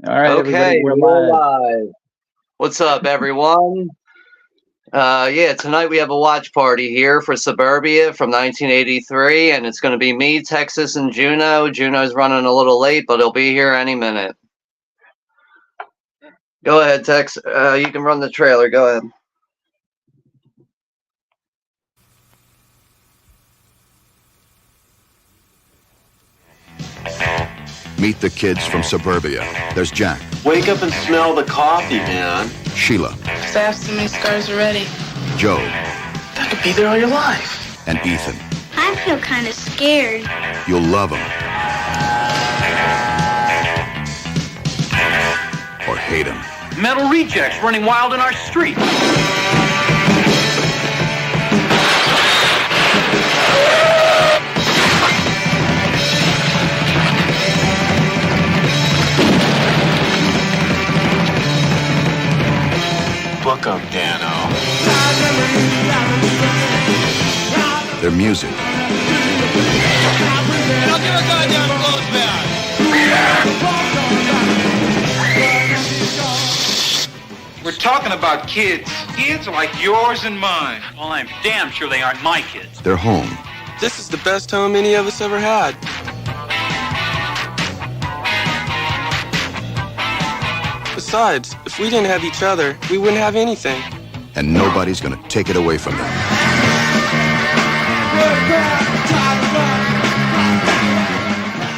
All right, everybody, Okay, we're we're live. live. What's up, everyone? Yeah, tonight we have a watch party here for Suburbia from 1983, and it's going to be me, Texas, and Juno. Juno's running a little late, but he'll be here any minute. Go ahead, Tex. You can run the trailer. Go ahead. Meet the kids from Suburbia. There's Jack, Wake up and smell the coffee, man. Sheila, Cause I have so many scars already. Joe, That could be there all your life. and Ethan. I feel kind of scared. You'll love them. Or hate them. Metal rejects running wild in our street. Book 'em, Dano. Their music, Now give a goddamn close back. We're talking about kids. Kids like yours and mine. Well, I'm damn sure they aren't my kids. their home, This is the best home any of us ever had. Besides, if we didn't have each other, we wouldn't have anything. and nobody's gonna take it away from them.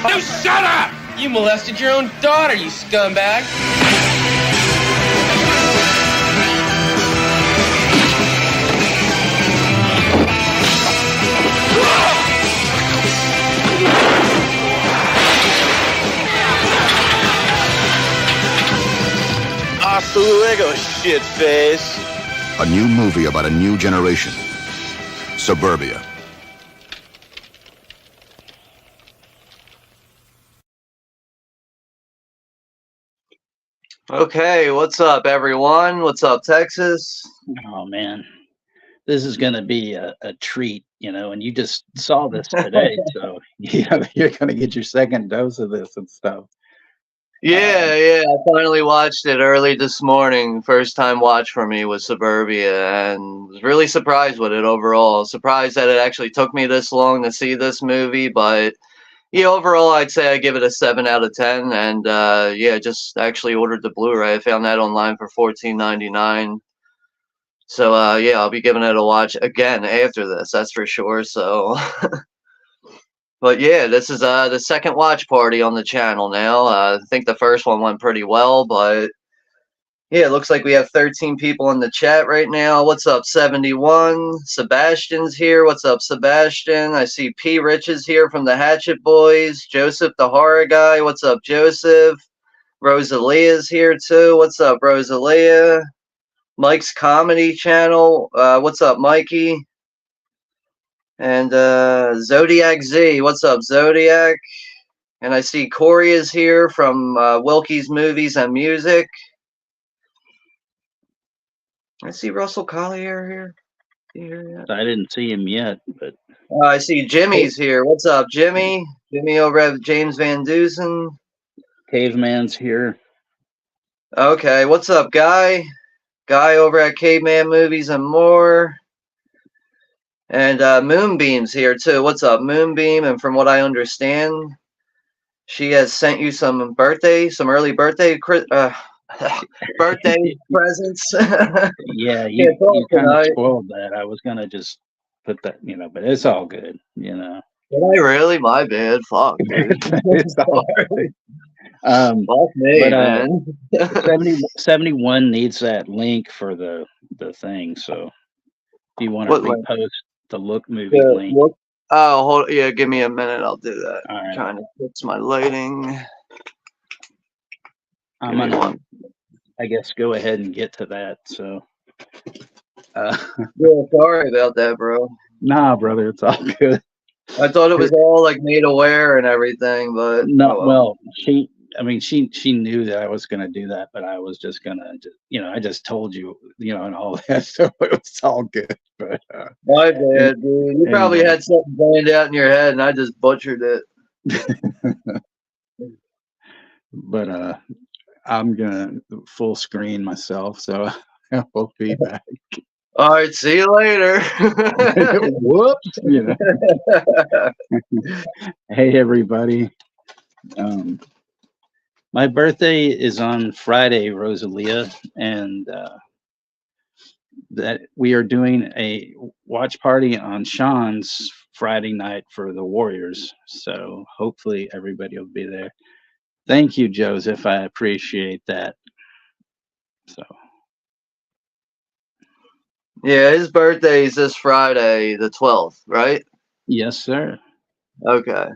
You shut up! You molested your own daughter, you scumbag. Hasta luego, shitface. A new movie about a new generation. Suburbia. Okay, what's up, everyone? What's up, Texas? Oh man, this is going to be a treat, and you just saw this today, so you're going to get your second dose of this and stuff. Yeah, I finally watched it early this morning. First time watch for me was Suburbia, and was really surprised with it overall. Surprised that it actually took me this long to see this movie, but yeah, overall I'd say I give it a 7 out of 10. And yeah, just actually ordered the Blu-ray. I found that online for $14.99. So yeah, I'll be giving it a watch again after this. That's for sure. So. But yeah, this is the second watch party on the channel now. I think the first one went pretty well, but yeah, it looks like we have 13 people in the chat right now. What's up, 71? Sebastian's here. What's up, Sebastian? I see P. Rich is here from the Hatchet Boys. Joseph, the horror guy. What's up, Joseph? Rosalia's here too. What's up, Rosalia? Mike's comedy channel. What's up, Mikey? And Zodiac Z, what's up, Zodiac? And I see Corey is here from Wilkie's Movies and Music. I see Russell Collier here. I didn't see him yet, but I see Jimmy's here. What's up, Jimmy? Jimmy over at James Van Dusen. Caveman's here. Okay, what's up, Guy? Guy over at Caveman Movies and More. And Moonbeam's here too. What's up, Moonbeam? And from what I understand, she has sent you some early birthday birthday presents. Yeah, you kind of spoiled that. I was going to just put that, but it's all good, Did I really? My bad. Fuck, dude. It's all right. Fuck me, but, man. 71 needs that link for the thing, so if you want to repost the Look movie link. Oh, yeah, give me a minute. I'll do that. All right. Trying to fix my lighting. I'm gonna, I guess, go ahead and get to that. So, yeah, sorry about that, bro. Nah, brother, it's all good. I thought it was all like made aware and everything, but no. Well, she knew that I was gonna do that, but I was just gonna, I just told you, and all that, so it was all good. But my bad, dude. You probably had something planned out in your head, and I just butchered it. But I'm gonna full screen myself, so I will be back. All right, see you later. Whoops, you know. Hey everybody. My birthday is on Friday, Rosalia, and that we are doing a watch party on Sean's Friday night for the Warriors. So hopefully everybody will be there. Thank you, Joseph. I appreciate that. So Yeah, his birthday is this Friday, the 12th, right? yes, sir. Okay.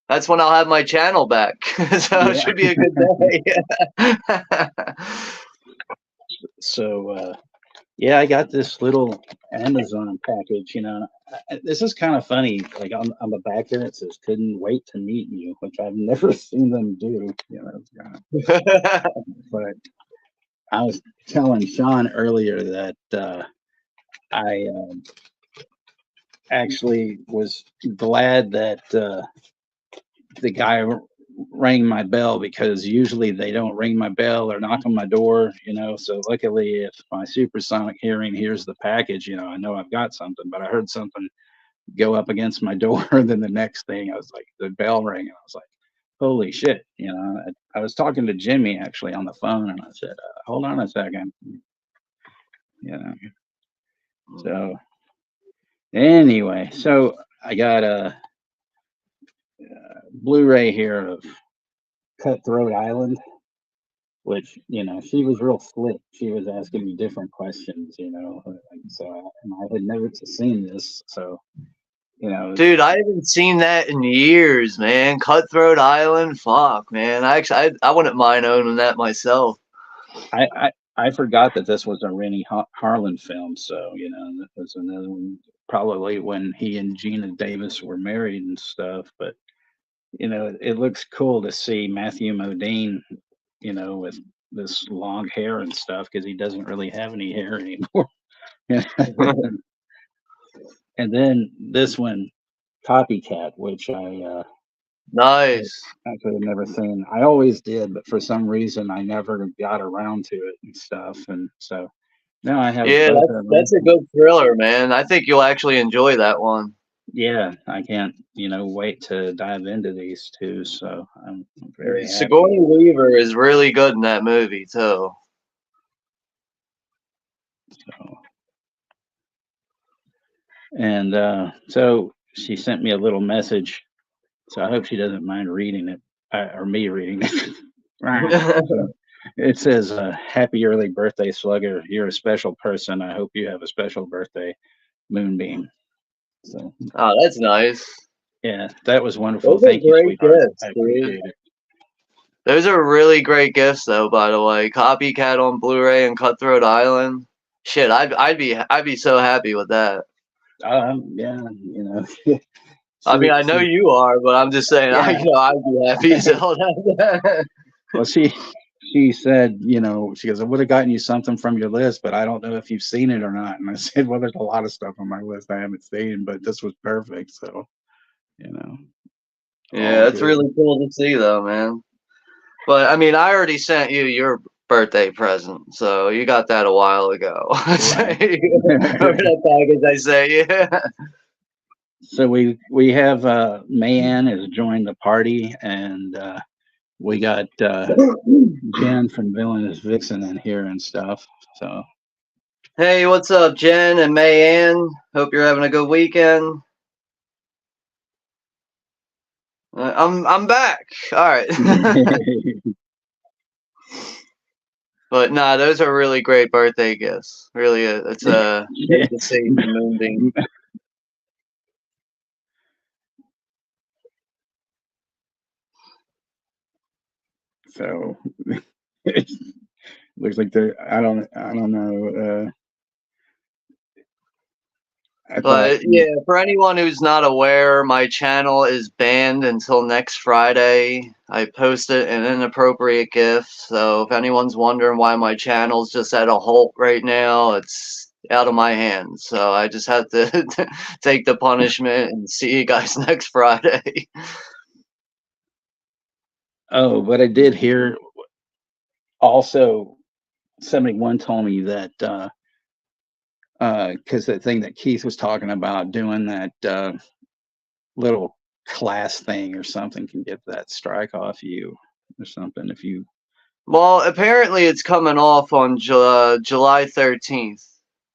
That's when I'll have my channel back. So it Yeah. should be a good day. So yeah, I got this little Amazon package. This is kind of funny. Like on the back here, it says "couldn't wait to meet you," which I've never seen them do. But I was telling Sean earlier that I actually was glad that the guy rang my bell, because usually they don't ring my bell or knock on my door, So luckily, if my supersonic hearing hears the package, I know I've got something. But I heard something go up against my door. Then the next thing, I was like, the bell rang, and I was like, holy shit. I was talking to Jimmy actually on the phone, and I said, hold on a second. So anyway, so I got a Blu-ray here of Cutthroat Island, which, she was real slick. She was asking me different questions, so, and I had never seen this. So, Dude, I haven't seen that in years, man. Cutthroat Island, fuck, man. I wouldn't mind owning that myself. I forgot that this was a Rennie Harlan film. So, that was another one, probably when he and Gina Davis were married and stuff. But, it looks cool to see Matthew Modine, with this long hair and stuff, because he doesn't really have any hair anymore. And then this one, Copycat, which Nice. I could have never seen. I always did, but for some reason I never got around to it and stuff. And so now I have Yeah, both of them. that's a good thriller, man. I think you'll actually enjoy that one. Yeah, I can't, wait to dive into these two. So I'm very happy. Sigourney Weaver is really good in that movie too. So she sent me a little message. So I hope she doesn't mind reading it, or me reading it. So it says, happy early birthday, Slugger. You're a special person. I hope you have a special birthday, Moonbeam. So, oh, that's nice. Yeah, that was wonderful. Those Thank you, great sweetheart. gifts, I appreciate it. Those are really great gifts, though. By the way, Copycat on Blu-ray and Cutthroat Island. Shit, I'd be so happy with that. Yeah, I mean, I know you are, but I'm just saying, Yeah. I'd be happy. So Well, she said, she goes, I would have gotten you something from your list, but I don't know if you've seen it or not. And I said, well, there's a lot of stuff on my list I haven't seen, but this was perfect. So, yeah, it's really cool to see, though, man. But I mean, I already sent you your birthday present, so you got that a while ago. Right. Remember that package I sent you? So we have Mayanne has joined the party, and we got Jen from Villainous Vixen in here and stuff. So Hey, what's up, Jen and Mayanne? Hope you're having a good weekend. I'm back. All right. But nah, those are really great birthday gifts. Really, it's great to see the Moonbeam. So looks like I don't know. But yeah, for anyone who's not aware, my channel is banned until next Friday. I posted an inappropriate gift, so if anyone's wondering why my channel's just at a halt right now, it's out of my hands. So I just have to take the punishment and see you guys next Friday. Oh, but I did hear also 71 told me that because the thing that Keith was talking about doing that little class thing or something can get that strike off you or something if you. Well, apparently it's coming off on July 13th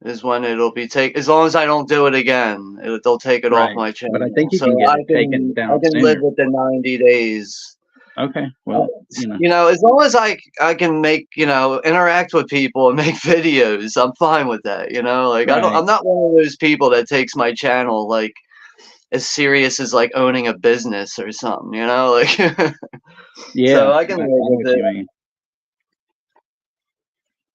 is when it'll be as long as I don't do it again, they'll take it off Right. my But I channel. think you So can get I it taken can down live sooner. with the 90 days. Okay. Well, you know. You know, as long as I can make, you know, interact with people and make videos, I'm fine with that, you know? Like Right. I'm not one of those people that takes my channel like as serious as like owning a business or something, you know? Like Yeah. so I can I live know with what it. you mean.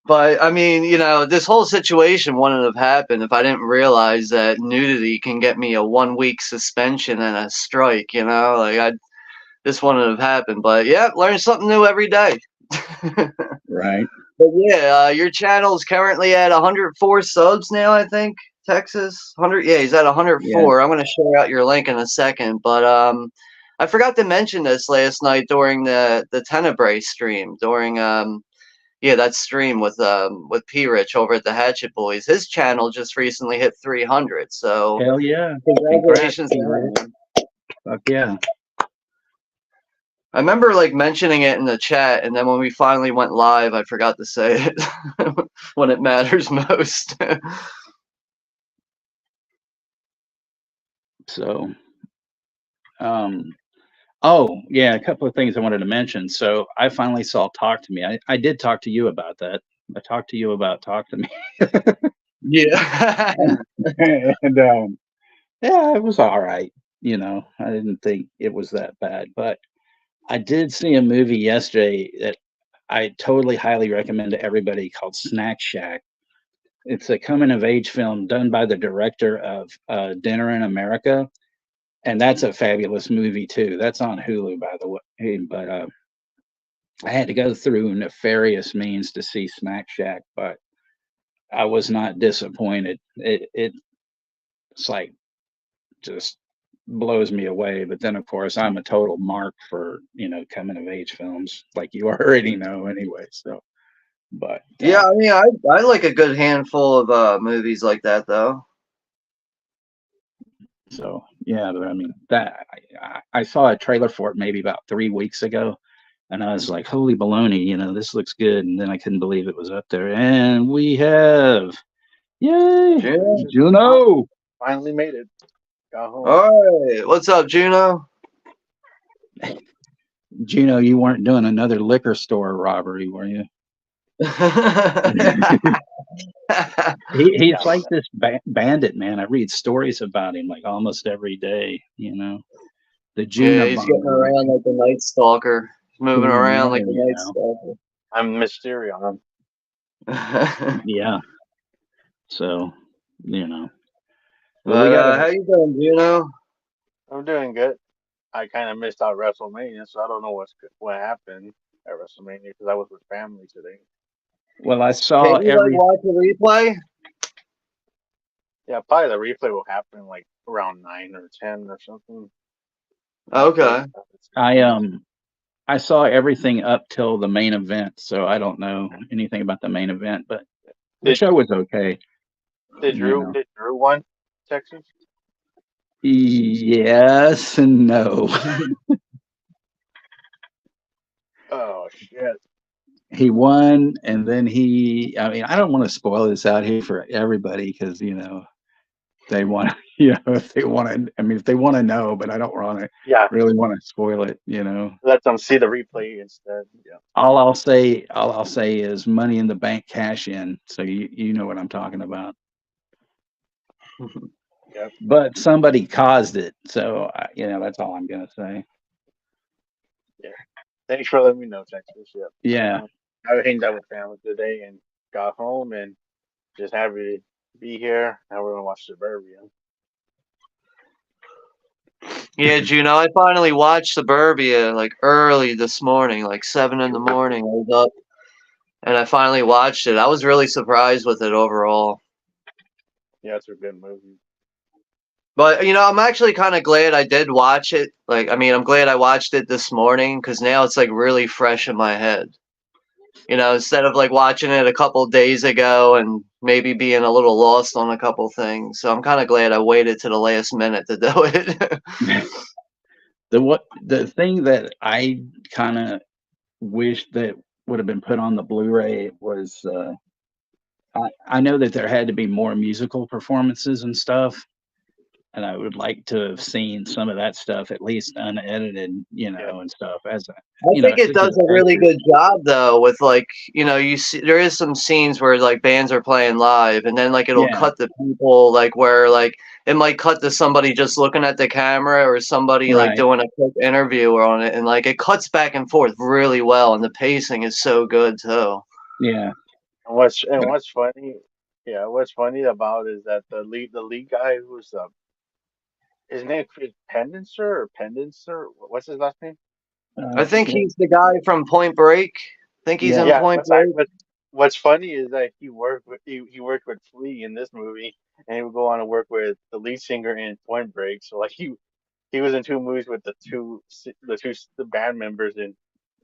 But I mean, you know, this whole situation wouldn't have happened if I didn't realize that nudity can get me a 1 week suspension and a strike, you know? Like this wouldn't have happened. But yeah, learn something new every day. Right. But yeah, your channel's currently at 104 subs now, I think. Texas 100. Yeah, he's at 104. Yeah. I'm gonna share out your link in a second, but I forgot to mention this last night during the Tenebrae stream during yeah, that stream with P Rich over at the Hatchet Boys. His channel just recently hit 300. So Hell yeah. Congrats, congratulations to P-Rich. him. Fuck yeah. I remember like mentioning it in the chat, and then when we finally went live, I forgot to say it when it matters most. So, oh yeah, a couple of things I wanted to mention. So I finally saw Talk to Me. I did talk to you about that. I talked to you about Talk to Me. Yeah. And yeah, it was all right. You know, I didn't think it was that bad, but I did see a movie yesterday that I totally highly recommend to everybody called Snack Shack. It's a coming of age film done by the director of Dinner in America, and that's a fabulous movie too. That's on Hulu, by the way. But I had to go through nefarious means to see Snack Shack, but I was not disappointed. It's like just blows me away. But then, of course, I'm a total mark for coming of age films, like you already know anyway. So, but Yeah, I mean, I like a good handful of movies like that, though. so yeah, but I mean that I saw a trailer for it maybe about 3 weeks ago, and I was like, "Holy baloney!" This looks good. And then I couldn't believe it was up there, and we have, yay, Juno. Finally made it. Got home. All right, what's up, Juno? Juno, you weren't doing another liquor store robbery, were you? He's like this bandit, man. I read stories about him like almost every day. The Juno. Yeah, he's getting around like the Night Stalker. He's moving around like the Night Stalker. I'm Mysterio. Yeah. So, how you doing, Juno? I'm doing good. I kind of missed out WrestleMania, so I don't know what happened at WrestleMania because I was with family today. Well, I saw Can you watch the replay? Yeah, probably the replay will happen like around 9 or 10 or something. Okay. I saw everything up till the main event, so I don't know anything about the main event, but the show was okay. Did Drew win Texas? Yes and no. Oh shit. He won, and then I don't want to spoil this out here for everybody because they want if they want to know, but I don't want to really want to spoil it. Let them see the replay instead. Yeah. All I'll say is Money in the Bank cash in, so you know what I'm talking about. Yep. But somebody caused it, so that's all I'm gonna say. Yeah. Thanks for letting me know, Texas. Yep. Yeah. I hanged out with family today and got home and just happy to be here. Now we're gonna watch Suburbia. Yeah, Juno, I finally watched Suburbia like early this morning, like 7 in the morning. I was up and I finally watched it. I was really surprised with it overall. Yeah, it's a good movie. But I'm actually kind of glad I did watch it. Like, I mean, I'm glad I watched it this morning because now it's like really fresh in my head. Instead of like watching it a couple days ago and maybe being a little lost on a couple things. So I'm kind of glad I waited to the last minute to do it. The thing that I kind of wish that would have been put on the Blu-ray was I know that there had to be more musical performances and stuff, and I would like to have seen some of that stuff at least unedited, and stuff. I think it does a really good job though with like, you see there is some scenes where like bands are playing live and then like it'll cut to people like where like it might cut to somebody just looking at the camera or somebody like doing a quick interview on it and like it cuts back and forth really well and the pacing is so good too. Yeah. And what's funny, what's funny about is that the lead guy who's his name is Pendencer. What's his last name? I think he's the guy from Point Break. I think he's in Point Break. What's funny is that he worked with Flea in this movie, and he would go on to work with the lead singer in Point Break. So like he was in 2 movies with the band members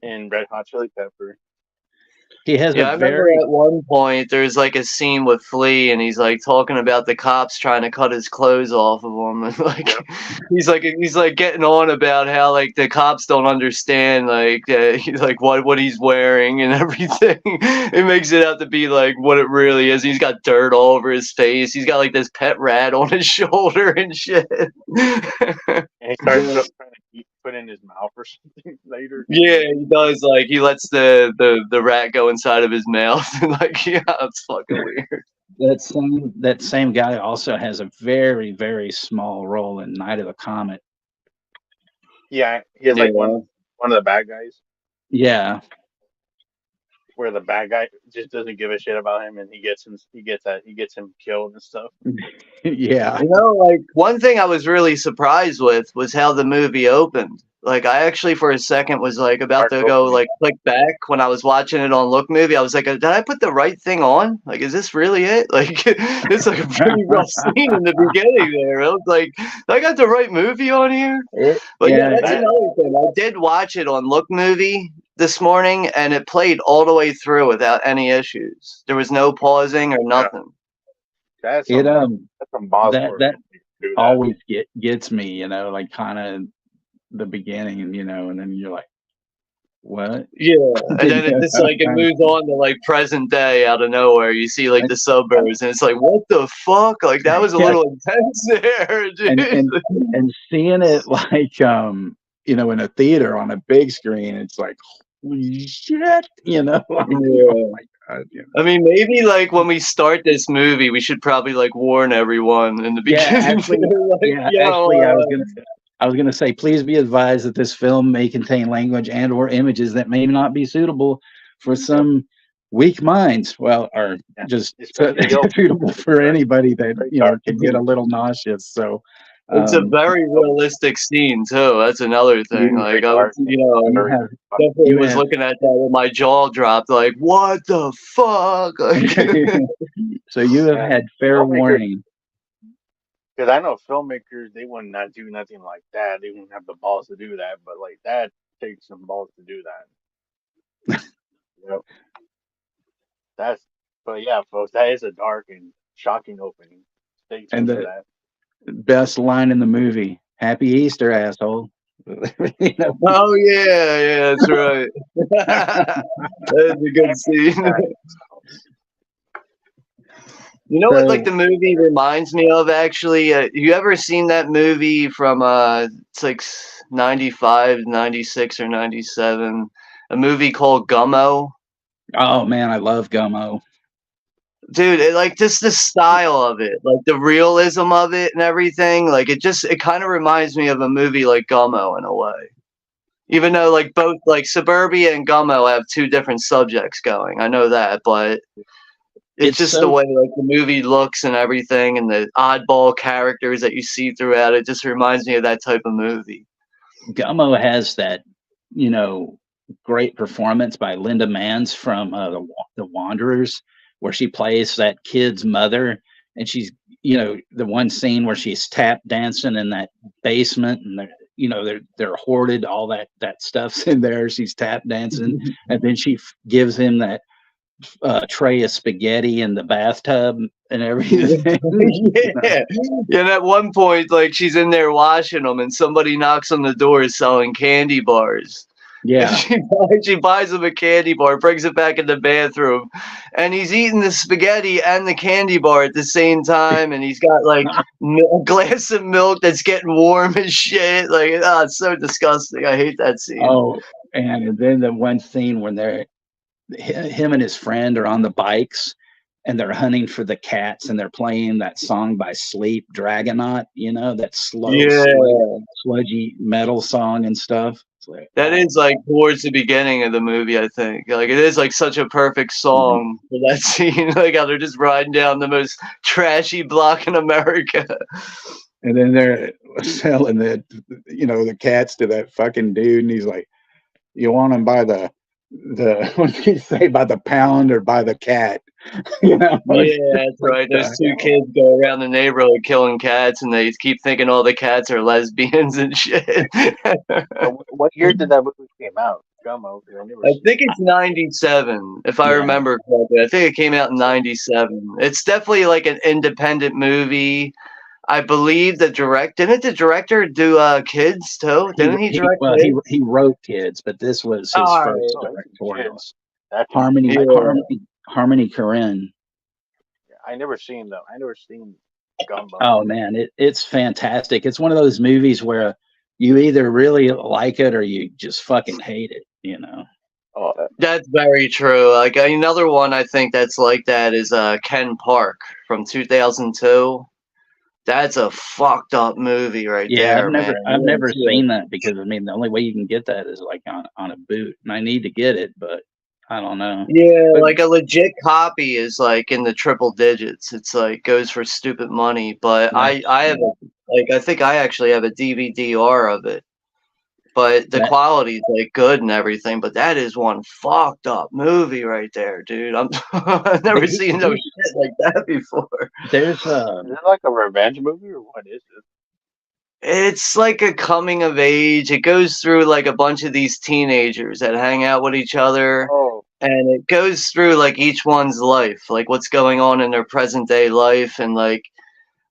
in Red Hot Chili Pepper. He has I remember at one point there's like a scene with Flea and he's like talking about the cops trying to cut his clothes off of him and like he's like getting on about how like the cops don't understand like what he's wearing and everything. It makes it out to be like what it really is. He's got dirt all over his face. He's got like this pet rat on his shoulder and shit. And he starts trying to put in his mouth or something later. Yeah, he does. Like he lets the rat go inside of his mouth, and like it's fucking weird. That same guy also has a very, very small role in Night of the Comet. Yeah, he has like one of the bad guys. Yeah. Where the bad guy just doesn't give a shit about him, and he gets him killed and stuff. Yeah. Like one thing I was really surprised with was how the movie opened. Like I actually for a second was like about to go like click back when I was watching it on Look Movie. I was like, did I put the right thing on? Like, is this really it? Like it's like a pretty rough scene in the beginning there. I was like, I got the right movie on here. But that's another thing. I did watch it on Look Movie this morning and it played all the way through without any issues. There was no pausing or nothing. That's always gets me, like kind of the beginning, and then you're like, what? Yeah, and then it just like it moves on to like present day out of nowhere. You see like the suburbs, and it's like, what the fuck? Like that was a little intense there, and seeing it like in a theater on a big screen, it's like, holy shit, Like, oh my God, I mean, maybe like when we start this movie, we should probably like warn everyone in the beginning. I was gonna say, please be advised that this film may contain language and or images that may not be suitable for some weak minds. Well, or just suitable for anybody that can get a little nauseous. So it's a very realistic scene too. That's another thing. Like I was, definitely was looking at that and my jaw dropped. Like, what the fuck? So you have had fair warning. Because I know filmmakers, they would not do nothing like that. They wouldn't have the balls to do that. But like that takes some balls to do that. But yeah, folks, that is a dark and shocking opening. Stay tuned for that. Best line in the movie: "Happy Easter, asshole." Oh yeah, that's right. That's a good scene. You know what, like the movie reminds me of actually? You ever seen that movie from it's like 95, 96, or 97? A movie called Gummo. Oh man, I love Gummo. Dude, like just the style of it, like the realism of it and everything. Like it kind of reminds me of a movie like Gummo in a way. Even though like both like Suburbia and Gummo have 2 different subjects going. I know that, but it's just the way like the movie looks and everything and the oddball characters that you see throughout it just reminds me of that type of movie. Gummo has that, great performance by Linda Manz from the Wanderers, where she plays that kid's mother, and she's you know, the one scene where she's tap dancing in that basement, and they're hoarded, all that stuff's in there. She's tap dancing, and then she gives him that tray of spaghetti in the bathtub and everything. Yeah. Yeah, and at one point, like, she's in there washing them, and somebody knocks on the door selling candy bars. Yeah. She buys him a candy bar, brings it back in the bathroom, and he's eating the spaghetti and the candy bar at the same time, and he's got like a glass of milk that's getting warm and shit. Like, oh, it's so disgusting. I hate that scene. Oh, and then the one scene when him and his friend are on the bikes and they're hunting for the cats, and they're playing that song by Sleep, Dragonaut, you know, that slow, sludgy metal song and stuff. Like, that is like towards the beginning of the movie, I think. Like, it is like such a perfect song for that scene. Like how they're just riding down the most trashy block in America. And then they're selling the cats to that fucking dude, and he's like, "You want them by the what did he say, by the pound or by the cat?" You know? Yeah, that's right. Those two kids go around the neighborhood killing cats, and they keep thinking all the cats are lesbians and shit. What year did that movie came out? I think it's 97, if I remember correctly. I think it came out in 97. It's definitely like an independent movie. I believe didn't the director do Kids too? Didn't he direct Kids? He wrote Kids, but this was his first directorial. Harmony Korine. I never seen them. I never seen Gumbo. Oh man, it's fantastic. It's one of those movies where you either really like it or you just fucking hate it, you know. Oh, that's very true. Like, another one I think that's like that is Ken Park from 2002. That's a fucked up movie right there. I've never seen that, because I mean the only way you can get that is like on a boot, and I need to get it, but I don't know. Yeah, but like a legit copy is like in the triple digits. It's like goes for stupid money. But I have I think I actually have a DVD-R of it. But the quality's like good and everything. But that is one fucked up movie right there, dude. I've never seen no shit like that before. There's is it like a revenge movie, or what is it? It's like a coming of age. It goes through like a bunch of these teenagers that hang out with each other. Oh. And it goes through like each one's life, like what's going on in their present day life. And like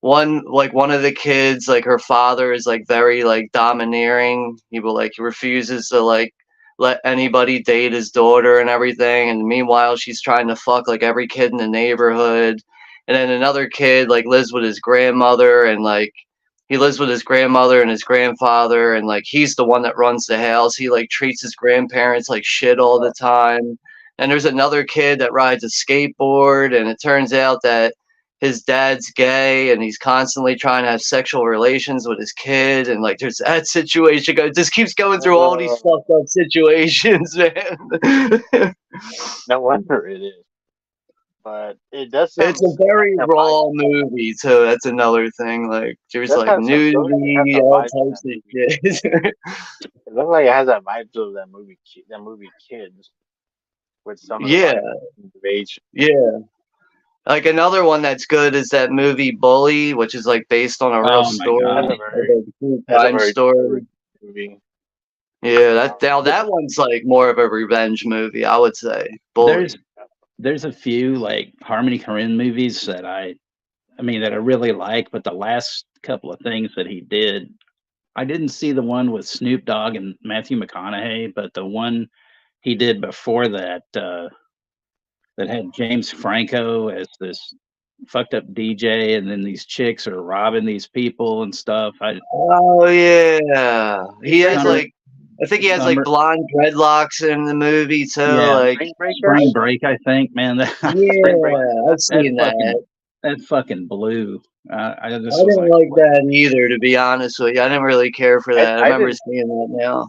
one of the kids, like her father is like very like domineering. He refuses to like let anybody date his daughter and everything. And meanwhile, she's trying to fuck like every kid in the neighborhood. And then another kid like lives with his grandmother, and like he lives with his grandmother and his grandfather, and like he's the one that runs the house. He like treats his grandparents like shit all the time. And there's another kid that rides a skateboard, and it turns out that his dad's gay, and he's constantly trying to have sexual relations with his kid. And like there's that situation. It just keeps going through all these fucked up situations, man. No wonder it is. But it does. It's a very raw movie too. That's another thing. Like there's like nudity, all types of shit. It looks like it has that vibe to that movie. That movie Kids. With some of the age. Yeah. Like another one that's good is that movie Bully, which is like based on a real story. Crime story. Movie. Yeah, that one's like more of a revenge movie, I would say. Bully. There's a few like Harmony Korine movies that I really like, but the last couple of things that he did, I didn't see the one with Snoop Dogg and Matthew McConaughey, but the one he did before that that had James Franco as this fucked up DJ, and then these chicks are robbing these people and stuff. Oh yeah, he has like, I think he has like blonde dreadlocks in the movie too. Yeah, like Spring Break, I think, man. I've seen that. That fucking blew. I didn't like that either, to be honest with you. I didn't really care for that. I remember seeing that now.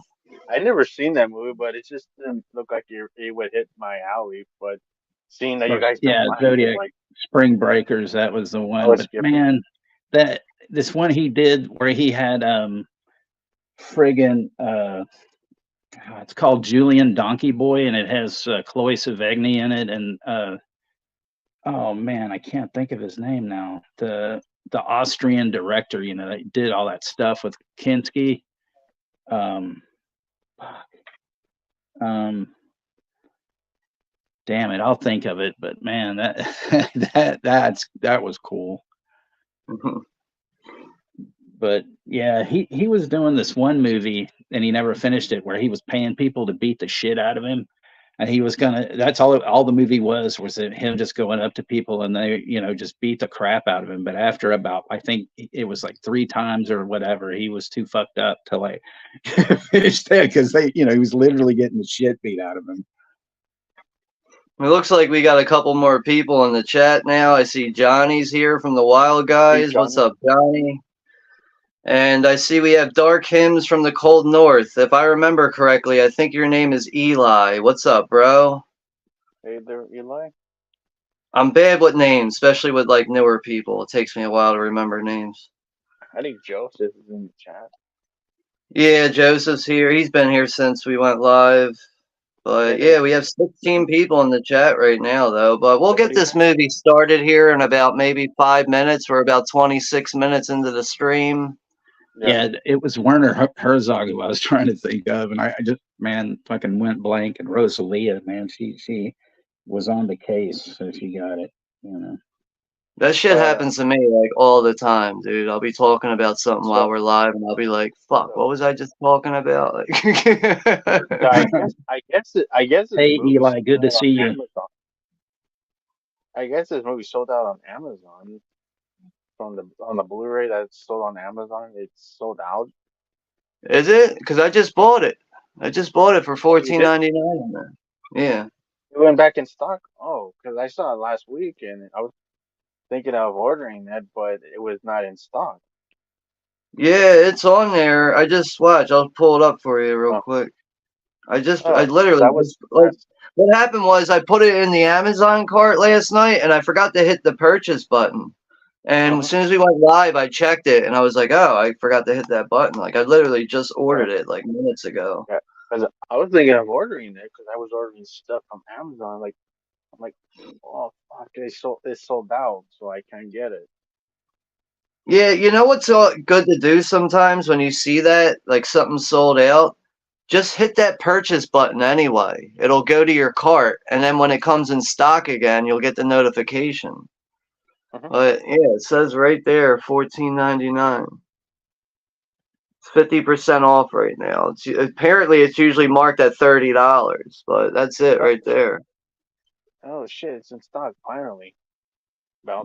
I never seen that movie, but it just didn't look like it would hit my alley. But seeing that you guys, Zodiac, like Spring Breakers, that was the one. But man, this one he did where he had friggin' it's called Julian Donkey Boy, and it has Chloe Sevigny in it, and oh man, I can't think of his name now. The Austrian director, you know, that did all that stuff with Kinski. Um, fuck. um, damn it, I'll think of it. But man, that that was cool. But yeah, he was doing this one movie and he never finished it, where he was paying people to beat the shit out of him. And he was gonna, that's all the movie was him just going up to people and they, you know, just beat the crap out of him. But after about, I think it was like 3 times or whatever, he was too fucked up to like finish that, because they, you know, he was literally getting the shit beat out of him. It looks like we got a couple more people in the chat now. I see Johnny's here from the Wild Guys. Hey, What's up, Johnny? And I see we have Dark Hymns from the Cold North. If I remember correctly, I think your name is Eli. What's up, bro? Hey there, Eli. I'm bad with names, especially with like newer people. It takes me a while to remember names. I think Joseph is in the chat. Yeah, Joseph's here. He's been here since we went live. But yeah, we have 16 people in the chat right now, though. But we'll get this movie started here in about maybe 5 minutes. We're about 26 minutes into the stream. Yeah, it was Werner Herzog who I was trying to think of, and I just, man, fucking went blank. And Rosalia, man, she was on the case, so she got it, you know. That shit happens to me like all the time, dude. I'll be talking about something while we're live, and I'll be like, "Fuck, what was I just talking about?" Like, I guess this hey, movie Eli, good to see you. Amazon. I guess this movie sold out on Amazon on the Blu-ray that's sold on Amazon. It's sold out. Is it? Because I just bought it. I just bought it for $14.99. Yeah. It went back in stock. Oh, because I saw it last week and I was thinking of ordering that, but it was not in stock. Yeah, it's on there. I just watch. I'll pull it up for you real quick. I literally like, what happened was I put it in the Amazon cart last night and I forgot to hit the purchase button. And as soon as we went live, I checked it and I was like, oh, I forgot to hit that button. Like I literally just ordered it like minutes ago. Yeah, because I was thinking of ordering it because I was ordering stuff from Amazon. Like I'm like, oh fuck, it's sold out, so I can't get it. Yeah, you know what's good to do sometimes when you see that, like something sold out? Just hit that purchase button anyway. It'll go to your cart, and then when it comes in stock again, you'll get the notification. But yeah, it says right there, $14.99. It's 50% off right now. Apparently it's usually marked at $30, but that's it right there. Oh shit, it's in stock finally.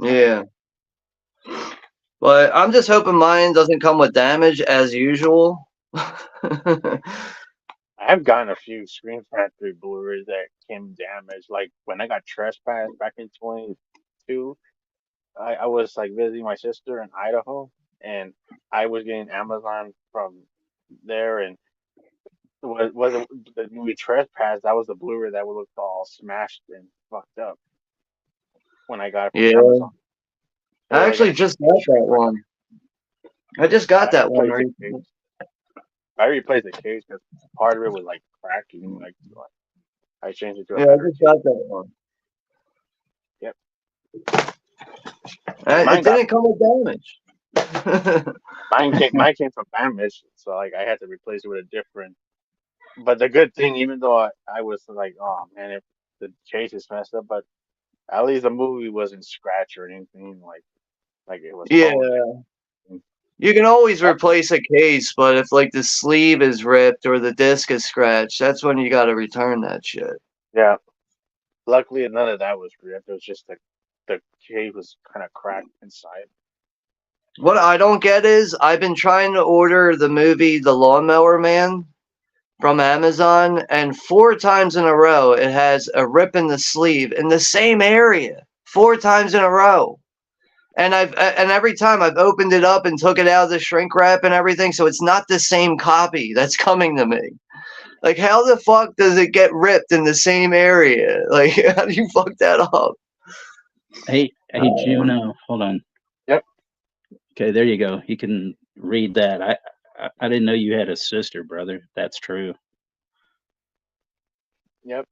Yeah. But I'm just hoping mine doesn't come with damage as usual. I have gotten a few Scream Factory Blu-rays that came damaged. Like when I got Trespass back in 22, I was like visiting my sister in Idaho, and I was getting Amazon from there, and was the movie Trespass. That was the Blu-ray that looked all smashed and fucked up when I got it from Amazon. I actually just got that one. I just got that one. Right? I replaced the case because part of it was like cracking. Like I changed it to a I just got that one. Yep. It didn't come with damage. Mine came from damage, so like I had to replace it with a different. But the good thing, even though I was like, oh man, if the case is messed up, but at least the movie wasn't scratched or anything like it was. Yeah. You can always replace a case, but if like the sleeve is ripped or the disc is scratched, that's when you got to return that shit. Yeah. Luckily, none of that was ripped. It was just the case was kind of cracked inside. What I don't get is I've been trying to order the movie The Lawnmower Man from Amazon, and 4 times in a row it has a rip in the sleeve in the same area. 4 times in a row. And every time I've opened it up and took it out of the shrink wrap and everything, so it's not the same copy that's coming to me. Like, how the fuck does it get ripped in the same area? Like, how do you fuck that up? Hey, Juno, hold on. Yep. Okay, there you go. You can read that. I didn't know you had a sister, brother. That's true. Yep.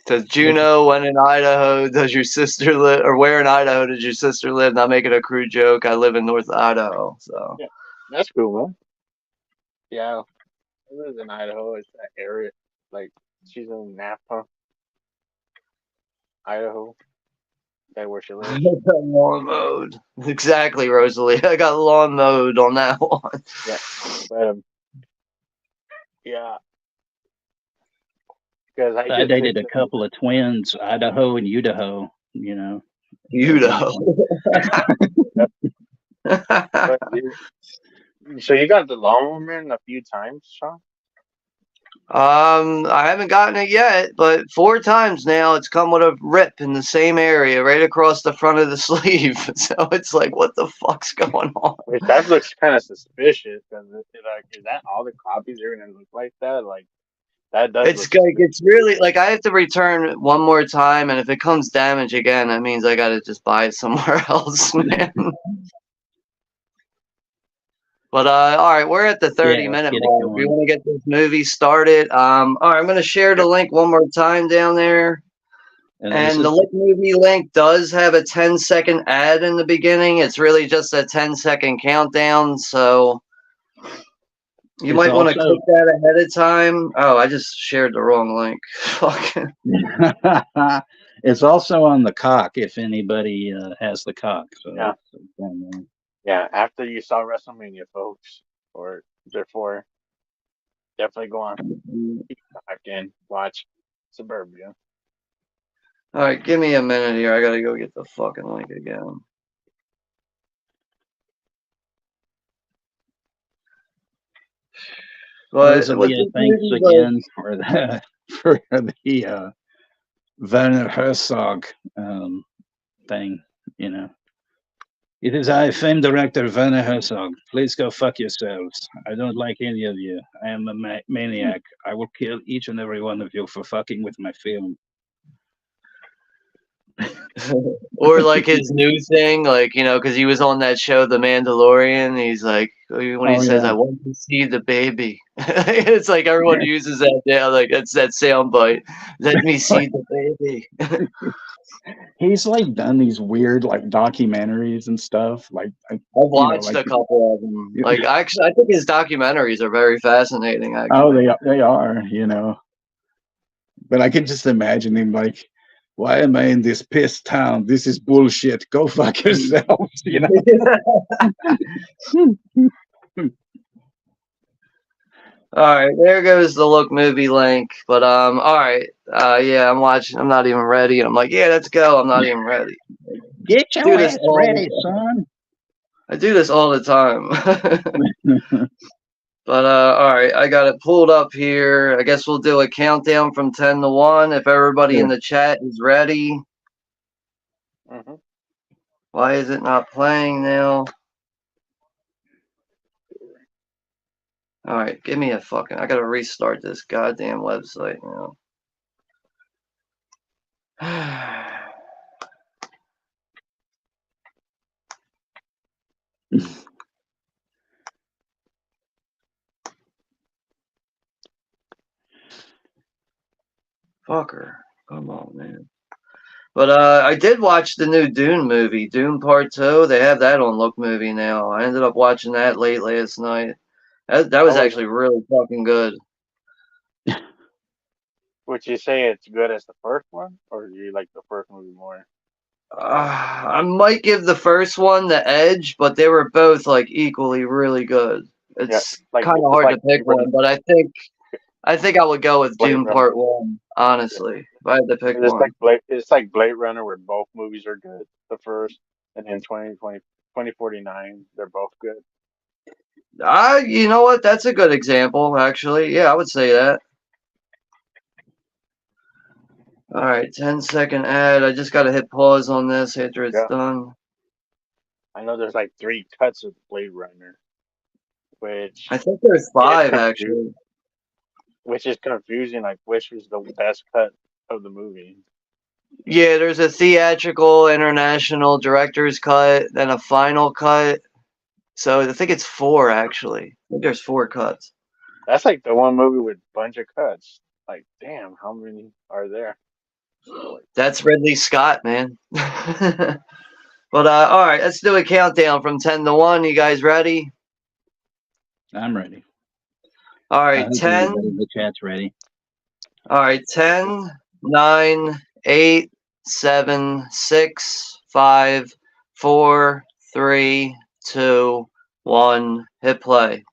Says Juno, when in Idaho, does your sister live? Or where in Idaho does your sister live? Not making a crude joke. I live in North Idaho. So Yeah, that's cool, man. Yeah, I live in Idaho. It's that area. Like, she's in Napa, Idaho. That's where she I lives. got lawn mowed. Exactly, Rosalie. I got lawn mowed on that one. Yeah, but yeah, because I I just dated picked a them. couple of twins, Idaho and Idaho. You know, You at one know. point. But so you got the lawnmower a few times, Sean? I haven't gotten it yet, but 4 times now it's come with a rip in the same area, right across the front of the sleeve. So it's like, what the fuck's going on? Which that looks kind of suspicious because like, is that all the copies are gonna look like that? Like that does It's look like suspicious. it's really like I have to return one more time, and if it comes damaged again, that means I gotta just buy it somewhere else, man. But all right, we're at the Yeah, let's 30-minute get it mark. We going. want to get this movie started. All right, I'm gonna share the link one more time down there. And And the Look Movie link does have a 10-second ad in the beginning. It's really just a 10-second countdown, so you might want to click that ahead of time. Oh, I just shared the wrong link. Fuck. It's also on the cock if anybody has the cock. So Yeah. Yeah, after you saw WrestleMania, folks, or before, definitely go on back and watch Suburbia. All right, give me a minute here. I gotta go get the fucking link again. Rosalia, thanks again for the Werner Herzog thing. You know, it is I, film director Werner Herzog. Please go fuck yourselves. I don't like any of you. I am a maniac. I will kill each and every one of you for fucking with my film. Or like his new thing, like, you know, because he was on that show, The Mandalorian. He's like, when he says, I want to see the baby. It's like everyone uses that now, like that's that sound bite. Let me see the baby. He's like done these weird like documentaries and stuff. Like I've watched a couple of them. Like actually, I think his documentaries are very fascinating. Actually, oh, they are, you know. But I can just imagine him like, why am I in this pissed town? This is bullshit. Go fuck yourselves, you know. All right, there goes the Look Movie link. But all right, yeah, I'm watching. I'm not even ready. I'm like, yeah, let's go. I'm not even ready. Get your ass ready, son. I do this all the time. But all right, I got it pulled up here. I guess we'll do a countdown from 10 to 1 if everybody in the chat is ready. Mm-hmm. Why is it not playing now? All right, give me a fucking. I gotta restart this goddamn website now. Fucker, come on, man. But I did watch the new Dune movie, Dune Part 2. They have that on Look Movie now. I ended up watching that late last night. That was actually really fucking good. Would you say it's good as the first one, or do you like the first movie more? I might give the first one the edge, but they were both like equally really good. It's kind of hard to pick one, but I think I would go with Dune Part 1, honestly. If I had to pick one. It's like Blade Runner, where both movies are good. The first, and then 2049, they're both good. You know what? That's a good example, actually. Yeah, I would say that. All right, 10-second ad. I just got to hit pause on this after it's done. I know there's like 3 cuts of Blade Runner, which I think there's 5 actually. Which is confusing. Like, which is the best cut of the movie? Yeah, there's a theatrical, international director's cut, then a final cut. So I think it's 4 actually. I think there's 4 cuts. That's like the one movie with a bunch of cuts. like, damn, how many are there? So, like, That's Ridley Scott, man. But all right, let's do a countdown from 10 to 1. You guys ready? I'm ready. All I right, hope 10. everybody in the chat's ready. All right, 10, 9, 8, 7, 6, 5, 4, 3, 2, 1. Hit play.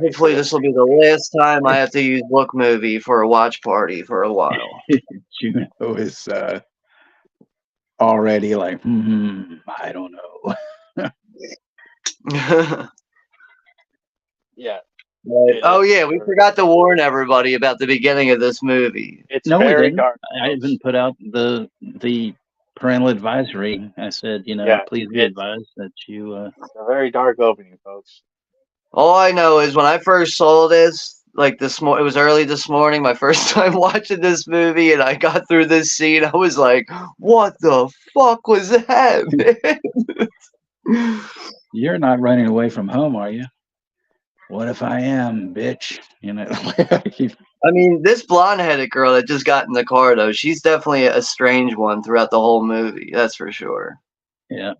Hopefully this will be the last time I have to use Look Movie for a watch party for a while. Juno is already like, I don't know. yeah. Oh yeah, we forgot to warn everybody about the beginning of this movie. It's No, we very didn't. dark. I even put out the parental advisory. I said, Yeah, please be it's advised that you. it's a very dark opening, folks. All I know is when I first saw this, like it was early this morning, my first time watching this movie, and I got through this scene, I was like, "What the fuck was that?" Man? You're not running away from home, are you? What if I am, bitch? I mean, this blonde-headed girl that just got in the car, though, she's definitely a strange one throughout the whole movie. That's for sure. Yeah.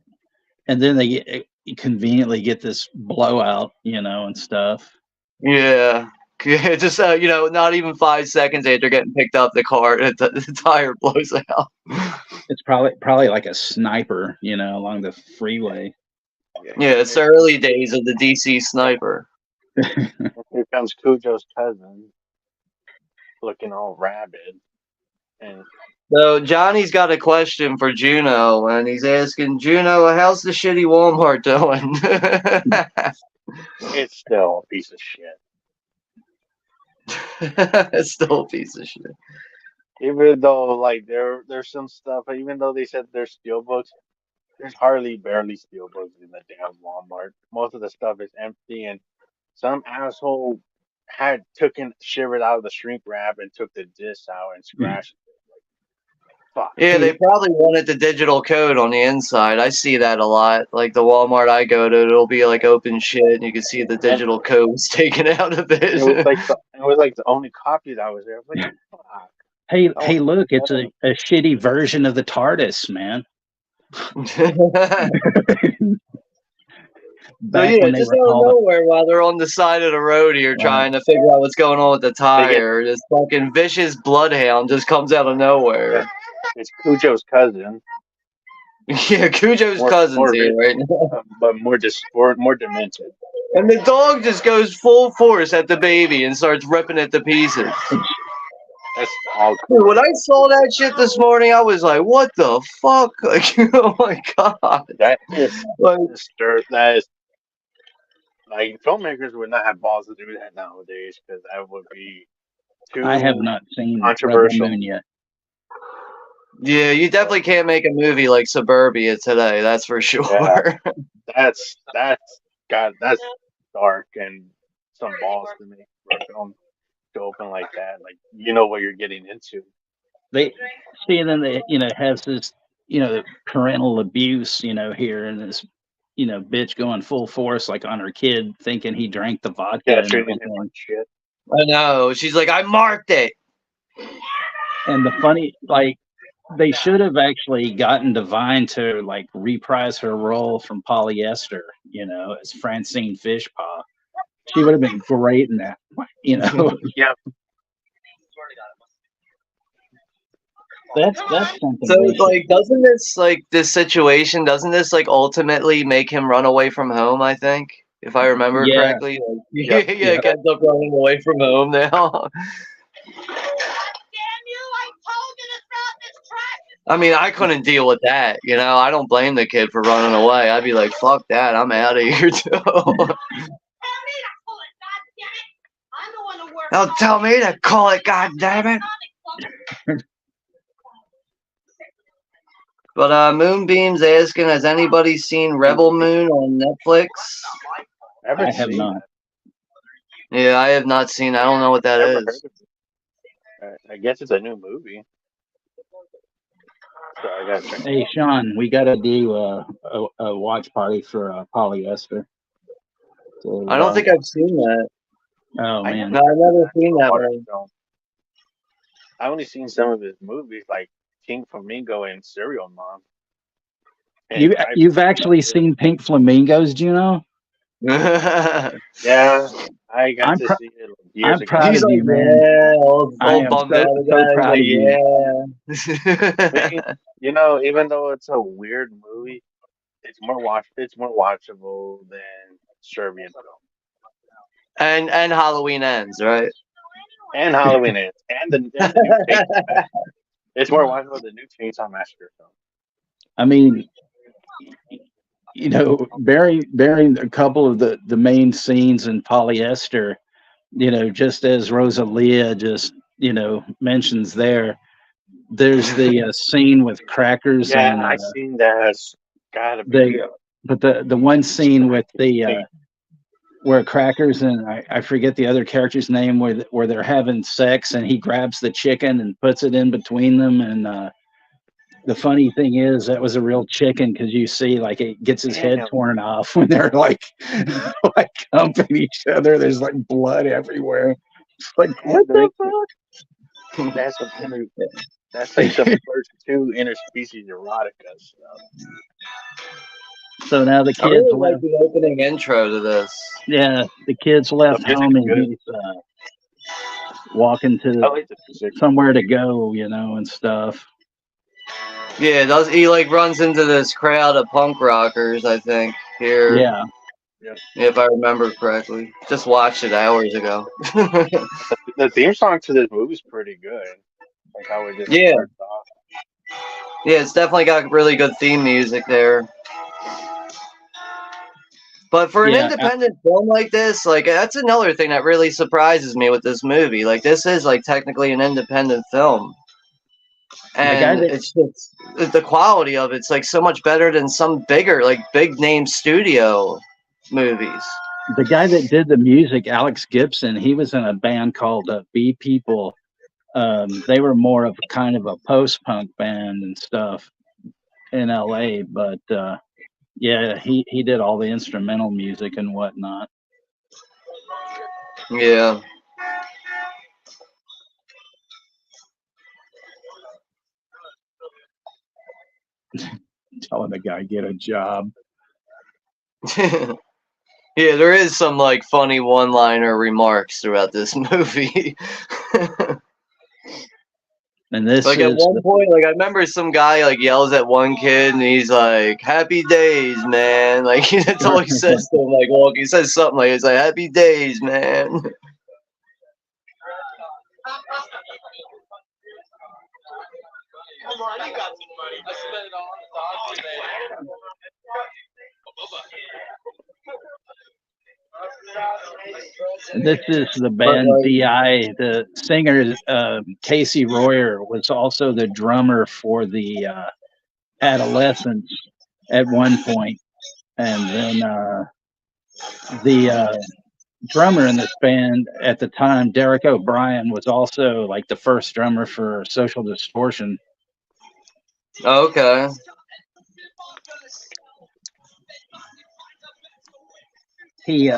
And then they conveniently get this blowout, and stuff. Yeah. Just not even 5 seconds after getting picked up, the tire blows out. It's probably like a sniper, along the freeway. Yeah, it's the early days of the DC sniper. Here comes Cujo's cousin, looking all rabid, and So Johnny's got a question for Juno, and he's asking Juno, "How's the shitty Walmart doing?" it's still a piece of shit. It's still a piece of shit. Even though, like, there's some stuff. Even though they said there's steelbooks, there's barely steelbooks in the damn Walmart. Most of the stuff is empty, and some asshole had shivered out of the shrink wrap and took the disc out and scratched it. Like, fuck. Yeah, they probably wanted the digital code on the inside. I see that a lot. Like the Walmart I go to, it'll be like open shit, and you can see the digital codes taken out of it. It was like the only copy that was there. I was like, fuck. Hey, look! It's a shitty version of the TARDIS, man. So yeah, just out of nowhere while they're on the side of the road here trying to figure out what's going on with the tire, this fucking vicious bloodhound just comes out of nowhere. Yeah. It's Cujo's cousin. Yeah, Cujo's cousin's here right now. But more demented. And the dog just goes full force at the baby and starts ripping it to pieces. That's all. Dude, when I saw that shit this morning, I was like, "What the fuck?" Like, oh my god, that is disturbed. That is like filmmakers would not have balls to do that nowadays because that would be too. I have not seen controversial Rebel Moon yet. Yeah, you definitely can't make a movie like Suburbia today. That's for sure. Yeah, that's dark and some balls to make for a film to open like that. Like you know what you're getting into. They see, and then they has this parental abuse here, and this bitch going full force like on her kid, thinking he drank the vodka. Yeah, treating him like shit. I know. She's like, "I marked it." And the funny, like, they should have actually gotten Divine to like reprise her role from Polyester, as Francine Fishpaw. She would have been great in that, Yeah. That's something. So like, doesn't this situation ultimately make him run away from home? I think, if I remember correctly. Like, he ends up running away from home now. I mean, I couldn't deal with that. I don't blame the kid for running away. I'd be like, fuck that. I'm out of here, too. Don't tell me to call it, goddammit. But Moonbeam's asking, has anybody seen Rebel Moon on Netflix? I have not. Yeah, I have not seen. I don't know what that is. I guess it's a new movie. So I gotta check. Hey, Sean, we gotta do a watch party for Polyester. So, I don't think I've seen that. oh I man, No, I've never seen that horror one. film. I only seen some of his movies, like King Flamingo and Serial Mom. And you've actually seen Pink Flamingos, Juno? Yeah, I got I'm to pr- see it years I'm ago. proud He's of like, you, man. yeah, I old am bummed out so guy. proud of you. He's like, Me, yeah. even though it's a weird movie, it's more watchable than Serbian film. And Halloween Ends, right? And Halloween Ends and the new Chainsaw Massacre. It's more watchable than the new Chainsaw Massacre film. I mean, bearing a couple of the main scenes in polyester, just as Rosalia just mentions there's the scene with crackers Yeah, and I seen that. It's gotta be the but the one scene with the scene. where crackers and I forget the other character's name where they're having sex and he grabs the chicken and puts it in between them and the funny thing is that was a real chicken because you see like it gets his head Damn, torn off when they're like like humping each other. There's like blood everywhere. It's like what and the the next fuck? that's some that's like some first two interspecies erotica stuff. So now the I kids really like left. the opening intro to this. Yeah, the kids The left music's home and good. he's walking I to like the music. somewhere to go, and stuff. Yeah, does he like runs into this crowd of punk rockers? I think here, Yeah, Yeah, if I remember correctly. Just watched it hours ago. the theme song to this movie's pretty good. Like how it just Yeah, starts off. yeah, it's definitely got really good theme music there. But for an yeah. independent film like this, like that's another thing that really surprises me with this movie. Like this is like technically an independent film, The guy and that it's just the quality of it's like so much better than some bigger, like big name studio movies. the guy that did the music, Alex Gibson, he was in a band called Bee People. They were more of kind of a post punk band and stuff in LA, but yeah, he did all the instrumental music and whatnot. Yeah. Telling the guy get a job. Yeah, there is some like funny one-liner remarks throughout this movie. And this Like at is one point, like I remember some guy like yells at one kid and he's like, "Happy days, man!" Like that's all he says to him. Like, well, he says something like, "It's like Happy days, man." this is the But band like, DI. The singer Casey Royer was also the drummer for the Adolescents at one point, and then the drummer in this band at the time, Derek O'Brien, was also like the first drummer for Social Distortion. okay, He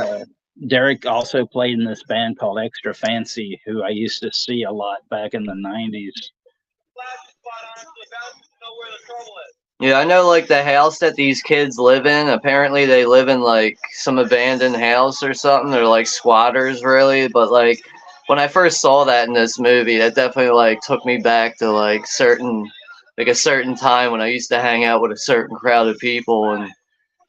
Derek also played in this band called Extra Fancy, who I used to see a lot back in the '90s. yeah, I know like the house that these kids live in. Apparently, they live in like some abandoned house or something. They're like squatters, really. But like when I first saw that in this movie, that definitely like took me back to like a certain time when I used to hang out with a certain crowd of people and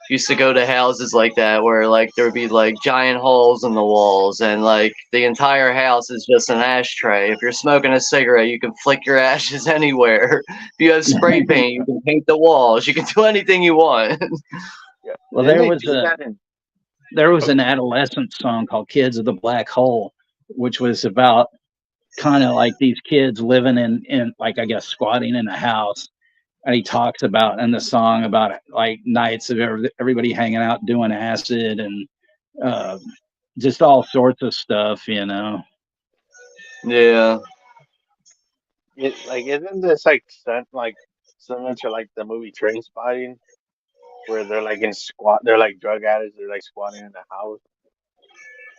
used to go to houses like that where like there would be like giant holes in the walls and like the entire house is just an ashtray. If you're smoking a cigarette, you can flick your ashes anywhere. If you have spray paint, you can paint the walls. You can do anything you want. Yeah. Well, Didn't there they was do that in? an adolescent song called "Kids of the Black Hole," which was about kind of like these kids living in like I guess squatting in a house. And he talks about in the song about like nights of everybody hanging out doing acid and uh, just all sorts of stuff. Yeah. Like isn't this like similar to like the movie Train Spotting, where they're like in squat, they're like drug addicts, they're like squatting in the house.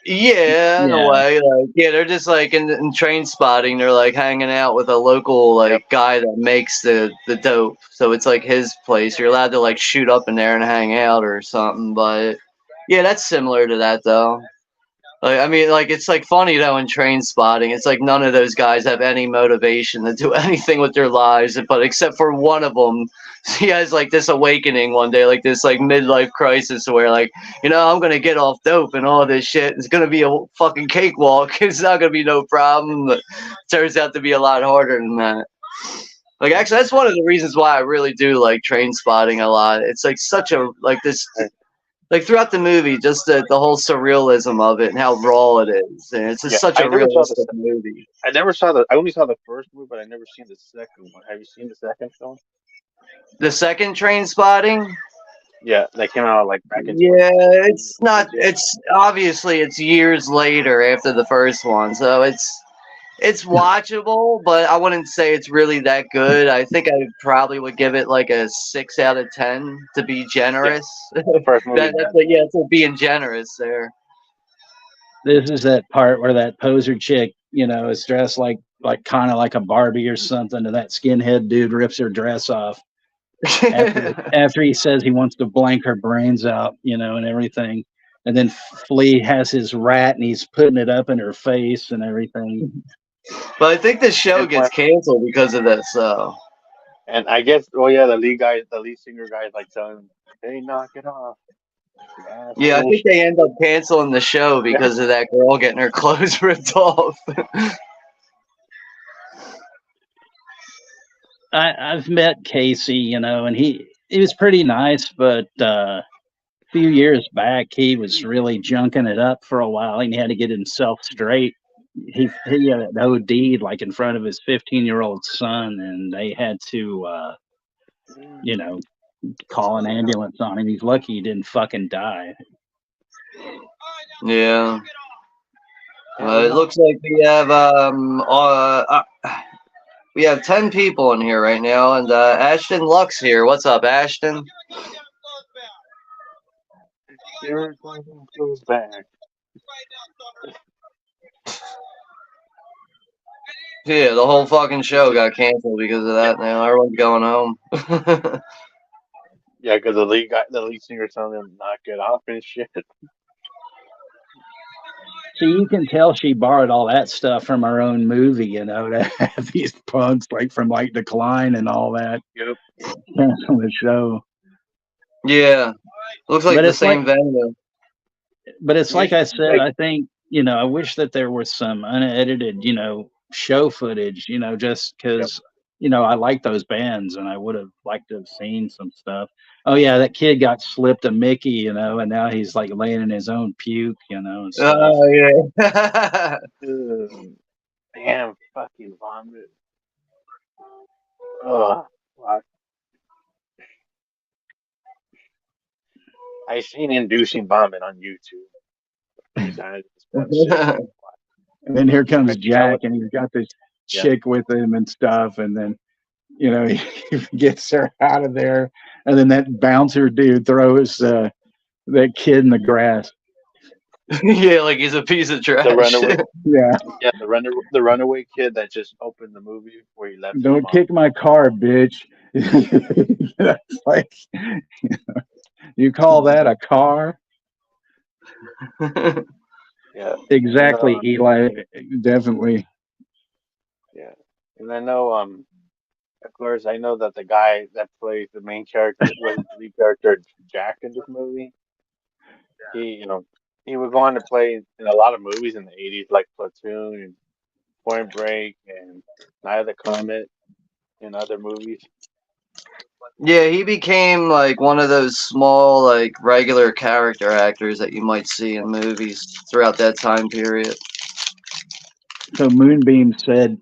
Yeah, in a Yeah. way. Like, yeah, they're just like in train spotting. They're like hanging out with a local like guy that makes the dope. So it's like his place. You're allowed to like shoot up in there and hang out or something. But yeah, that's similar to that though. Like, I mean, like it's like funny though in train spotting. It's like none of those guys have any motivation to do anything with their lives, but except for one of them, he has like this awakening one day, like this like midlife crisis where like I'm gonna get off dope and all this shit. It's gonna be a fucking cakewalk. It's not gonna be no problem. But it turns out to be a lot harder than that. Like actually, that's one of the reasons why I really do like train spotting a lot. It's like such a like this like throughout the movie, just the whole surrealism of it and how raw it is, and it's just Yeah, such I a never saw the. realistic movie. I never saw the. I only saw the first movie, but I never seen the second one. Have you seen the second film? The second Train Spotting, Yeah, that came out like back in yeah, 2016. it's not. It's obviously it's years later after the first one, so it's watchable, but I wouldn't say it's really that good. I think I probably would give it like a 6 out of 10 to be Yeah, generous. the first movie. That's being generous there. This is that part where that poser chick, is dressed like kind of like a Barbie or something, and that skinhead dude rips her dress off after he says he wants to blank her brains out, and everything. And then Flea has his rat and he's putting it up in her face and everything. But I think the show And gets canceled because of this. So. And I guess, oh yeah, the lead singer guy is like telling him, "Hey, knock it off." Yeah, I think they end up canceling the show because of that girl getting her clothes ripped off. I've met Casey, and he was pretty nice, but a few years back he was really junking it up for a while, and he had to get himself straight. He had OD'd like in front of his 15-year-old son, and they had to call an ambulance on him. He's lucky he didn't fucking die. Yeah. It looks like we have 10 people in here right now, and Ashton Luck's here. What's up, Ashton? Goes back. Yeah, the whole fucking show got canceled because of that now. Everyone's going home. Yeah, because the lead singer telling him knock it off and shit. So you can tell she borrowed all that stuff from her own movie, to have these punks like from like Decline and all that. Yep. On the show. Yeah. Looks like the same venue. But it's like I said, I think, I wish that there was some unedited, show footage, just because, I like those bands and I would have liked to have seen some stuff. Oh yeah, that kid got slipped a Mickey, and now he's like laying in his own puke, and stuff. Oh yeah. Damn fucking vomit. Oh, fuck. I seen inducing vomit on YouTube. And then here comes Jack, and he's got this chick with him and stuff, and then he gets her out of there, and then that bouncer dude throws that kid in the grass. Yeah, like he's a piece of trash. The runaway. Yeah, the runaway kid that just opened the movie where he left. Don't kick my car, bitch. That's like, you call that a car? Yeah, exactly, Eli. Definitely. Yeah, and I know, of course, I know that the guy that plays the main character was the lead character Jack in this movie. He would go on to play in a lot of movies in the '80s, like Platoon and Point Break and Night of the Comet and other movies. Yeah, he became like one of those small, like regular character actors that you might see in movies throughout that time period. So Moonbeam said,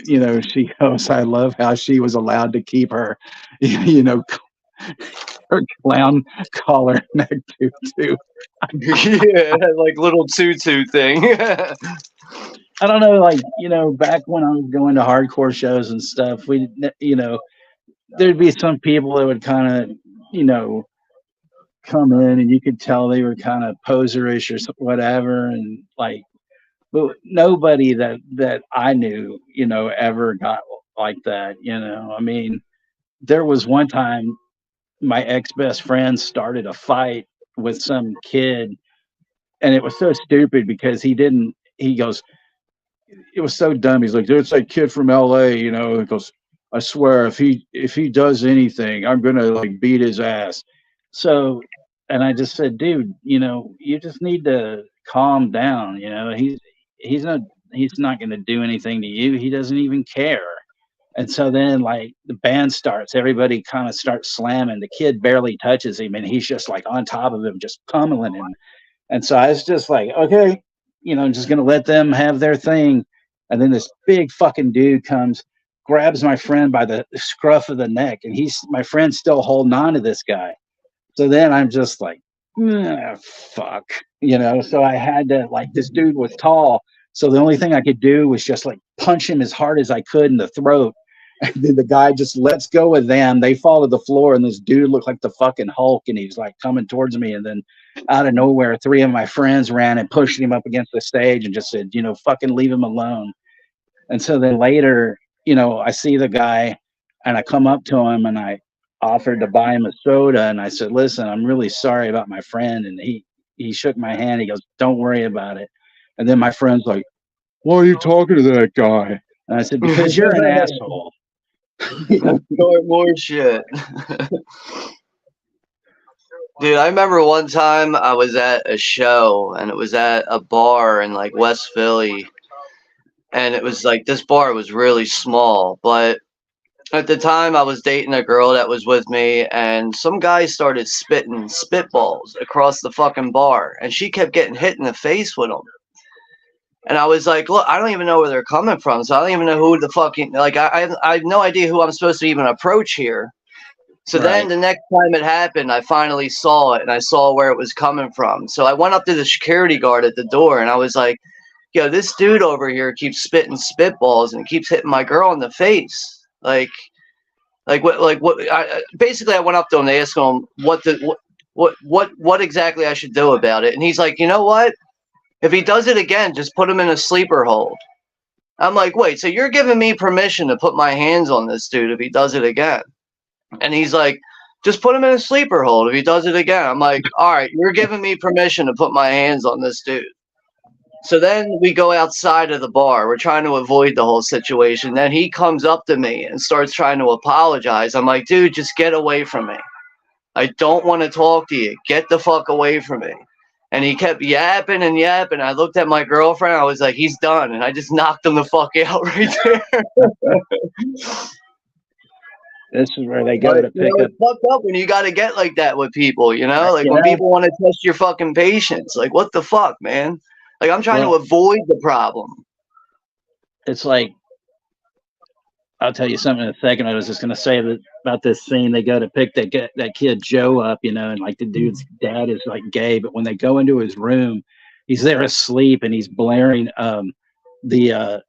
she goes, I love how she was allowed to keep her, her clown collar neck tutu. Yeah, like little tutu thing. I don't know, like, back when I was going to hardcore shows and stuff, there'd be some people that would kind of, come in, and you could tell they were kind of poserish or whatever, and like, but nobody that I knew, ever got like that. I mean, there was one time my ex best friend started a fight with some kid, and it was so stupid because he goes, it was so dumb. He's like, "There's that kid from LA, He goes, "I swear, if he does anything, I'm gonna like beat his ass." So, and I just said, "Dude, you just need to calm down. He's not he's not gonna do anything to you. He doesn't even care." And so then, like, the band starts, everybody kind of starts slamming. The kid barely touches him, and he's just like on top of him, just pummeling him. And so I was just like, okay, just gonna let them have their thing. And then this big fucking dude comes, grabs my friend by the scruff of the neck, and my friend's still holding on to this guy. So then I'm just like, fuck, So I had to, like, this dude was tall, so the only thing I could do was just like punch him as hard as I could in the throat. And then the guy just lets go of them. They fall to the floor, and this dude looked like the fucking Hulk, and he's like coming towards me. And then out of nowhere, 3 of my friends ran and pushed him up against the stage and just said, fucking leave him alone. And so then later, I see the guy, and I come up to him, and I offered to buy him a soda. And I said, "Listen, I'm really sorry about my friend." And he shook my hand. He goes, "Don't worry about it." And then my friend's like, "Why are you talking to that guy?" And I said, "Because you're an asshole." More shit. Dude, I remember one time I was at a show, and it was at a bar in like West Philly, and it was like, this bar was really small, but at the time I was dating a girl that was with me, and some guy started spitting spitballs across the fucking bar, and she kept getting hit in the face with them. And I was like, look, I don't even know where they're coming from. So I don't even know who the fucking, like, I have no idea who I'm supposed to even approach here. So then the next time it happened, I finally saw it, and I saw where it was coming from. So I went up to the security guard at the door, and I was like, yo, this dude over here keeps spitting spitballs and keeps hitting my girl in the face. Basically I went up to him, they asked him what exactly I should do about it. And he's like, you know what? If he does it again, just put him in a sleeper hold. I'm like, wait, so you're giving me permission to put my hands on this dude if he does it again? And he's like, just put him in a sleeper hold if he does it again. I'm like, all right, you're giving me permission to put my hands on this dude. So then we go outside of the bar. We're trying to avoid the whole situation. Then he comes up to me and starts trying to apologize. I'm like, dude, just get away from me. I don't want to talk to you. Get the fuck away from me. And he kept yapping and yapping. I looked at my girlfriend. I was like, he's done. And I just knocked him the fuck out right there. This is where they go to pick up. It's fucked up when you got to get like that with people, Like when people want to test your fucking patience. Like, what the fuck, man? Like, I'm trying to avoid the problem. It's like, I'll tell you something in a second. I was just going to say about this scene. They go to pick that kid Joe up, and like the dude's dad is like gay, but when they go into his room, he's there asleep, and he's blaring the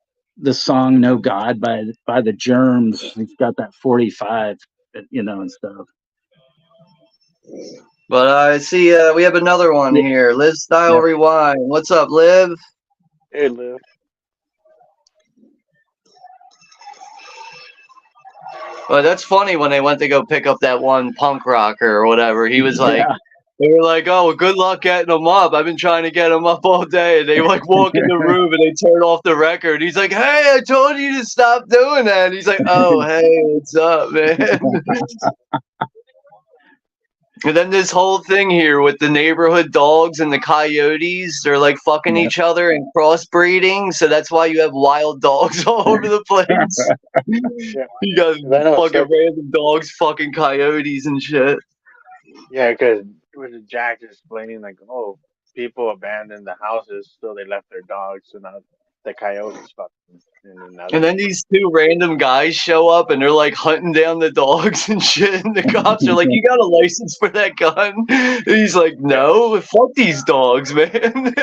song "No God" by the Germs. He's got that 45, and stuff. But I see we have another one here. Liv Style Rewind. What's up, Liv? Hey, Liv. Well, that's funny when they went to go pick up that one punk rocker or whatever. He was like, they were like, oh, well, good luck getting him up. I've been trying to get him up all day. And they like walk in the room and they turn off the record. He's like, hey, I told you to stop doing that. And he's like, oh, hey, what's up, man? And then this whole thing here with the neighborhood dogs and the coyotes, they're like fucking each other and crossbreeding. So that's why you have wild dogs all over the place. You got fucking random dogs, fucking coyotes and shit. Yeah, because Jack is explaining, like, oh, people abandoned the houses, so they left their dogs, so now the coyotes fucking. And then these 2 random guys show up and they're like hunting down the dogs and shit. And the cops are like, you got a license for that gun? And he's like, no, fuck these dogs, man.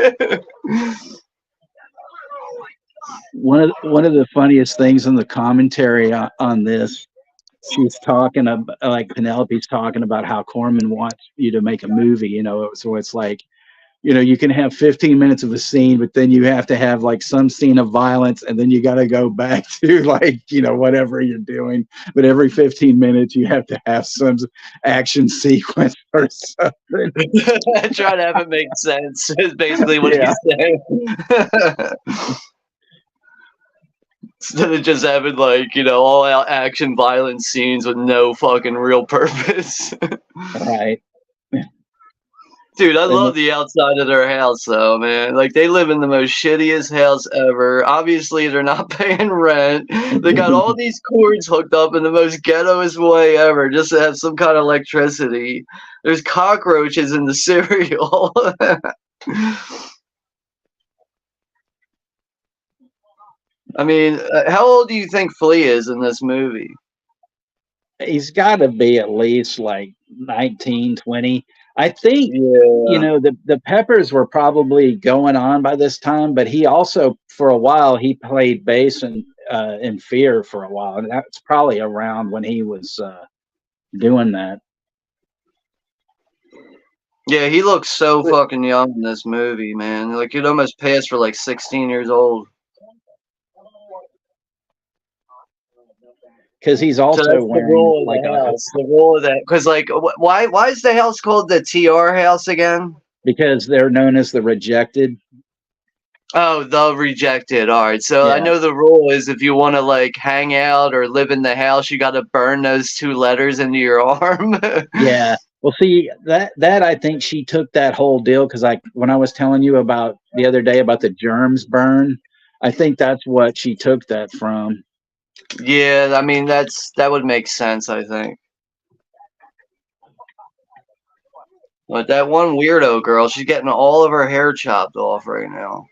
One of the funniest things in the commentary on this she's talking about, like, Penelope's talking about how Corman wants you to make a movie, you know. So it's like, you know, you can have 15 minutes of a scene, but then you have to have like some scene of violence, and then you got to go back to, like, you know, whatever you're doing. But every 15 minutes, you have to have some action sequence or something. Try to have it make sense is basically what Yeah. he's saying. Instead of just having, like, you know, all out action violent scenes with no fucking real purpose. Right. Dude, I love the outside of their house, though, man. Like, they live in the most shittiest house ever. Obviously, they're not paying rent. They got all these cords hooked up in the most ghettoest way ever just to have some kind of electricity. There's cockroaches in the cereal. I mean, how old do you think Flea is in this movie? He's got to be at least like 19, 20. I think, Yeah. you know, the Peppers were probably going on by this time, but he also, for a while, he played bass in Fear for a while. And that's probably around when he was doing that. Yeah, he looks so fucking young in this movie, man. Like, he'd almost passed for like 16 years old. Because he's also wearing like the rule of that. Because, like, why is the house called the TR house again? Because they're known as the Rejected. Oh, the Rejected. All right. So Yeah. I know the rule is if you want to, like, hang out or live in the house, you got to burn those 2 letters into your arm. Yeah. Well, see, that I think she took that whole deal, because when I was telling you about the other day about the germs burn, I think that's what she took that from. Yeah, I mean, that would make sense, I think. But that one weirdo girl, she's getting all of her hair chopped off right now.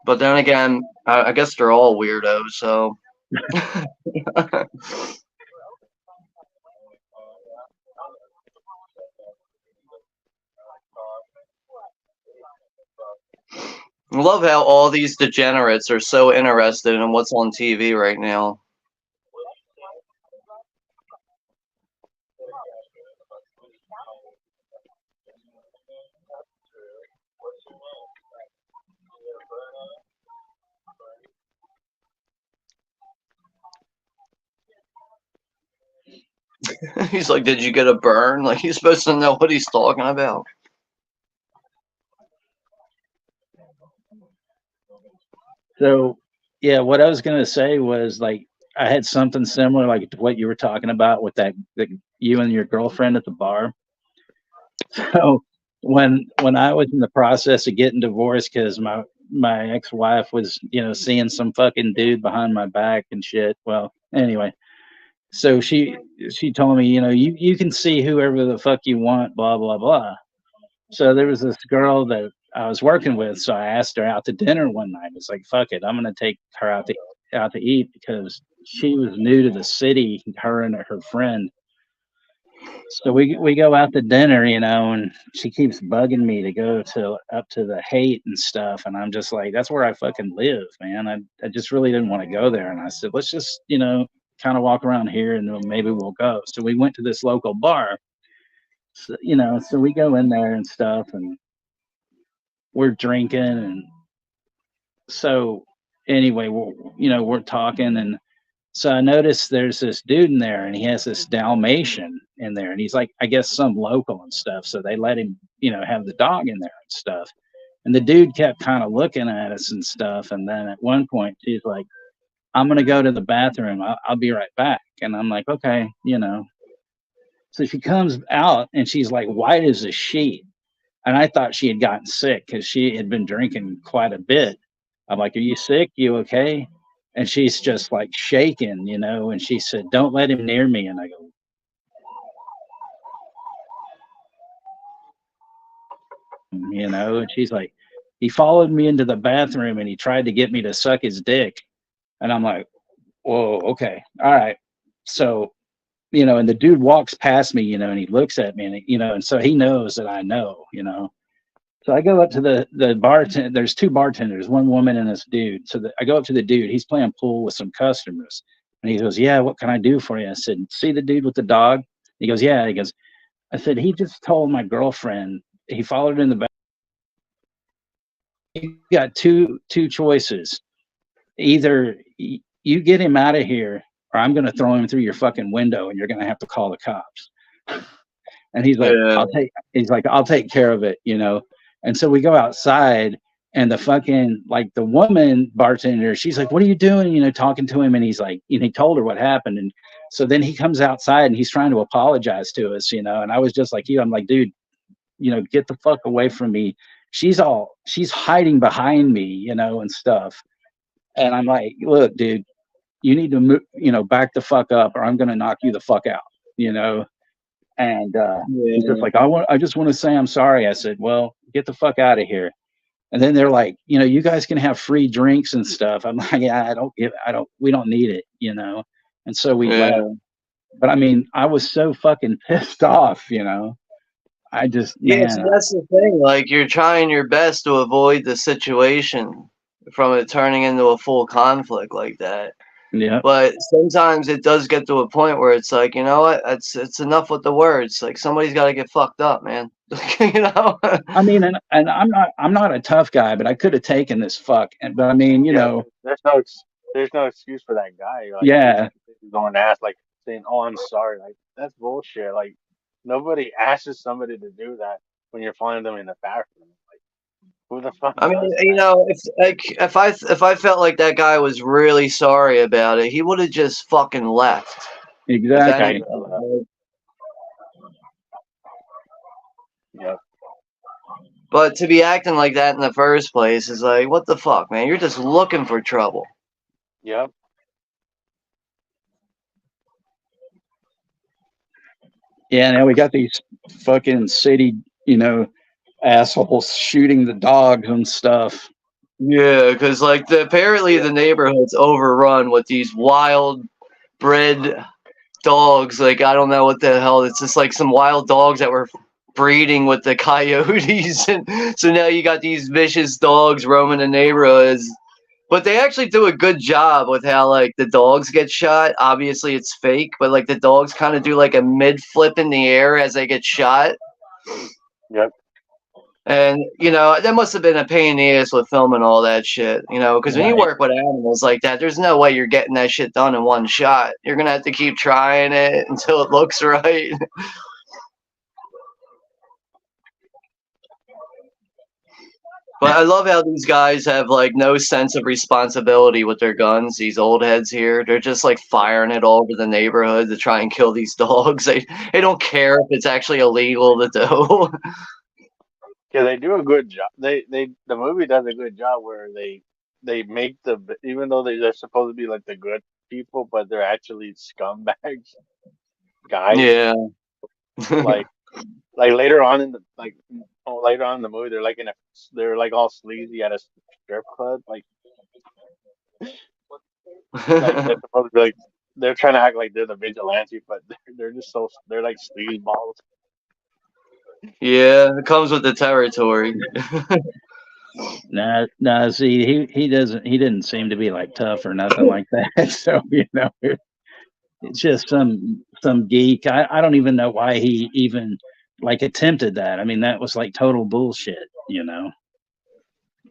But then again, I guess they're all weirdos, so. I love how all these degenerates are so interested in what's on TV right now. He's like, did you get a burn? Like, he's supposed to know what he's talking about. So, yeah, what I was going to say was, like, I had something similar, like to what you were talking about with you and your girlfriend at the bar. So when I was in the process of getting divorced because my ex-wife was, you know, seeing some fucking dude behind my back and shit. Well, anyway, so she told me, you know, you can see whoever the fuck you want, blah blah blah. So there was this girl that I was working with, so I asked her out to dinner one night. It's like, fuck it, I'm gonna take her out to eat, because she was new to the city, her and her friend. So we go out to dinner, you know, and she keeps bugging me to go up to the Haight and stuff, and I'm just like, that's where I fucking live, man. I just really didn't want to go there, and I said, let's just, you know, kind of walk around here, and then maybe we'll go. So we went to this local bar. So, you know, so we go in there and stuff, and we're drinking, and so anyway, we're talking, and so I noticed there's this dude in there, and he has this Dalmatian in there, and he's like, I guess some local and stuff. So they let him, you know, have the dog in there and stuff. And the dude kept kind of looking at us and stuff. And then at one point, she's like, I'm going to go to the bathroom. I'll be right back. And I'm like, okay, you know. So she comes out, and she's like white as a sheet. And I thought she had gotten sick because she had been drinking quite a bit. I'm like, are you sick? You okay? And she's just like shaking, you know, and she said, don't let him near me. And I go, you know, and she's like, he followed me into the bathroom and he tried to get me to suck his dick. And I'm like, whoa, okay, all right. So, you know, and the dude walks past me, you know, and he looks at me, and, you know, and so he knows that I know, you know. So I go up to the bartender. There's two bartenders, one woman and this dude. So I go up to the dude. He's playing pool with some customers, and he goes, "Yeah, what can I do for you?" I said, "See the dude with the dog?" He goes, "Yeah." He goes, I said, "He just told my girlfriend. He followed her in the back. You got two choices. Either you get him out of here, or I'm going to throw him through your fucking window, and you're going to have to call the cops." And he's like, Yeah. I'll take care of it, you know. And so we go outside, and the fucking like the woman bartender, she's like, "What are you doing?" You know, talking to him, and he's like, he told her what happened, and so then he comes outside and he's trying to apologize to us, you know. And I was just like you, I'm like, dude, you know, get the fuck away from me. She's hiding behind me, you know, and stuff. And I'm like, look, dude, you need to you know, back the fuck up, or I'm gonna knock you the fuck out, you know. And he's just Yeah. like, I just want to say I'm sorry. I said, well, get the fuck out of here. And then they're like, you know, you guys can have free drinks and stuff. I'm like, yeah, we don't need it, you know. And so we left. Yeah. But I mean, I was so fucking pissed off, you know. I just, Yeah, see, man, that's the thing. Like, you're trying your best to avoid the situation from it turning into a full conflict like that. yeah. But sometimes it does get to a point where it's like, you know what? It's enough with the words. Like, somebody's got to get fucked up, man. You know? I mean, and I'm not a tough guy, but I could have taken this fuck. And but I mean, you Yeah, know, there's no excuse for that guy. Like yeah, he's going to ask, like saying, "Oh, I'm sorry." Like that's bullshit. Like nobody asks somebody to do that when you're finding them in the bathroom. Like who the fuck I mean, does you that? know, if I felt like that guy was really sorry about it, he would have just fucking left. If That guy exactly. anything. needs to left. Yep. But to be acting like that in the first place is like, what the fuck, man? You're just looking for trouble. Yep. Yeah, now we got these fucking city, you know, assholes shooting the dogs and stuff. Yeah, because like apparently the neighborhood's overrun with these wild bred dogs. Like I don't know what the hell. It's just like some wild dogs that were breeding with the coyotes, and so now you got these vicious dogs roaming the neighborhoods. But they actually do a good job with how like the dogs get shot. Obviously it's fake, but like the dogs kind of do like a mid flip in the air as they get shot. Yep. And you know that must have been a pain in the ass with filming all that shit. You know, because when you Right. work with animals like that, there's no way you're getting that shit done in one shot. You're gonna have to keep trying it until it looks right. But I love how these guys have like no sense of responsibility with their guns. These old heads here, they're just like firing it all over the neighborhood to try and kill these dogs. They don't care if it's actually illegal to do. Yeah, they do a good job. The movie does a good job where they make even though they're supposed to be like the good people, but they're actually scumbags guys. Yeah. Like later on in the later on in the movie, they're like all sleazy at a strip club. Like they're supposed to be like they're trying to act like they're the vigilante, but they're just they're like sleaze balls. Yeah, it comes with the territory. Nah. See, he didn't seem to be like tough or nothing like that. So you know, it's just some geek. I don't even know why he even like attempted that. I mean, that was like total bullshit. You know.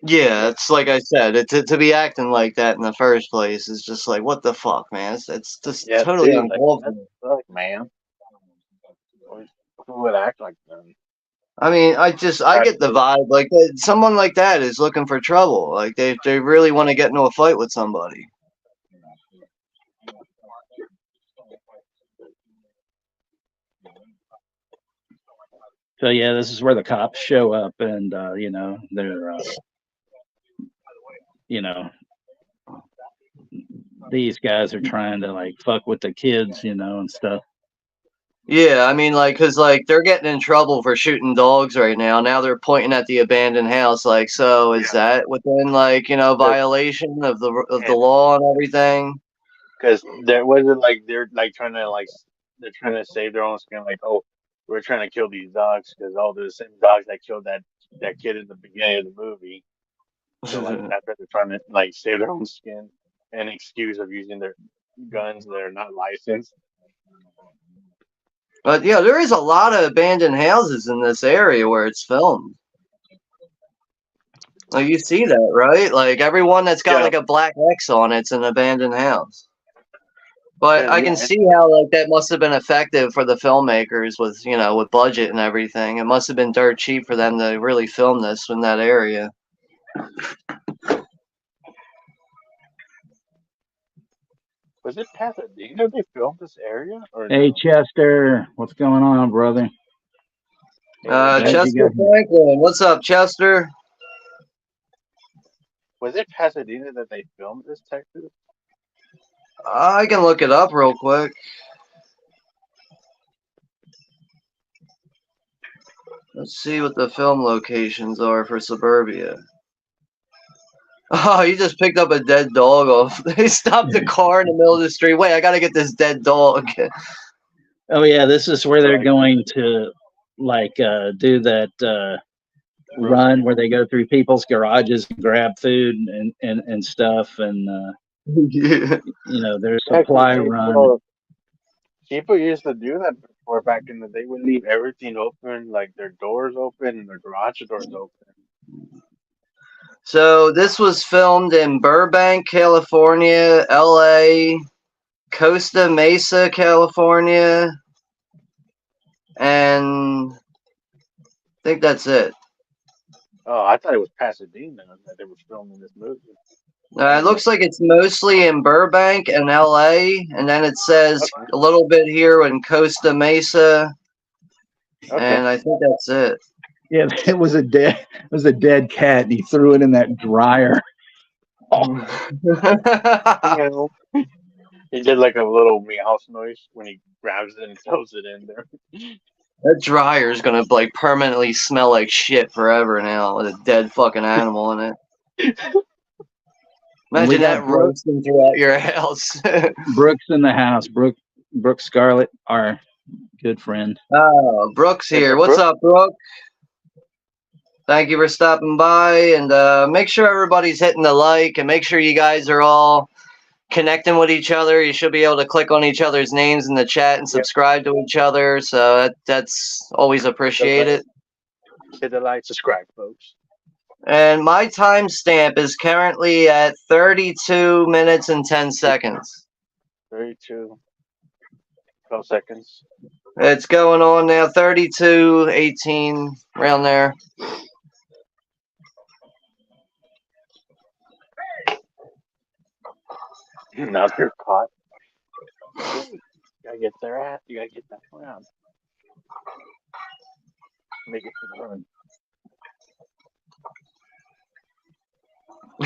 Yeah, it's like I said, to be acting like that in the first place is just like, what the fuck, man? It's just Yeah, totally dude, uncalled that's for. man. Who would act like them? I mean, I get the vibe like that. Someone like that is looking for trouble. Like they really want to get into a fight with somebody. So yeah, this is where the cops show up, and you know they're you know these guys are trying to like fuck with the kids, you know, and stuff. Yeah, I mean, like, cause like they're getting in trouble for shooting dogs right now. Now they're pointing at the abandoned house. Like, so is that within like violation of the law and everything? Because there wasn't like they're trying to save their own skin. Like, oh, we're trying to kill these dogs because they're the same dogs that killed that that kid in the beginning of the movie. So like that's why they're trying to like save their own skin, an excuse of using their guns that are not licensed. But yeah, there is a lot of abandoned houses in this area where it's filmed. Like you see that, right? Like everyone that's got Yeah. like a black X on it's an abandoned house. But I Yeah, can see how like that must have been effective for the filmmakers with with budget and everything. It must have been dirt cheap for them to really film this in that area. was it Pasadena they filmed this area or Hey, no? Chester, what's going on, brother? Glad you Chester got here. Franklin, what's up, Chester? Was it Pasadena that they filmed this, Texas? I can look it up real quick. Let's see what the film locations are for Suburbia. Oh, you just picked up a dead dog off. They stopped the car in the middle of the street. Wait, I gotta get this dead dog. Oh yeah, this is where they're going to like do that run where they go through people's garages and grab food and stuff, and Yeah. their supply run. People used to do that before back in the day. Would leave everything open, like their doors open and their garage doors open. So this was filmed in Burbank, California, LA, Costa Mesa, California, and I think that's it. Oh, I thought it was Pasadena that they were filming this movie. It looks like it's mostly in Burbank and LA, and then it says a little bit here in Costa Mesa, and I think that's it. Yeah, it was a dead cat, and he threw it in that dryer. He did like a little meows noise when he grabs it and throws it in there. That dryer is gonna like permanently smell like shit forever now with a dead fucking animal in it. Imagine that roasting throughout your house. Brooks in the house. Brooke Scarlett, our good friend. Oh, Brooks here. What's up, Brooke? Thank you for stopping by, and make sure everybody's hitting the like, and make sure you guys are all connecting with each other. You should be able to click on each other's names in the chat and subscribe to each other, so that's always appreciated. Hit the like, subscribe, folks. And my timestamp is currently at 32 minutes and 10 seconds. 32. 12 seconds. It's going on now, 32:18, around there. Now they're caught. You gotta get their ass. You gotta get that around. Make it to the run.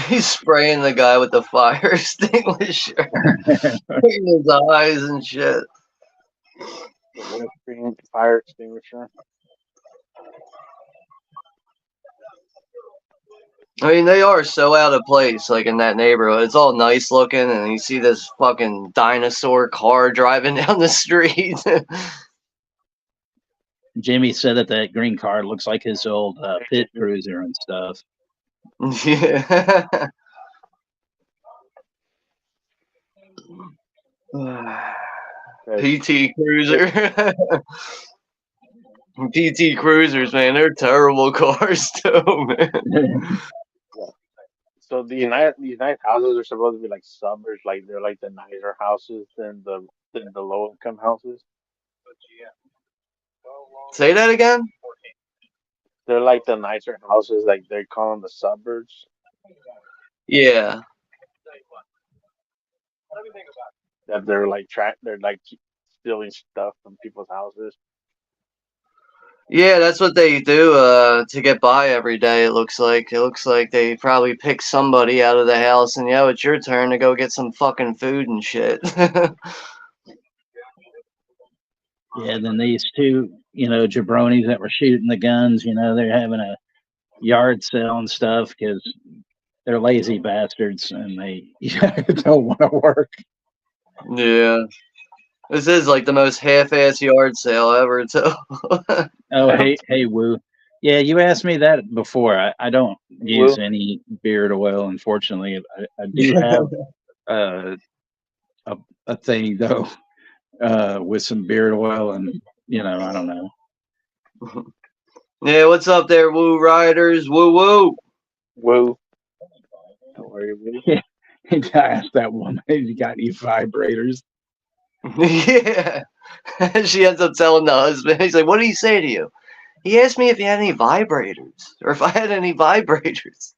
He's spraying the guy with the fire extinguisher. In his eyes and shit. The windscreen fire extinguisher. I mean, they are so out of place, like in that neighborhood. It's all nice looking, and you see this fucking dinosaur car driving down the street. Jimmy said that green car looks like his old pit cruiser and stuff. Yeah. PT Cruiser. PT Cruisers, man, they're terrible cars too, man. So these nice houses are supposed to be like suburbs, like they're like the nicer houses than the low income houses. Say that again? They're like the nicer houses, like they call them the suburbs. Yeah. That they're like stealing stuff from people's houses. Yeah, that's what they do to get by every day. It looks like they probably pick somebody out of the house, and it's your turn to go get some fucking food and shit. Yeah, then these two, jabronis that were shooting the guns, they're having a yard sale and stuff because they're lazy bastards and they don't want to work. Yeah. This is like the most half-ass yard sale ever, too. Oh, hey, Woo. Yeah, you asked me that before. I don't use Woo. any beard oil, unfortunately. I do have uh, a a thing though with some beard oil, and I don't know. Yeah, what's up there, Woo Riders? Woo woo. Woo. How are you, Woo? Yeah, I asked that woman, "You got any vibrators?" Yeah. She ends up telling the husband, he's like, what did he say to you? He asked me if he had any vibrators or if I had any vibrators.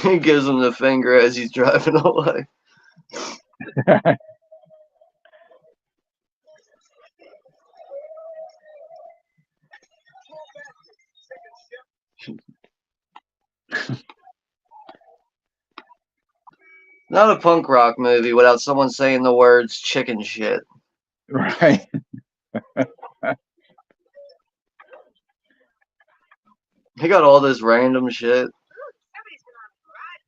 He gives him the finger as he's driving away. Not a punk rock movie without someone saying the words chicken shit. Right. He got all this random shit.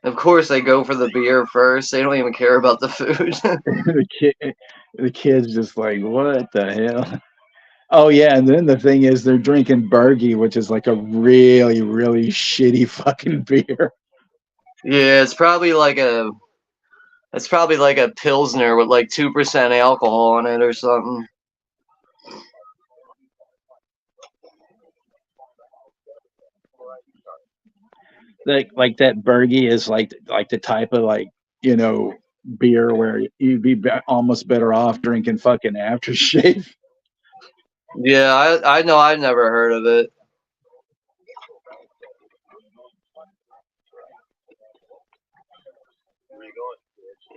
Of course, they go for the beer first. They don't even care about the food. The kid's just like, what the hell? Oh yeah, and then the thing is, they're drinking Bergie, which is like a really, really shitty fucking beer. Yeah, it's probably like a Pilsner with like 2% alcohol in it or something. Like that Bergie is like the type of beer where you'd be almost better off drinking fucking aftershave. Yeah, I know I've never heard of it.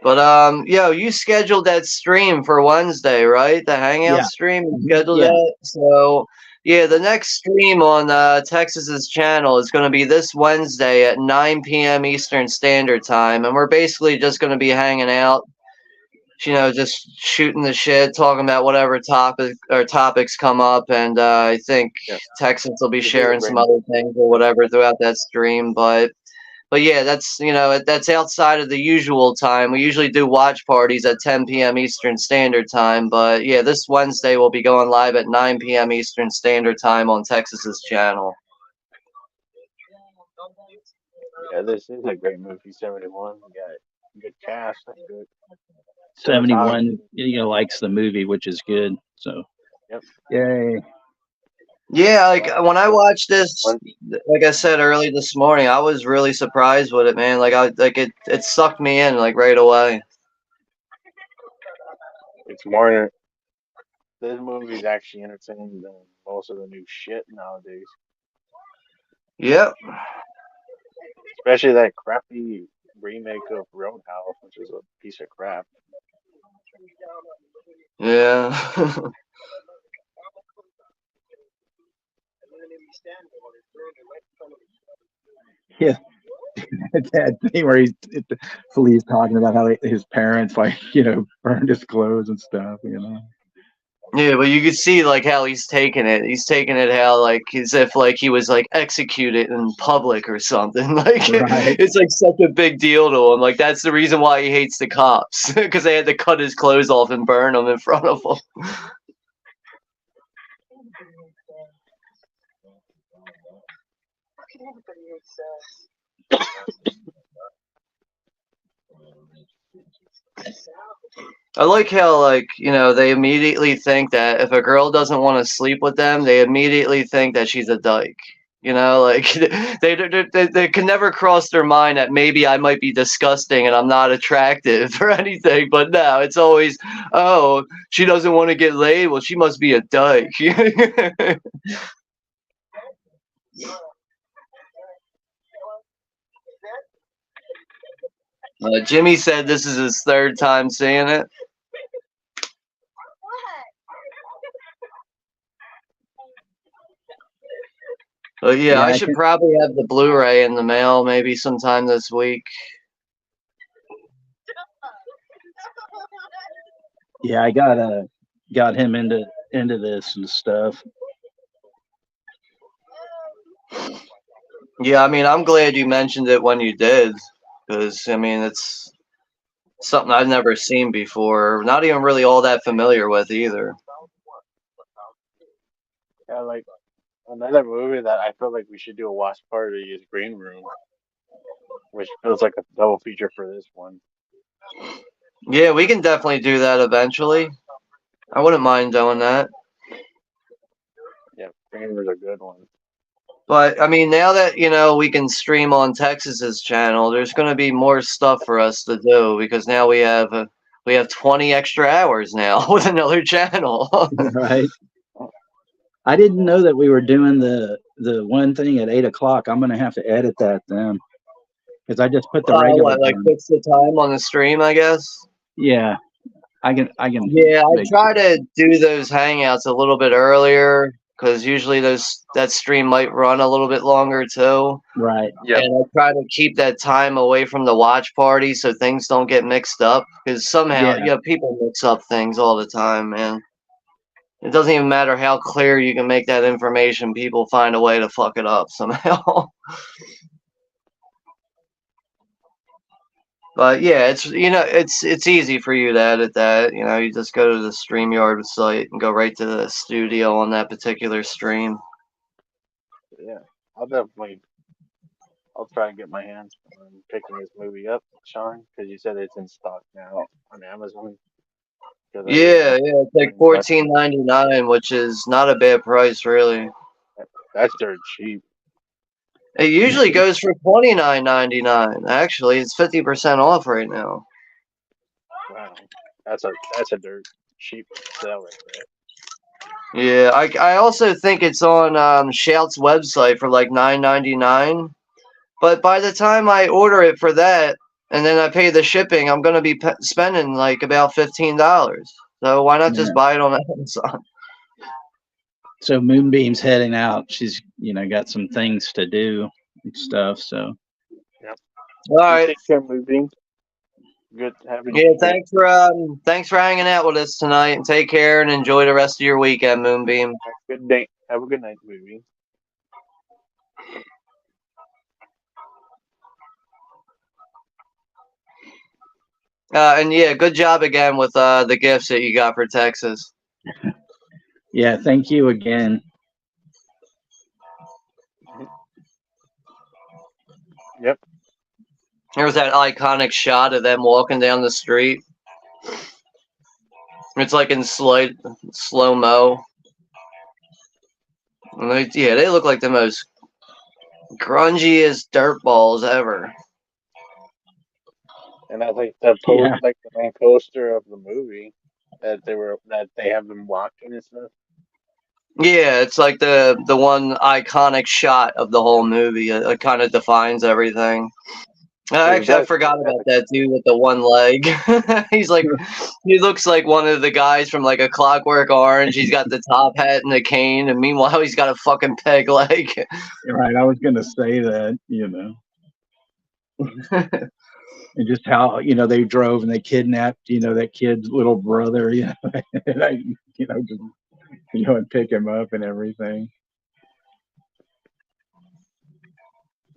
But yo, you scheduled that stream for Wednesday, right? The hangout Yeah. stream, you scheduled Yeah. that. So yeah, the next stream on Texas's channel is going to be this Wednesday at 9 p.m. Eastern Standard Time, and we're basically just going to be hanging out, just shooting the shit, talking about whatever topics come up, and I think Yeah. Texas will be This is a sharing great some other movie. things or whatever throughout that stream, but yeah, that's outside of the usual time. We usually do watch parties at 10 p.m. Eastern Standard Time, but yeah, this Wednesday we'll be going live at 9 p.m. Eastern Standard Time on Texas's channel. Yeah, this is a great movie. 71. We got good cast and good 71, cinematography. likes the movie, which is good. So, Yep. yay. Yeah, like when I watched this, One, like I said early this morning, I was really surprised with it, man. It sucked me in like right away. it's more. This movie is actually entertaining than most of the new shit nowadays. Yep. Especially that crappy remake of Roadhouse, which is a piece of crap. Yeah. Yeah. That thing where Flea's talking about how his parents burned his clothes and stuff. Yeah, but you could see like how he's taking it. He's taking it how like as if like he was like executed in public or something. Like Right. it's like such a big deal to him. Like that's the reason why he hates the cops because they had to cut his clothes off and burn them in front of him. I like how they immediately think that if a girl doesn't want to sleep with them, they immediately think that she's a dyke. Like they can never cross their mind that maybe I might be disgusting and I'm not attractive or anything. But no, it's always, oh, she doesn't want to get laid. Well, she must be a dyke. Jimmy said this is his third time seeing it. But yeah, I should probably have the Blu-ray in the mail maybe sometime this week. Yeah, I got him into this and stuff. Yeah, I mean, I'm glad you mentioned it when you did, because I mean, Something I've never seen before. Not even really all that familiar with either. Yeah, like another movie that I feel like we should do a watch party is Green Room, which feels like a double feature for this one. Yeah, we can definitely do that eventually. I wouldn't mind doing that. Yeah, Green Room's a good one. But I mean, now that we can stream on Texas's channel, there's going to be more stuff for us to do because now we have 20 extra hours now with another channel. Right. I didn't know that we were doing the one thing at 8 o'clock. I'm gonna have to edit that then, because I just put the regular What, like time. fix the time on the stream, I guess. Yeah, I can. Yeah, I make try to do those hangouts a little bit earlier because usually that stream might run a little bit longer too. right. Yeah, And I try to keep that time away from the watch party so things don't get mixed up. Because somehow, Yeah. people mix up things all the time, man. It doesn't even matter how clear you can make that information. People find a way to fuck it up somehow. But yeah, it's easy for you to edit that. You just go to the StreamYard site and go right to the studio on that particular stream. yeah. I'll try and get my hands on picking this movie up, Sean, because you said it's in stock now on Amazon. 'Cause I just Yeah, it's like $14.99, which is not a bad price, really. that's dirt cheap. It usually goes for $29.99. Actually, it's 50% off right now. Wow, that's a dirt cheap sale right there. Yeah, I also think it's on Shout's website for like $9.99. But by the time I order it for that, and then I pay the shipping, I'm gonna be spending like about $15. So why not just Yeah. buy it on Amazon? So Moonbeam's heading out. She's got some things to do and stuff. So Yep. All right. Take care, Moonbeam. Good having Yeah, you here. thanks for hanging out with us tonight, and take care and enjoy the rest of your weekend, Moonbeam. Good day. Have a good night, Moonbeam. And yeah, good job again with the gifts that you got for Texas. yeah, thank you again. Yep. There was that iconic shot of them walking down the street. It's like in slow mo. They look like the most grungiest dirtballs ever. And I think the like the main poster of the movie that they have them walking and stuff. Yeah, it's like the one iconic shot of the whole movie. It kind of defines everything. Actually, I forgot about that dude with the one leg. He looks like one of the guys from like A Clockwork Orange. He's got the top hat and the cane, and meanwhile he's got a fucking peg leg. Right, I was gonna say that, and just how they drove and they kidnapped that kid's little brother, and and pick him up and everything.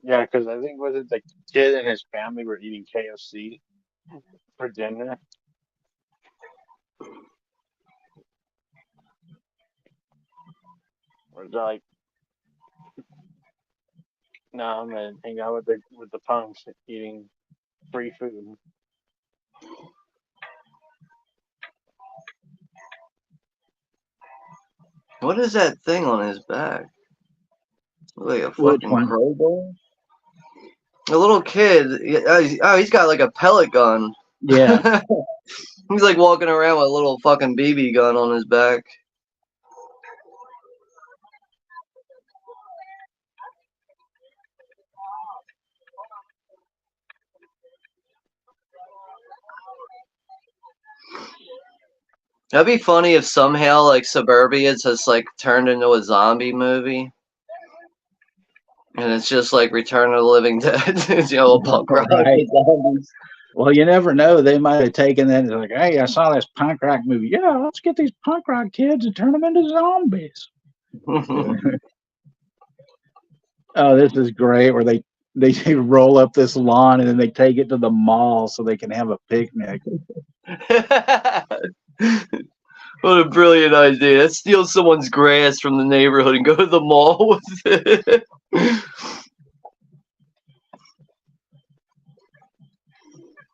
Yeah, because I think was it the kid and his family were eating KFC for dinner. Or they're like, no, I'm gonna hang out with the punks eating free food. What is that thing on his back? Like a Which fucking one? crowbar? A little kid. He's got like a pellet gun. Yeah. He's like walking around with a little fucking BB gun on his back. That'd be funny if somehow like Suburbia just like turned into a zombie movie. And it's just like Return of the Living Dead. Punk rock Right. zombies. Well, you never know. They might have taken that and like, hey, I saw this punk rock movie. Yeah, let's get these punk rock kids and turn them into zombies. Oh, this is great. Where they roll up this lawn and then they take it to the mall so they can have a picnic. What a brilliant idea. Let's steal someone's grass from the neighborhood and go to the mall with it.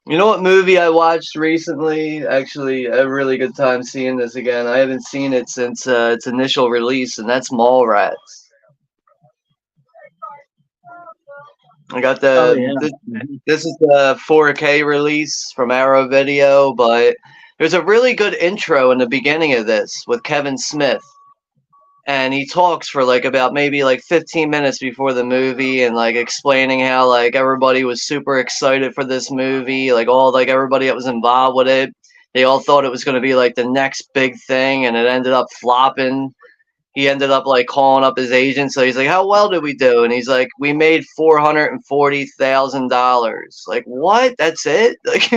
You know what movie I watched recently? Actually, a really good time seeing this again. I haven't seen it since its initial release, and that's Mallrats. I got this is the 4K release from Arrow Video, but there's a really good intro in the beginning of this with Kevin Smith. And he talks for like about maybe like 15 minutes before the movie and like explaining how like everybody was super excited for this movie, like all like everybody that was involved with it. They all thought it was going to be like the next big thing, and it ended up flopping. He ended up like calling up his agent. So he's like, "How well did we do?" And he's like, "We made $440,000." Like, what? That's it? Like,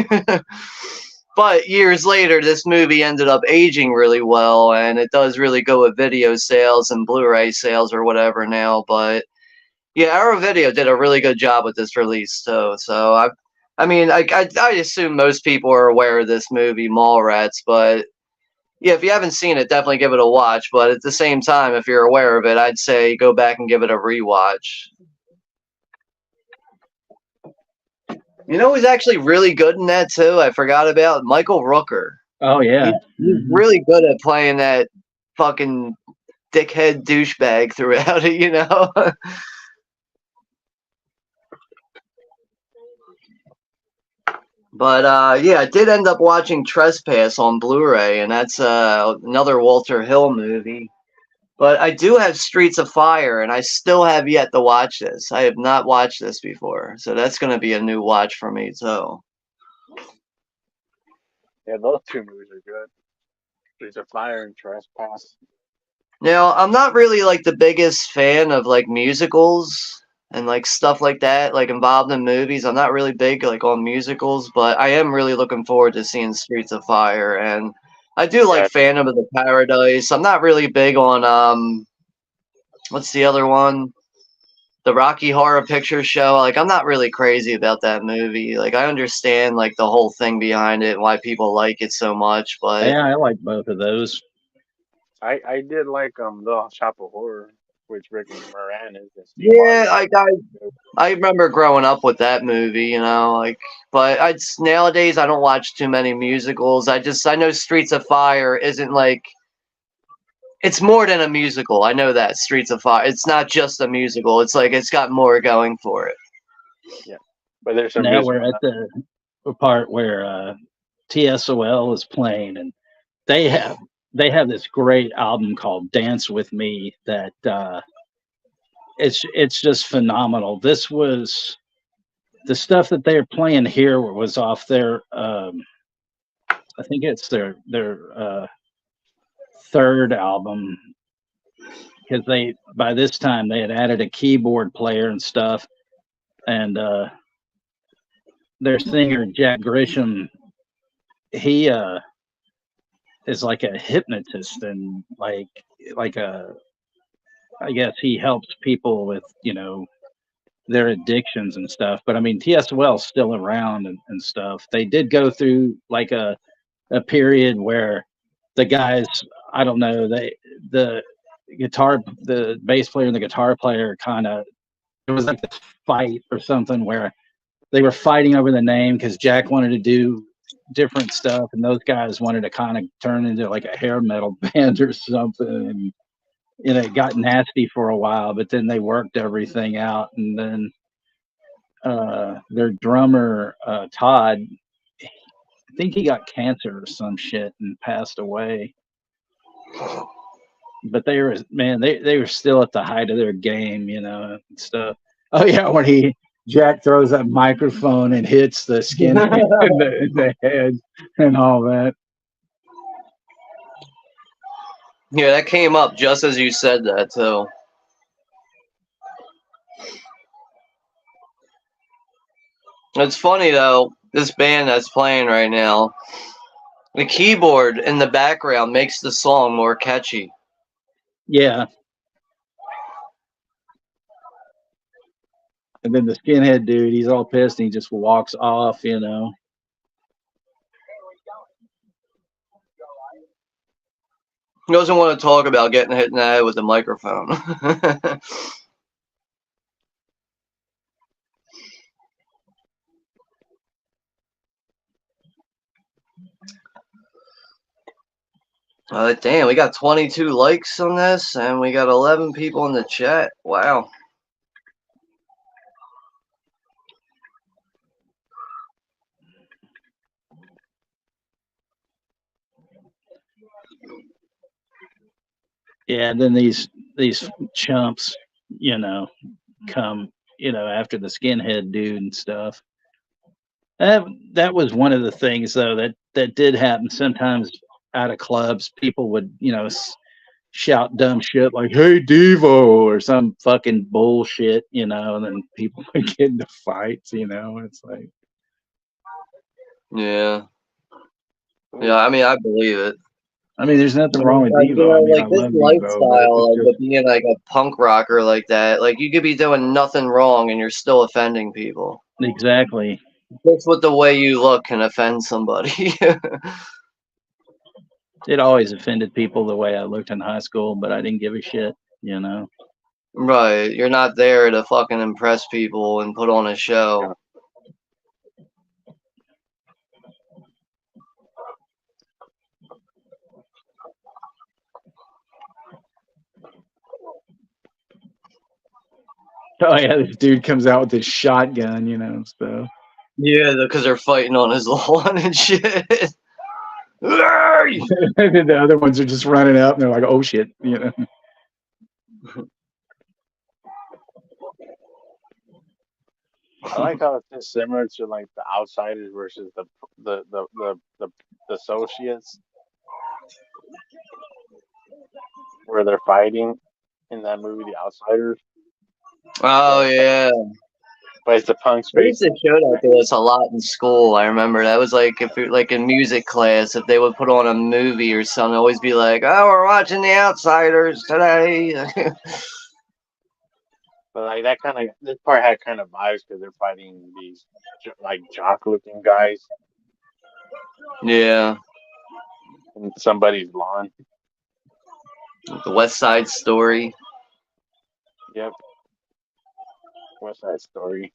but years later, this movie ended up aging really well, and it does really go with video sales and Blu-ray sales or whatever now. But yeah, Arrow Video did a really good job with this release too. So I assume most people are aware of this movie, Mallrats. But yeah, if you haven't seen it, definitely give it a watch. But at the same time, if you're aware of it, I'd say go back and give it a rewatch. You know who's actually really good in that too? I forgot about Michael Rooker. Oh yeah, He's really good at playing that fucking dickhead douchebag throughout it, you know? But yeah, I did end up watching Trespass on Blu-ray, and that's another Walter Hill movie. But I do have Streets of Fire, and I still have yet to watch this. I have not watched this before, so that's going to be a new watch for me too. Yeah, those two movies are good. Streets of Fire and Trespass. Now, I'm not really like the biggest fan of like musicals and like stuff like that, like involved in movies. I'm not really big like on musicals, but I am really looking forward to seeing Streets of Fire, and I do like Phantom of the Paradise. I'm not really big on what's the other one? The Rocky Horror Picture Show. Like, I'm not really crazy about that movie. Like, I understand like the whole thing behind it and why people like it so much, but yeah, I like both of those. I did like the Shop of Horror, which Rick Moranis is. yeah, I remember growing up with that movie, you know, like, but nowadays I don't watch too many musicals. I know Streets of Fire isn't like, it's more than a musical. I know that Streets of Fire, it's not just a musical. It's like it's got more going for it. Yeah, but there's some. Now we're at the part where T.S.O.L is playing, and they have this great album called "Dance with Me" that. It's just phenomenal. This was the stuff that they're playing here was off their I think it's their third album, because by this time they had added a keyboard player and stuff, and their singer Jack Grisham, he is like a hypnotist, and like I guess he helps people with, you know, their addictions and stuff. But I mean, T.S.O.L. still around and stuff. They did go through like a period where the guys, I don't know, the bass player and the guitar player it was like this fight or something where they were fighting over the name because Jack wanted to do different stuff and those guys wanted to kind of turn into like a hair metal band or something. And it got nasty for a while, but then they worked everything out. And then their drummer, Todd, I think he got cancer or some shit and passed away. But they were still at the height of their game, you know, and stuff. Oh yeah, when Jack throws that microphone and hits the skin in the head and all that. Yeah, that came up just as you said that, too. It's funny, though, this band that's playing right now, the keyboard in the background makes the song more catchy. Yeah. And then the skinhead dude, he's all pissed and he just walks off, you know. He doesn't want to talk about getting hit in the head with the microphone. Damn, we got 22 likes on this, and we got 11 people in the chat. Wow. Yeah, and then these chumps, you know, come, you know, after the skinhead dude and stuff. That was one of the things though that did happen sometimes out of clubs. People would, you know, shout dumb shit like "Hey Devo" or some fucking bullshit, you know, and then people would get into fights, you know. It's like, Yeah. Yeah, I mean, I believe it. I mean, there's nothing I wrong mean, with Devo. I mean, like I this love Devo, but lifestyle, it's like of being like a punk rocker like that, like you could be doing nothing wrong and you're still offending people. just exactly. Just with the way you look can offend somebody. It always offended people the way I looked in high school, but I didn't give a shit, you know. Right. You're not there to fucking impress people and put on a show. Oh yeah, this dude comes out with his shotgun, you know, so. Yeah, because they're fighting on his lawn and shit. And then the other ones are just running up and they're like, oh shit, you know. I like how it's similar to like the Outsiders versus the Associates, where they're fighting in that movie, The Outsiders. Oh yeah. But it's the punks They used face. to show that to us a lot in school. I remember that was like if it, like in music class, if they would put on a movie or something, always be like, "Oh, we're watching The Outsiders today." But like that kind of this part had kind of vibes because they're fighting these like jock-looking guys Yeah, in somebody's lawn. the West Side Story. Yep. What's that story?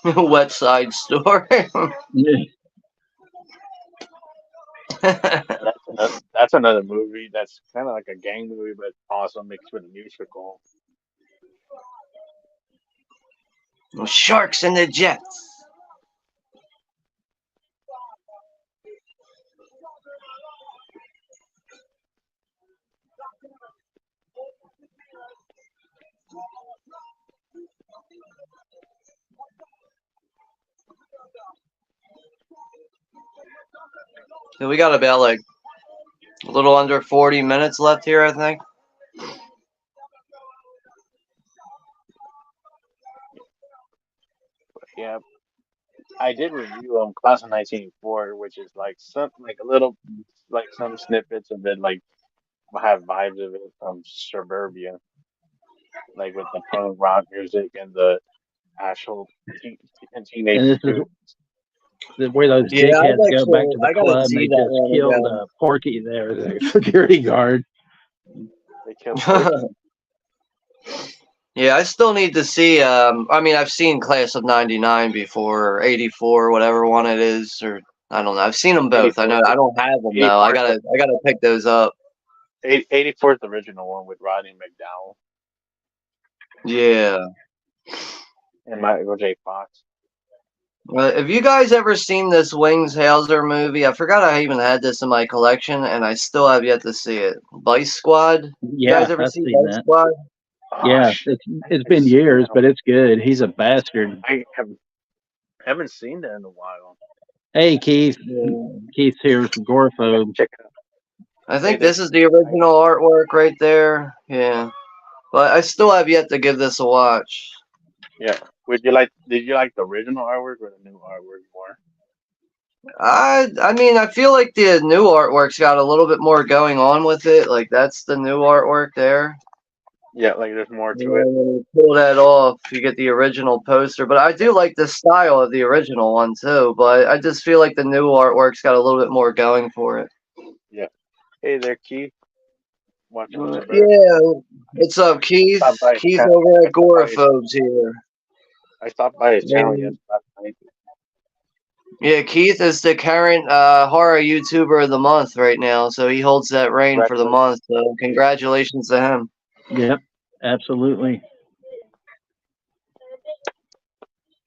West Side Story. Yeah. That's another movie that's kind of like a gang movie, but also mixed with a musical. Sharks and the Jets. So we got about like a little under 40 minutes left here, I think. Yeah, I did review Class of 1984, which is like some like a little like some snippets of it like have vibes of it from Suburbia, like with the punk rock music and the actual teenage And this is students. where those Yeah, dickheads go back to the I gotta club and see they that just one killed again. Porky there, the security guard. They killed Porky. Yeah, I still need to see. I mean, I've seen Class of '99 before, or '84, whatever one it is, or I don't know. I've seen them both. I know I don't have them though. I gotta pick those up. 84th original one with Rodney McDowell Yeah. and Michael J. Fox. Have you guys ever seen this Wings Hauser movie? I forgot I even had this in my collection, and I still have yet to see it. Vice Squad. You Yeah, guys ever I've see seen Vice that. Squad? Yeah, Oh, shit. it's been years, but it's good. He's a bastard. I haven't seen that in a while. Hey, Keith. Yeah. Keith's here from Gorphobe. Check it out. I think Hey, this is the original artwork right there. Yeah. But I still have yet to give this a watch. yeah. Did you like the original artwork or the new artwork more? I mean, I feel like the new artwork's got a little bit more going on with it. Like, that's the new artwork there. Yeah, like there's more You to know, it. when you pull that off, you get the original poster. But I do like the style of the original one, too. But I just feel like the new artwork's got a little bit more going for it. Yeah. Hey there, Keith. Watching Suburbia. Yeah. What's up, Keith? Stopped by his Keith channel. over I at stopped by his, Goraphobes here. I stopped by his channel And, yesterday. Last night. yeah, Keith is the current horror YouTuber of the month right now. So he holds that reign for the Congratulations. month. So congratulations to him. Yep, absolutely.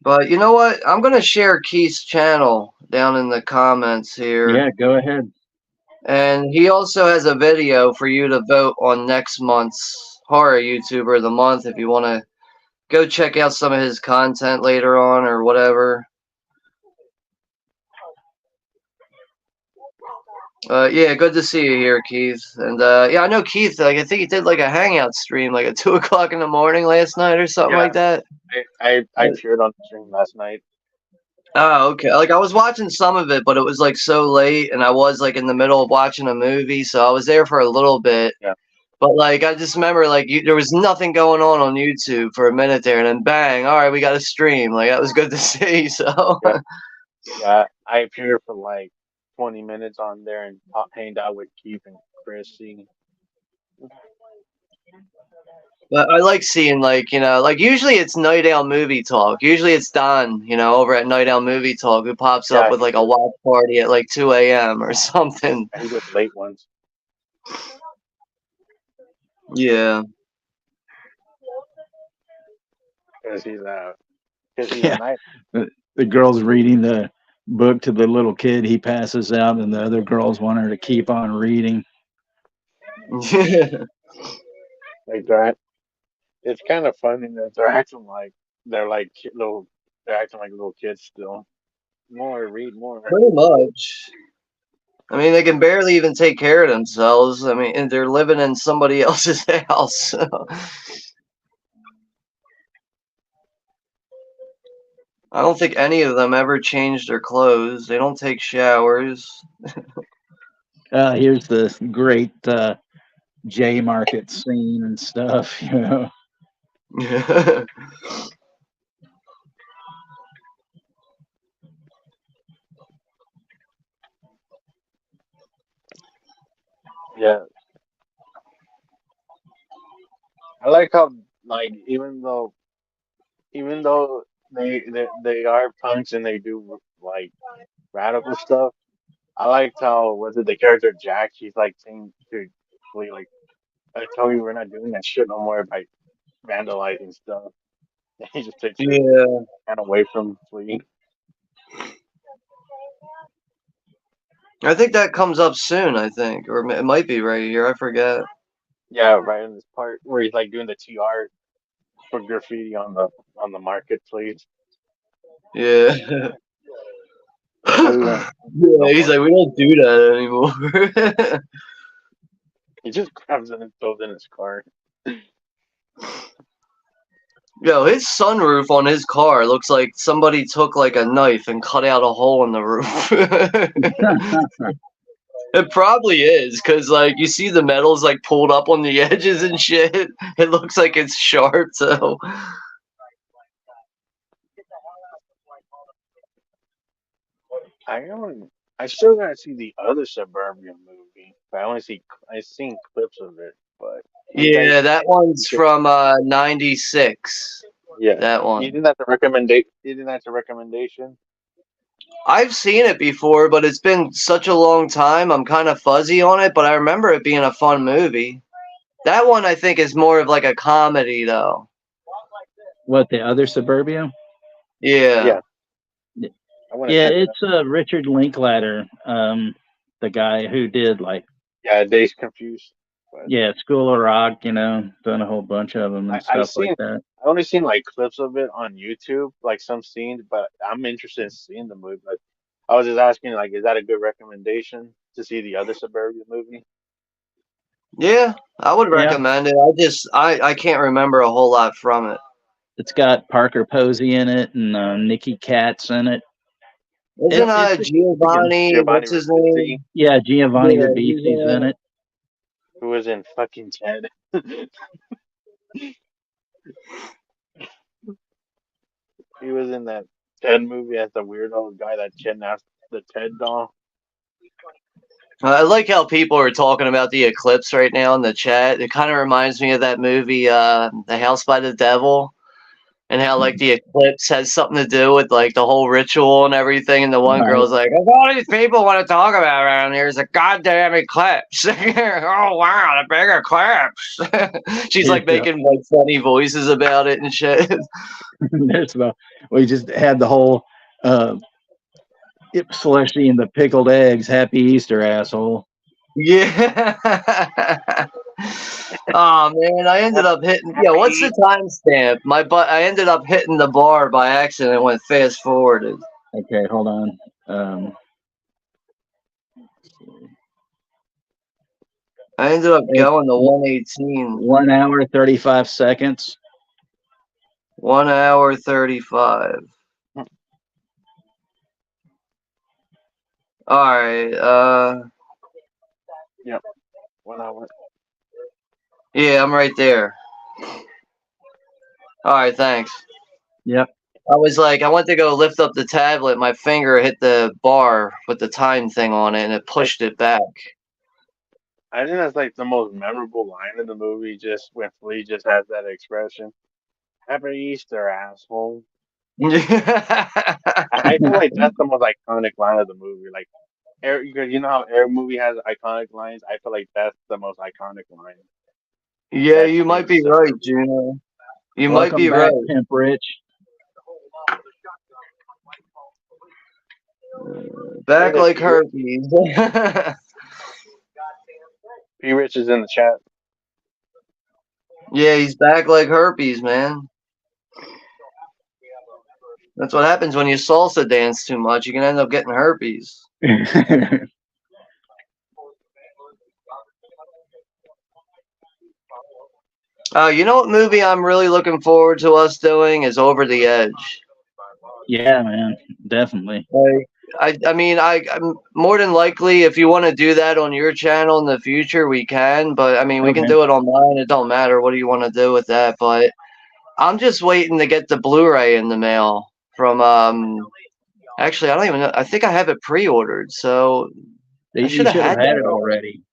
But you know what? I'm going to share Keith's channel down in the comments here. Yeah, go ahead. And he also has a video for you to vote on next month's horror YouTuber of the month if you want to go check out some of his content later on or whatever. Yeah, good to see you here, Keith. And yeah, I know Keith. Like, I think he did like a hangout stream, like at 2 o'clock in the morning last night or something Yeah, like that. I appeared on the stream last night. Oh, okay. Like I was watching some of it, but it was like so late, and I was like in the middle of watching a movie, so I was there for a little bit. Yeah. But like I just remember, like there was nothing going on YouTube for a minute there, and then bang! All right, we got a stream. Like that was good to see. So. Yeah. Yeah, I appeared for like 20 minutes on there and hanged out with Keith and Chrissy. But I like seeing like usually it's Night Owl Movie Talk. Usually it's Don, over at Night Owl Movie Talk who pops up Yeah, with like a watch party at like 2 a.m. or something. he was late once. Yeah. Because he's a Yeah. night. The girl's reading the book to the little kid. He passes out, and the other girls want her to keep on reading. Like that. It's kind of funny that they're acting like they're acting like little kids still. More, read more. Pretty much. I mean, they can barely even take care of themselves. I mean, and they're living in somebody else's house. So. I don't think any of them ever change their clothes. They don't take showers. Here's the great J Market scene and stuff, Yeah. I like how even though they are punks and they do like radical stuff. I liked how was it the character Jack? He's like saying to Flea like, "I told you we're not doing that shit no more by vandalizing stuff." He just takes his Yeah. hand away from Flea. I think that comes up soon, I think. Or it might be right here. I forget. Yeah, right in this part where he's like doing the TR for graffiti on the marketplace. Yeah. How we went Yeah, he's like, we don't do that anymore. he just grabs it and throws it in his car. Yo, his sunroof on his car looks like somebody took like a knife and cut out a hole in the roof. It probably is, because like you see the metal's like pulled up on the edges and shit. It looks like it's sharp, so I still gotta see the other Suburbia movie, but I seen clips of it. But yeah, that one's from '96. Yeah, that one. You didn't have to recommendation. I've seen it before, but it's been such a long time. I'm kind of fuzzy on it, but I remember it being a fun movie. That one I think is more of like a comedy, though. What, the other Suburbia? Yeah. Yeah, it's Richard Linklater, the guy who did like Days Confused. Yeah, School of Rock, done a whole bunch of them and stuff like that. I only seen like clips of it on YouTube, like some scenes, but I'm interested in seeing the movie. But I was just asking, like, is that a good recommendation to see the other Suburbia movie? Yeah, I would Yeah, recommend it. I can't remember a whole lot from it. it's got Parker Posey in it and Nikki Katz in it. Isn't It's a good. Giovanni? Giovanni What's his name? Ribisi, Yeah, Giovanni Yeah, he's Ribisi's in in it. it. who was in fucking Ted. He was in that Ted movie as the weird old guy that kidnapped the Ted doll. I like how people are talking about the eclipse right now in the chat. It kind of reminds me of that movie, The House by the Devil, and how like the eclipse has something to do with like the whole ritual and everything. And the one Right. girl's like, "All these people want to talk about around here is a goddamn eclipse." Oh wow, the big eclipse. She's like Yeah. making like funny voices about it and shit. There's the, we just had the whole Ipswechy and the pickled eggs. Happy Easter, asshole. Yeah. Oh man, I ended up hitting. Yeah, what's the timestamp? I ended up hitting the bar by accident. And went fast forwarded. Okay, hold on. I ended up It's going to 118. 1 hour 35 seconds. 1 hour 35. All right. Yep. 1 hour. Yeah, I'm right there. All right, thanks. Yep. I was like, I went to go lift up the tablet. My finger hit the bar with the time thing on it, and it pushed it back. I think that's like the most memorable line in the movie. Just when Flea just has that expression, "Happy Easter, asshole." I feel like that's the most iconic line of the movie. Like, because you know how every movie has iconic lines. I feel like that's the most iconic line. Yeah, That's you might be right, Juno. You might Welcome be back, right. Pimp Rich. Back like herpes. P. Rich is in the chat. Yeah, he's back like herpes, man. That's what happens when you salsa dance too much. You can end up getting herpes. You know what movie I'm really looking forward to us doing is Over the Edge. Yeah, man, definitely. I'm more than likely, if you want to do that on your channel in the future, we can. But I mean, we can Okay. do it on mine. It don't matter. What do you want to do with that? But I'm just waiting to get the Blu-ray in the mail from. Actually, I don't even know. I think I have it pre-ordered, so I You should have had had that it already.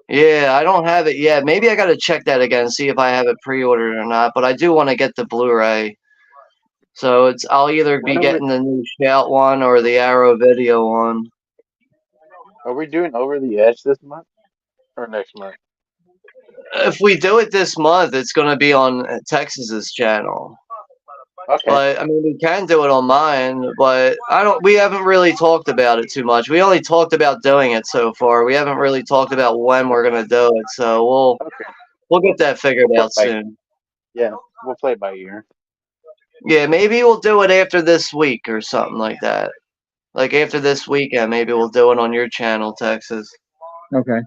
Yeah, I don't have it yet. Maybe I got to check that again, see if I have it pre-ordered or not. But I do want to get the Blu-ray. So I'll either be getting the new Shout one or the Arrow Video one. Are we doing Over the Edge this month or next month? If we do it this month, it's going to be on Texas's channel. Okay. But I mean, we can do it on mine. But we haven't really talked about it too much. We only talked about doing it so far. We haven't really talked about when we're going to do it. So we'll get that figured out soon. Yeah, we'll play it by ear. Yeah, maybe we'll do it after this week or something like that. Like after this weekend, maybe we'll do it on your channel, Texas. Okay.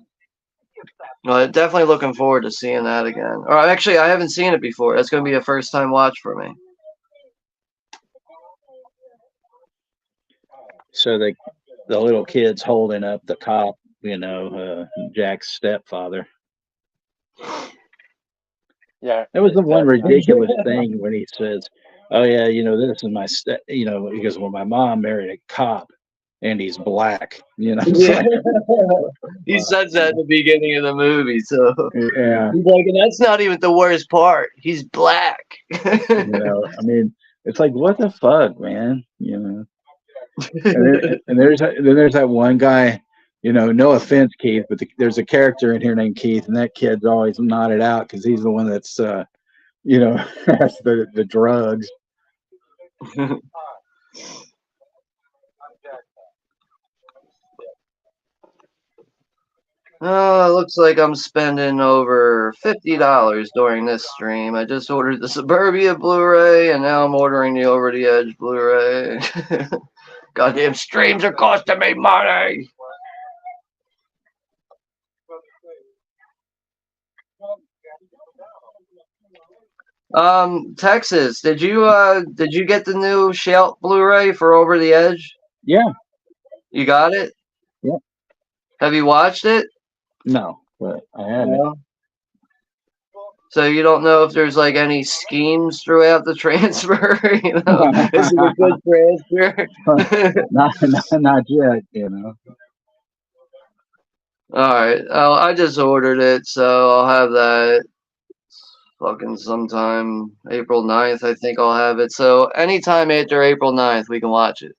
Well, definitely looking forward to seeing that again. Or actually, I haven't seen it before. That's going to be a first-time watch for me. So the little kid's holding up the cop, Jack's stepfather. Yeah. That was the one ridiculous thing when he says, "Oh yeah, this is my step." He goes, "Well, my mom married a cop, and he's black." Yeah. He says that at the beginning of the movie, so yeah. He's like, and that's not even the worst part. He's black. I mean, it's like, what the fuck, man? And then there's that one guy. No offense, Keith, but there's a character in here named Keith, and that kid's always nodded out because he's the one that's, has the drugs. Oh, it looks like I'm spending over $50 during this stream. I just ordered the Suburbia Blu-ray, and now I'm ordering the Over the Edge Blu-ray. Goddamn streams are costing me money. Texas, did you get the new Shout Blu-ray for Over the Edge? Yeah. You got it? Yeah. Have you watched it? No, but I haven't. No. So you don't know if there's like any schemes throughout the transfer? You know, is it a good transfer? not yet, you know. All right. Oh, I just ordered it, so I'll have that fucking sometime April 9th. I think I'll have it. So anytime after April 9th, we can watch it.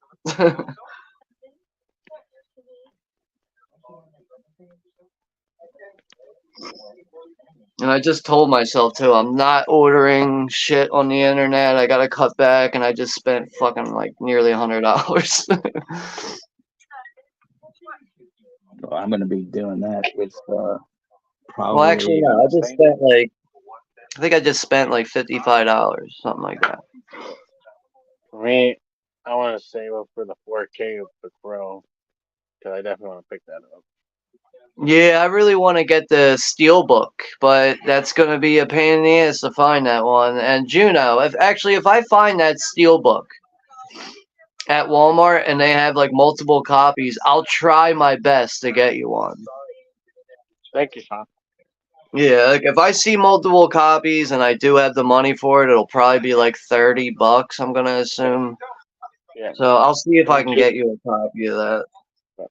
And I just told myself too, I'm not ordering shit on the internet. I gotta cut back, and I just spent fucking like nearly $100. So I'm gonna be doing that with probably. Well, actually, no. I think I just spent like $55, something like that. For me, I want to save up for the 4K of the Pro because I definitely want to pick that up. Yeah, I really want to get the Steelbook, but that's going to be a pain in the ass to find that one. And Juno, if I find that Steelbook at Walmart and they have like multiple copies, I'll try my best to get you one. Thank you, Sean. Yeah, like if I see multiple copies and I do have the money for it, it'll probably be like $30, I'm going to assume. Yeah. So I'll see if I can get you a copy of that.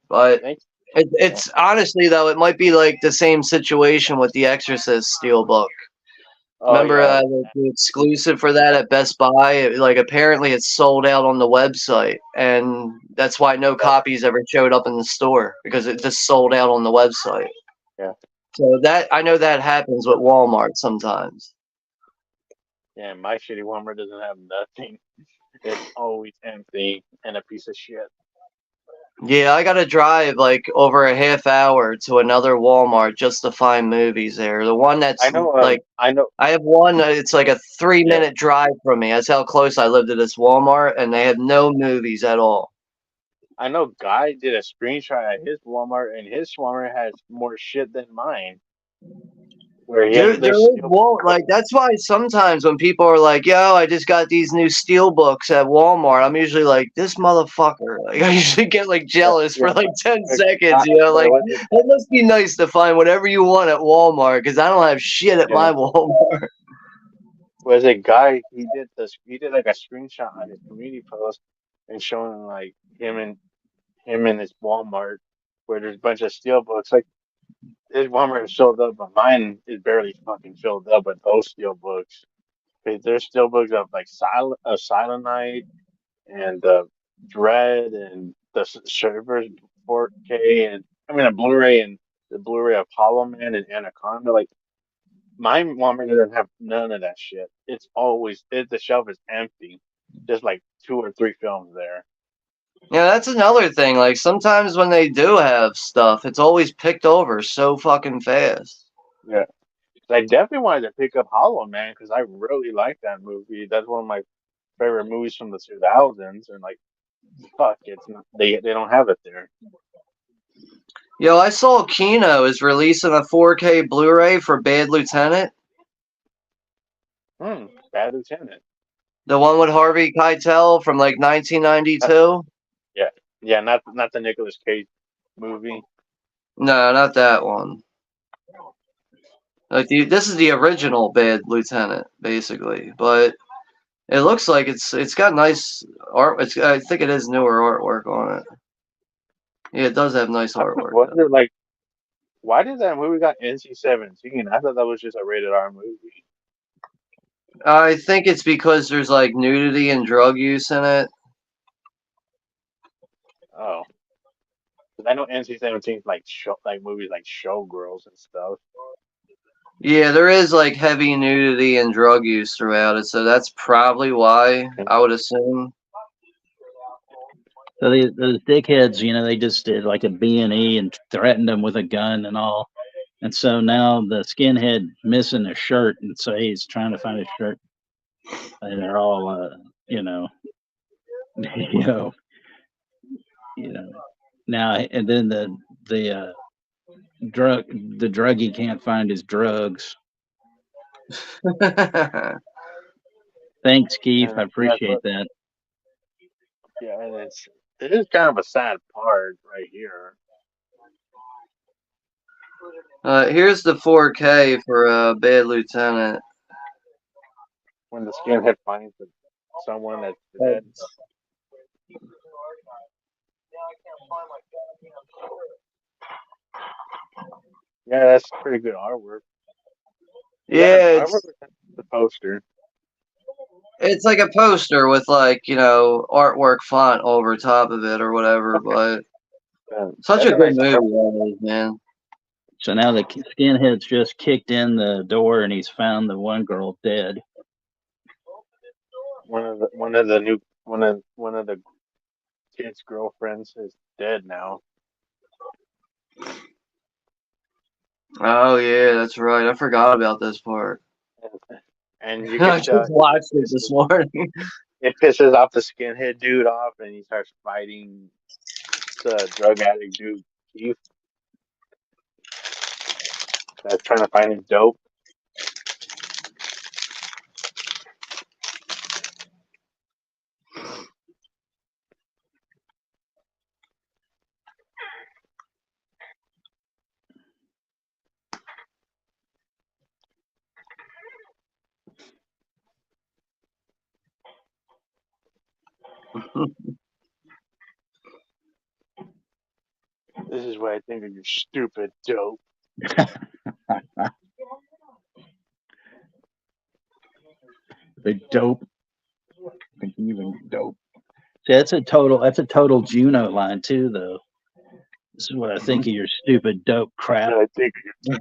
But it's honestly though, it might be like the same situation with the Exorcist Steelbook. Remember the exclusive for that at Best Buy? Like apparently it's sold out on the website, and that's why no copies ever showed up in the store because it just sold out on the website. Yeah. So that I know that happens with Walmart sometimes. Yeah, my shitty Walmart doesn't have nothing. It's always empty and a piece of shit. Yeah, I gotta drive like over a half hour to another Walmart just to find movies there. The one that's I know. I have one. It's like a 3-minute drive from me. That's how close I live to this Walmart, and they have no movies at all. I know. Guy did a screenshot at his Walmart, and his Walmart has more shit than mine. Where There won't like that's why sometimes when people are like, "Yo, I just got these new Steelbooks at Walmart," I'm usually like, "This motherfucker!" Like I usually get like jealous for like 10 seconds, you know, like it must be nice to find whatever you want at Walmart because I don't have shit at my Walmart. Was a guy he did like a screenshot on his community post and showing like him and his Walmart where there's a bunch of Steelbooks like. His Walmart is filled up, but mine is barely fucking filled up with those Steelbooks. There's Steelbooks of like Silent Night and Dread and the Servers 4K and I mean a Blu-ray and the Blu-ray of Hollow Man and Anaconda. Like my Walmart doesn't have none of that shit. The shelf is empty, just like 2 or 3 films there. Yeah, that's another thing. Like sometimes when they do have stuff, it's always picked over so fucking fast. Yeah. I definitely wanted to pick up Hollow Man because I really like that movie. That's one of my favorite movies from the 2000s, and like, fuck, it's not, they don't have it there. Yo, I saw Kino is releasing a 4K Blu-ray for Bad Lieutenant. Bad Lieutenant. The one with Harvey Keitel from like 1992. Yeah, not the Nicolas Cage movie. No, not that one. Like this is the original Bad Lieutenant, basically, but it looks like it's got nice art. I think it is newer artwork on it. Yeah, it does have nice artwork. Why did that movie got NC-17? I thought that was just a rated R movie. I think it's because there's like nudity and drug use in it. Oh, because I know NC-17 is like movies like Showgirls and stuff. Yeah, there is like heavy nudity and drug use throughout it, so that's probably why I would assume. So those dickheads, you know, they just did like a B&E and threatened them with a gun and all. And so now the skinhead missing a shirt, and so he's trying to find a shirt. And they're all, you know, you know. Now and then the the druggie can't find his drugs. Thanks, Keith. I And that's appreciate what. that. Yeah, and it is kind of a sad part right here Here's the 4K for Bad Lieutenant. when the skinhead finds someone that's dead. Yeah, that's pretty good artwork. Yeah, Artwork with the poster. it's like a poster with like, artwork font over top of it or whatever, Okay, but such that's a a good nice movie, artwork. that is, man. So now the skinhead's just kicked in the door and he's found the one girl dead. One of the kid's girlfriends is dead now. Oh yeah, that's right. I forgot about this part. And you I could just tell watched it this morning. it pisses off the skinhead dude off, and he starts fighting the drug addict dude Keith that's trying to find his dope. This is what I think of your stupid dope. The dope. Even dope. See, that's a total Juno line too, though. This is what I think of your stupid dope crap. I think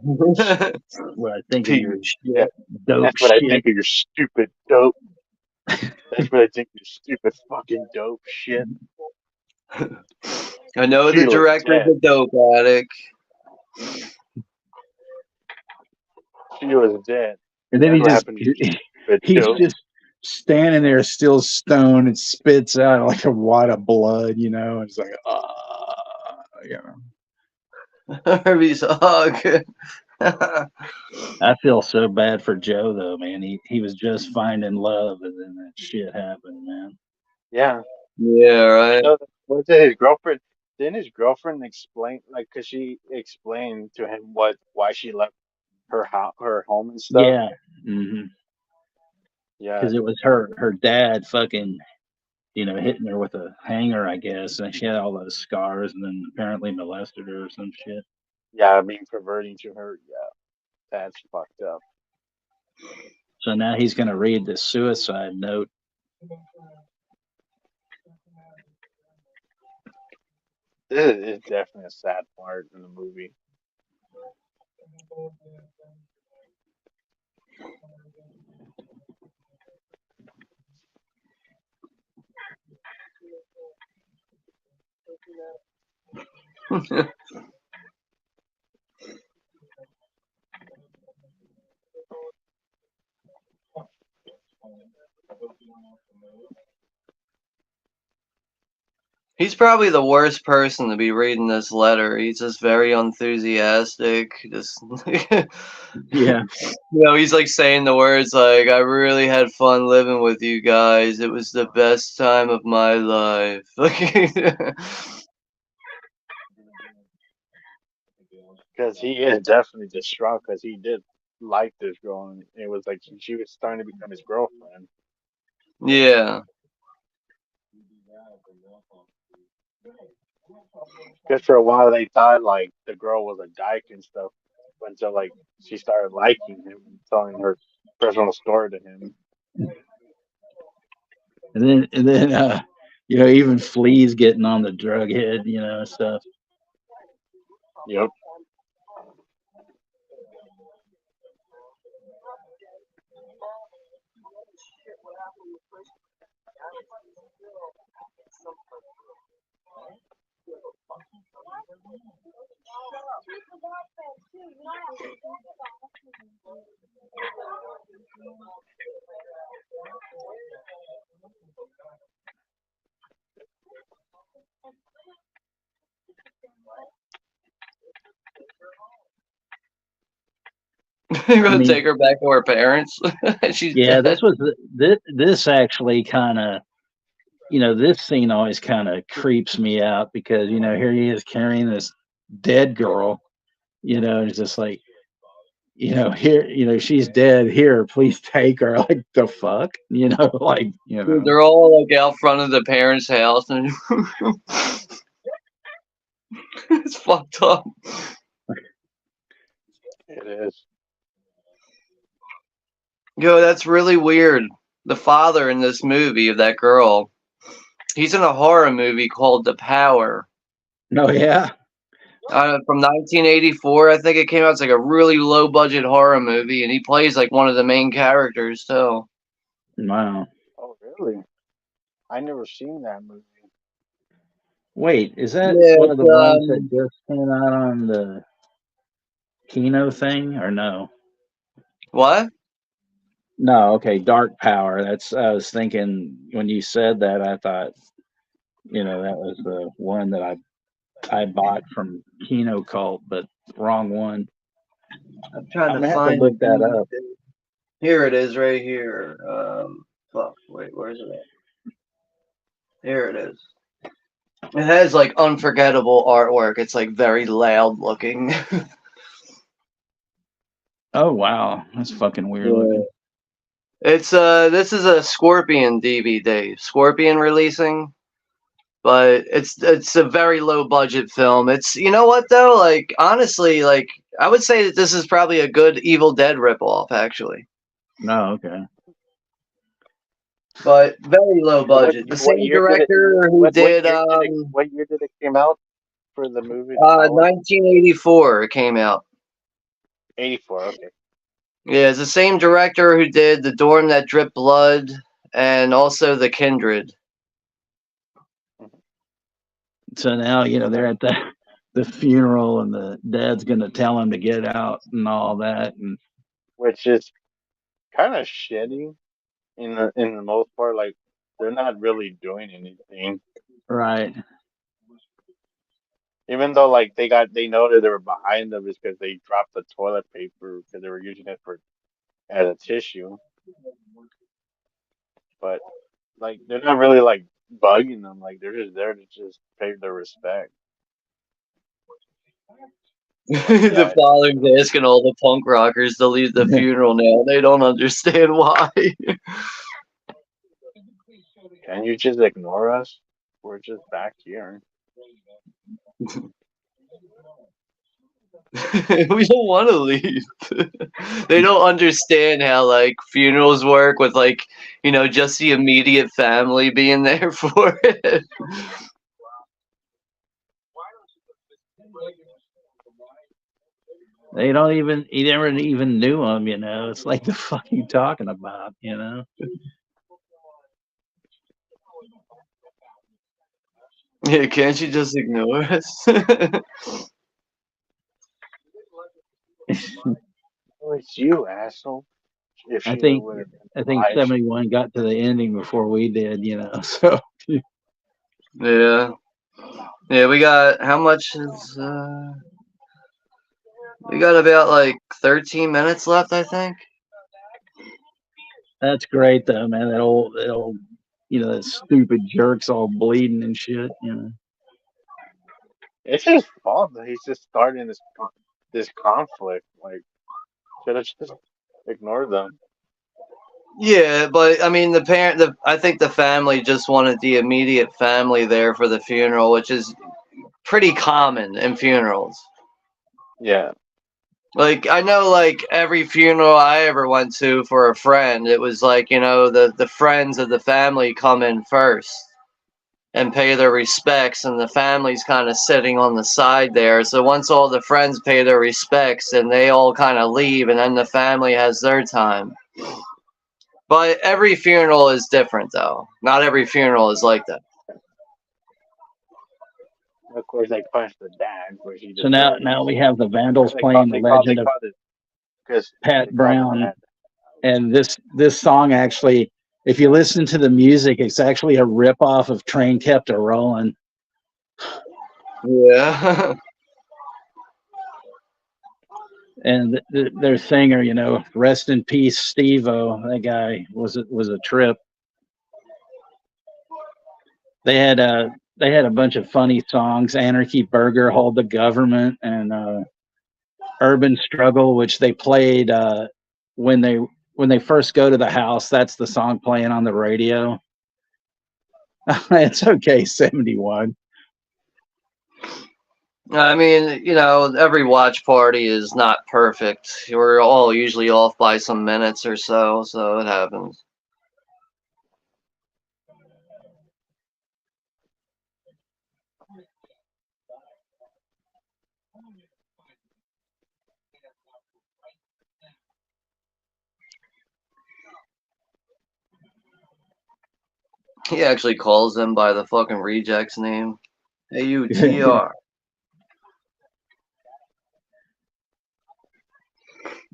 What I think of Piece your of shit. dope that's what I shit. think of your stupid dope. That's what I think of your stupid fucking dope shit. I know the Sheila's director's dead. a dope addict. Sheila's dead. And then That's he what just happened to your stupid he's dope. just standing there still stoned and spits out like a wad of blood, you know. It's like, you know. Harvey's hug. I feel so bad for Joe though, man. He was just finding love and then that shit happened, man. Yeah. Yeah, right. So was it his girlfriend? Didn't his girlfriend explain, like, cause she explained to him why she left her home and stuff? Yeah. Mm-hmm. Yeah. Because it was her dad fucking, you know, hitting her with a hanger, I guess, and she had all those scars, and then apparently molested her or some shit. Yeah, being perverting to her. Yeah, that's fucked up. So now he's gonna read the suicide note. This is definitely a sad part in the movie. He's probably the worst person to be reading this letter. He's just very enthusiastic. Just Yeah. he's like saying the words like, "I really had fun living with you guys. It was the best time of my life." Because he is definitely distraught because he did like this girl, and it was like she was starting to become his girlfriend. Yeah. Because for a while they thought like the girl was a dyke and stuff until like she started liking him and telling her personal story to him. And then you know, even Flea's getting on the drug head, you know, and stuff. Yep. You're gonna I mean, take her back to her parents. She's yeah, dead. this actually kind of, this scene always kind of creeps me out because here he is carrying this dead girl, and it's just like, here, she's dead. Here, please take her. Like the fuck, like Dude, they're all like out front of the parents' house, and it's fucked up. It is. Yo, that's really weird. The father in this movie of that girl, he's in a horror movie called The Power. Oh yeah. From 1984, I think it came out. It's like a really low budget horror movie, and he plays like one of the main characters too. Wow. Oh, really? I never seen that movie. Wait, is that Yeah, one of the ones that just came out on the Kino thing, or no? What? No, okay, Dark Power. I was thinking when you said that, I thought, that was the one that I bought from Kino Cult, but wrong one. I'm trying I'm to gonna have to find look that up. Here it is, right here. Fuck. Wait, where's it at? Here it is. It has like unforgettable artwork. It's like very loud looking. Oh wow, that's fucking weird looking. It's this is a Scorpion DVD. Scorpion releasing, but it's a very low budget film. It's, you know what though, like honestly, like I would say that this is probably a good Evil Dead ripoff actually. No, okay. But very low budget. The same director who did what year did it came out for the movie? 1984 it came out. 84, okay. Yeah, it's the same director who did The Dorm That Dripped Blood and also The Kindred. So now, they're at the funeral and the dad's gonna tell him to get out and all that, and which is kind of shitty in the most part. Like they're not really doing anything. Right. Even though like they know that they were behind them is because they dropped the toilet paper because they were using it as a tissue. But like they're not really like bugging them. Like they're just there to just pay their respect. The father's asking all the punk rockers to leave the funeral now. They don't understand why. Can you just ignore us? We're just back here. We don't want to leave. They don't understand how like funerals work with like, just the immediate family being there for it. He never even knew him, It's like, the fuck you talking about, Yeah, can't you just ignore us? Oh, it's you, asshole. If I think 71 got to the ending before we did, so yeah. Yeah, we got how much is we got about like 13 minutes left, I think. That's great though, man. That old that stupid jerk's all bleeding and shit, It's his fault that he's just starting this conflict. Like, should have just ignored them. Yeah, but I mean, I think the family just wanted the immediate family there for the funeral, which is pretty common in funerals. Yeah. Like, I know, like, every funeral I ever went to for a friend, it was like, the friends of the family come in first and pay their respects, and the family's kind of sitting on the side there. So once all the friends pay their respects, and they all kind of leave, and then the family has their time. But every funeral is different, though. Not every funeral is like that. Of course, they punched the dad. So now we have the Vandals playing the legend of Pat Brown, and this song actually, if you listen to the music, it's actually a ripoff of Train Kept a Rollin'. Yeah. And their singer, you know, rest in peace, Steve-O. That guy was a trip. They had a bunch of funny songs: Anarchy Burger, Hold the Government, and Urban Struggle, which they played when they when they first go to the house. That's the song playing on the radio. It's okay, 71. I mean, you know, every watch party is not perfect. We're all usually off by some minutes or so it happens. He actually calls them by the fucking reject's name. AUTR.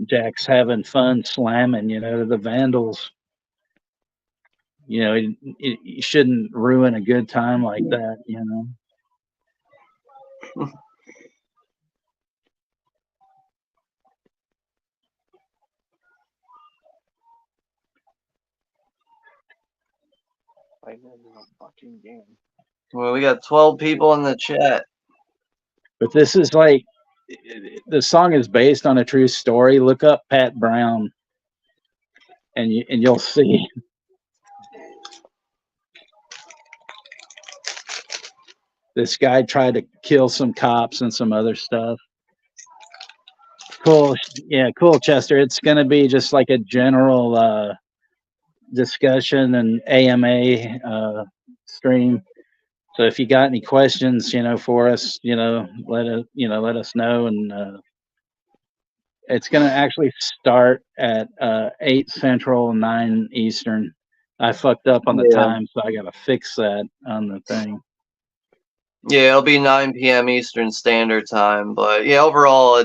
Jack's having fun slamming, you know, the Vandals. You know, you shouldn't ruin a good time like that, you know. Like that in a fucking game. Well, we got 12 people in the chat. But this is like the song is based on a true story. Look up Pat Brown, and you'll see. This guy tried to kill some cops and some other stuff. Cool, yeah, cool, Chester. It's gonna be just like a general discussion and AMA stream. So if you got any questions, you know, for us, you know, let us know, and it's gonna actually start at 8 Central, 9 Eastern. I fucked up on the time, so I gotta fix that on the thing. Yeah, it'll be 9 p.m. Eastern Standard Time. But yeah, overall,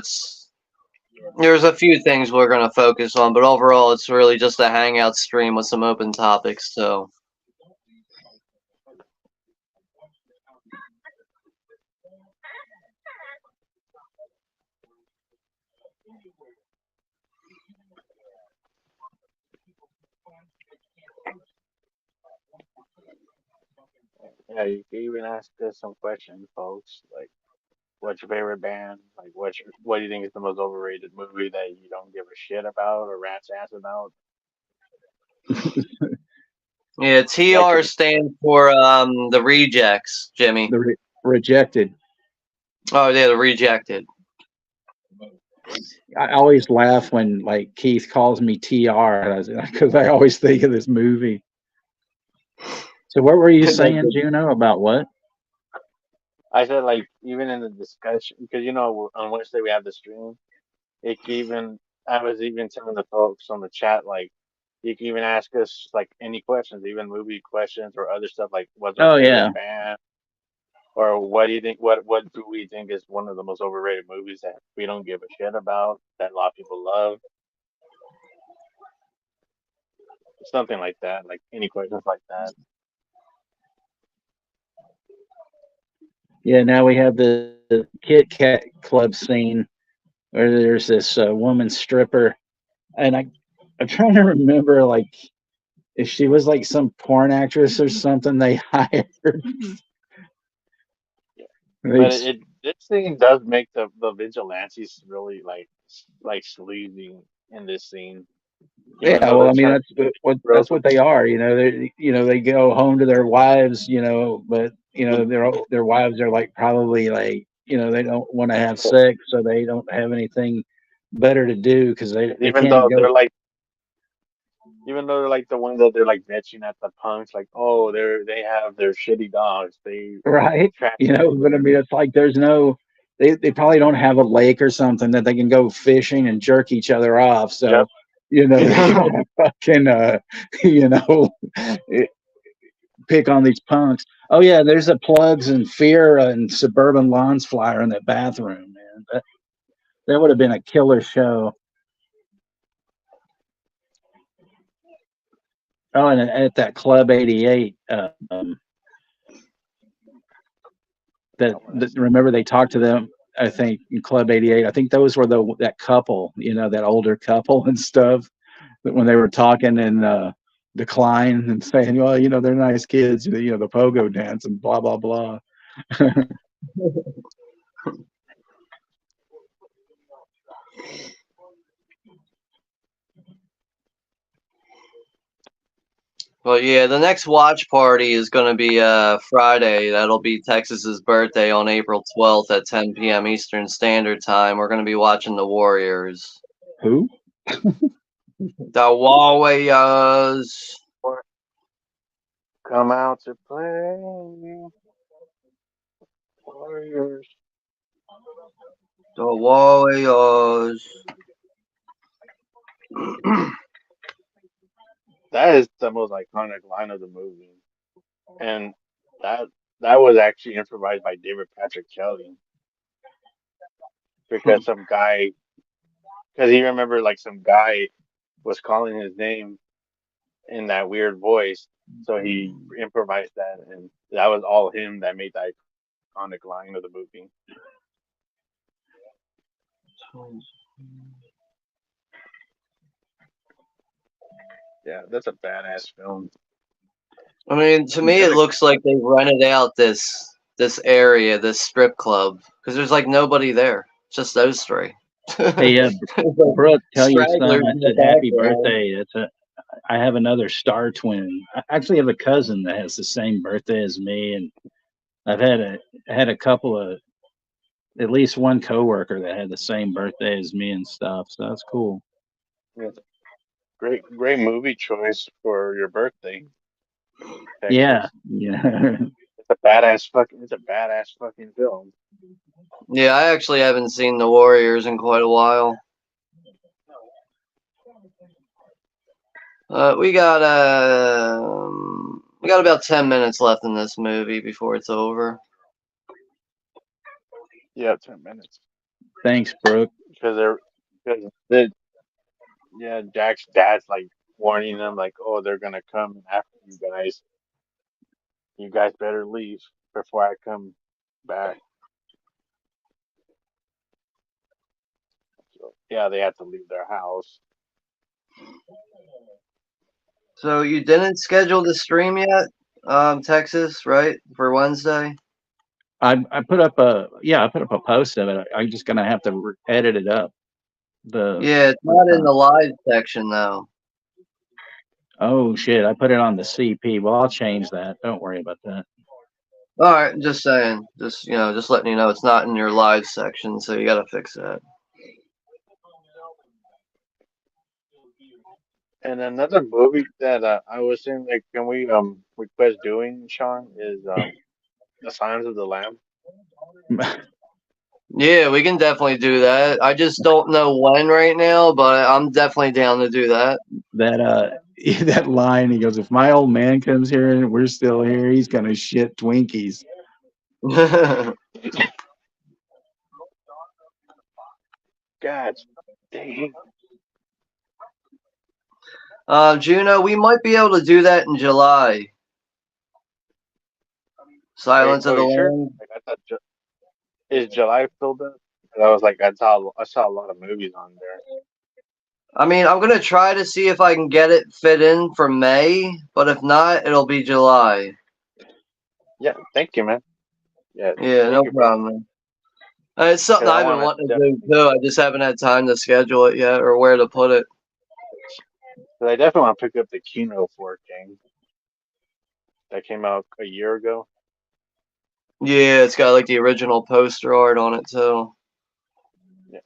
there's a few things we're gonna focus on, but overall, it's really just a hangout stream with some open topics. So. Yeah, you can even ask us some questions, folks. Like, what's your favorite band? Like, what do you think is the most overrated movie that you don't give a shit about or rat's ass about? Yeah, TR stands for the rejects, Jimmy. The rejected. Oh, yeah, the rejected. I always laugh when like Keith calls me TR because I always think of this movie. So what were you saying, Juno, about what? I said, like, even in the discussion, because you know on Wednesday we have the stream. It can even I was even telling the folks on the chat, like, you can even ask us like any questions, even movie questions or other stuff, like what's our Oh favorite yeah, band, or what do you think? What do we think is one of the most overrated movies that we don't give a shit about that a lot of people love? Something like that. Like any questions like that. yeah. Now we have the Kit Kat club scene where there's this woman stripper, and I'm trying to remember like if she was like some porn actress or something they hired. But this thing does make the vigilantes really like sleazy in this scene, even Yeah, though well, they're I mean trying to that's rope. what they are. You know, they go home to their wives. You know, but you know their wives are like probably like they don't want to have sex, so they don't have anything better to do because they Even can't though go. they're like, even though they're like the ones that they're like bitching at the punks, like, oh, they have their shitty dogs. They Right. trash. You know, but I mean, it's like there's no, they probably don't have a lake or something that they can go fishing and jerk each other off. Yep. So, they gotta fucking, you know, pick on these punks. Oh, yeah, there's a Plugs and Fear and Suburban Lawns flyer in that bathroom, man. That would have been a killer show. Oh, and at that Club 88, that remember they talked to them I think in Club 88. I think those were that couple, that older couple and stuff. That when they were talking in decline and saying, well, they're nice kids, the pogo dance and blah blah blah. Well, yeah, the next watch party is going to be Friday. That'll be Texas's birthday on April 12th at 10 p.m. Eastern Standard Time. We're going to be watching the Warriors. Who? The Warriors. Come out to play. Warriors. The Warriors. That is the most iconic line of the movie, and that that was actually improvised by David Patrick Kelly because because he remembered like some guy was calling his name in that weird voice, so he improvised that, and that was all him that made the iconic line of the movie. Yeah, that's a badass film. I mean, to me, it looks like they rented out this area, this strip club, because there's like nobody there. It's just those three. Hey, Brooke, tell your son Stragglers I in the said happy background. birthday. I have another star twin. I actually have a cousin that has the same birthday as me, and I've had a couple of at least one coworker that had the same birthday as me and stuff. So that's cool. Yeah, great movie choice for your birthday, Yeah, Texas. yeah. It's a badass fucking film. Yeah, I actually haven't seen the Warriors in quite a while. We got about 10 minutes left in this movie before it's over. Yeah, 10 minutes. Thanks, Brooke. Because the yeah, Jack's dad's like warning them, like, oh, they're gonna come after you guys. You guys better leave before I come back. So yeah, they had to leave their house. So you didn't schedule the stream yet, Texas, right, for Wednesday? I put up a post of it. I'm just gonna have to edit it up. Yeah, it's not in the live section though. Oh shit! I put it on the CP. Well, I'll change that. Don't worry about that. All right, just saying, just letting you know it's not in your live section, so you got to fix that. And another movie that I was saying, like, can we request doing, Sean, is The Silence of the Lamb. Yeah, we can definitely do that. I just don't know when right now, but I'm definitely down to do that. That line, he goes, if my old man comes here and we're still here, he's gonna shit Twinkies. God dang. Juno, we might be able to do that in July. Silence of the Sure? Lambs. Like, I thought, is July filled up? 'Cause I was like, I saw a lot of movies on there. I mean, I'm gonna try to see if I can get it fit in for May, but if not, it'll be July. Yeah, thank you, man. Yeah, No problem. It's something I've been wanting to do too. I just haven't had time to schedule it yet or where to put it. But I definitely want to pick up the Juno 4K that came out a year ago. Yeah, it's got like the original poster art on it too. Yeah.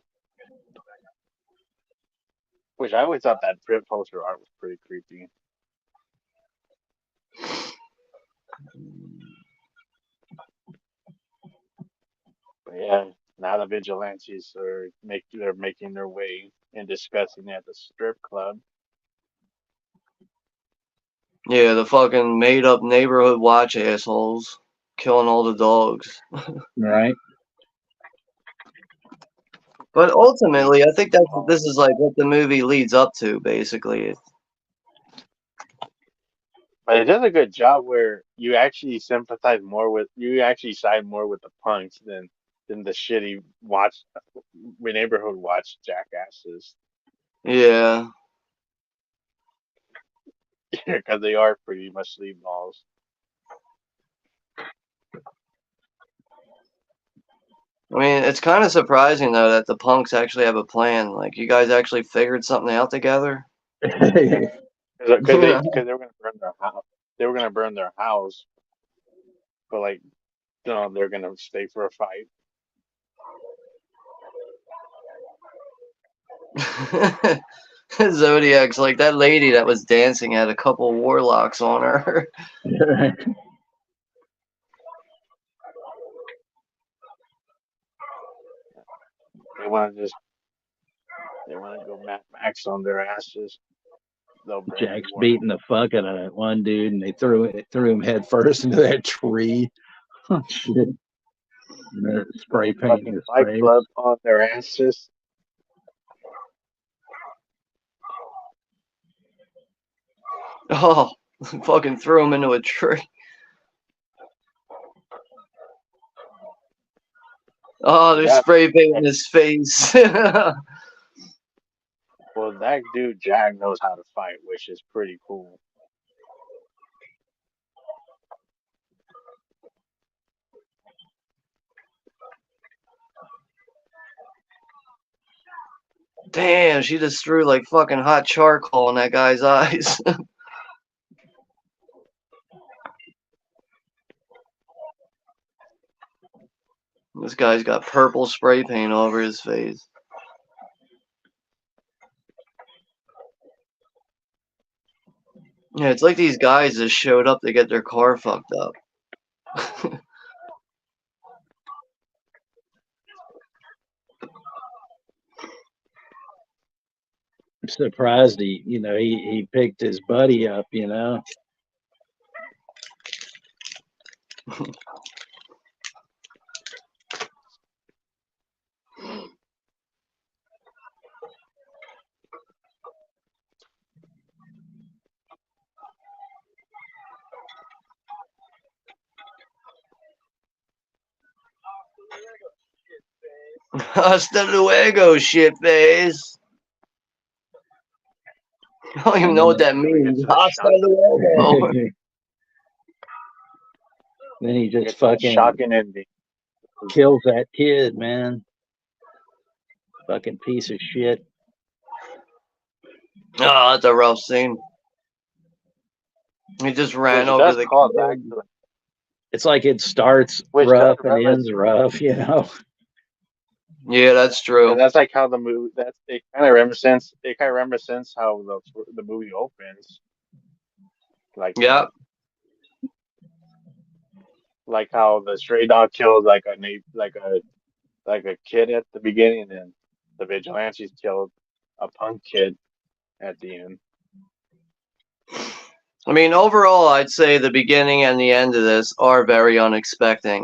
Which I always thought that print poster art was pretty creepy. But yeah, now the vigilantes they're making their way and discussing at the strip club. Yeah, the fucking made up neighborhood watch assholes killing all the dogs. Right. But ultimately, I think this is like what the movie leads up to, basically. But it does a good job where you actually side more with the punks than than the shitty neighborhood watch jackasses. Yeah. Because they are pretty much sleazeballs. I mean, it's kind of surprising though that the punks actually have a plan. Like, you guys actually figured something out together. Because they were gonna burn their house. They were gonna burn their house, but like, no, they're gonna stay for a fight. Zodiac's like that lady that was dancing had a couple warlocks on her. They want to go Mad Max on their asses. Jack's beating the fuck out of that one dude, and they threw him head first into that tree. Oh, shit. And they're spray painting his Fight face. Club on their asses. Oh, fucking threw him into a tree. Oh, they're spray painting his face. Well, that dude Jack knows how to fight, which is pretty cool. Damn, she just threw like fucking hot charcoal in that guy's eyes. This guy's got purple spray paint all over his face. Yeah, it's like these guys just showed up to get their car fucked up. I'm surprised he picked his buddy up, Hasta luego, shitface. I don't even know what that means. Hasta luego. Then he just fucking shocking ending. Kills that kid, man. Fucking piece of shit. Oh, that's a rough scene. He just ran over the kid. It's like it starts rough and ends rough, Yeah, that's true. And that's like how the movie. It kind of reminiscence how the movie opens. Like yeah, like how the stray dog killed like a kid at the beginning, and the vigilantes killed a punk kid at the end. I mean, overall, I'd say the beginning and the end of this are very unexpected.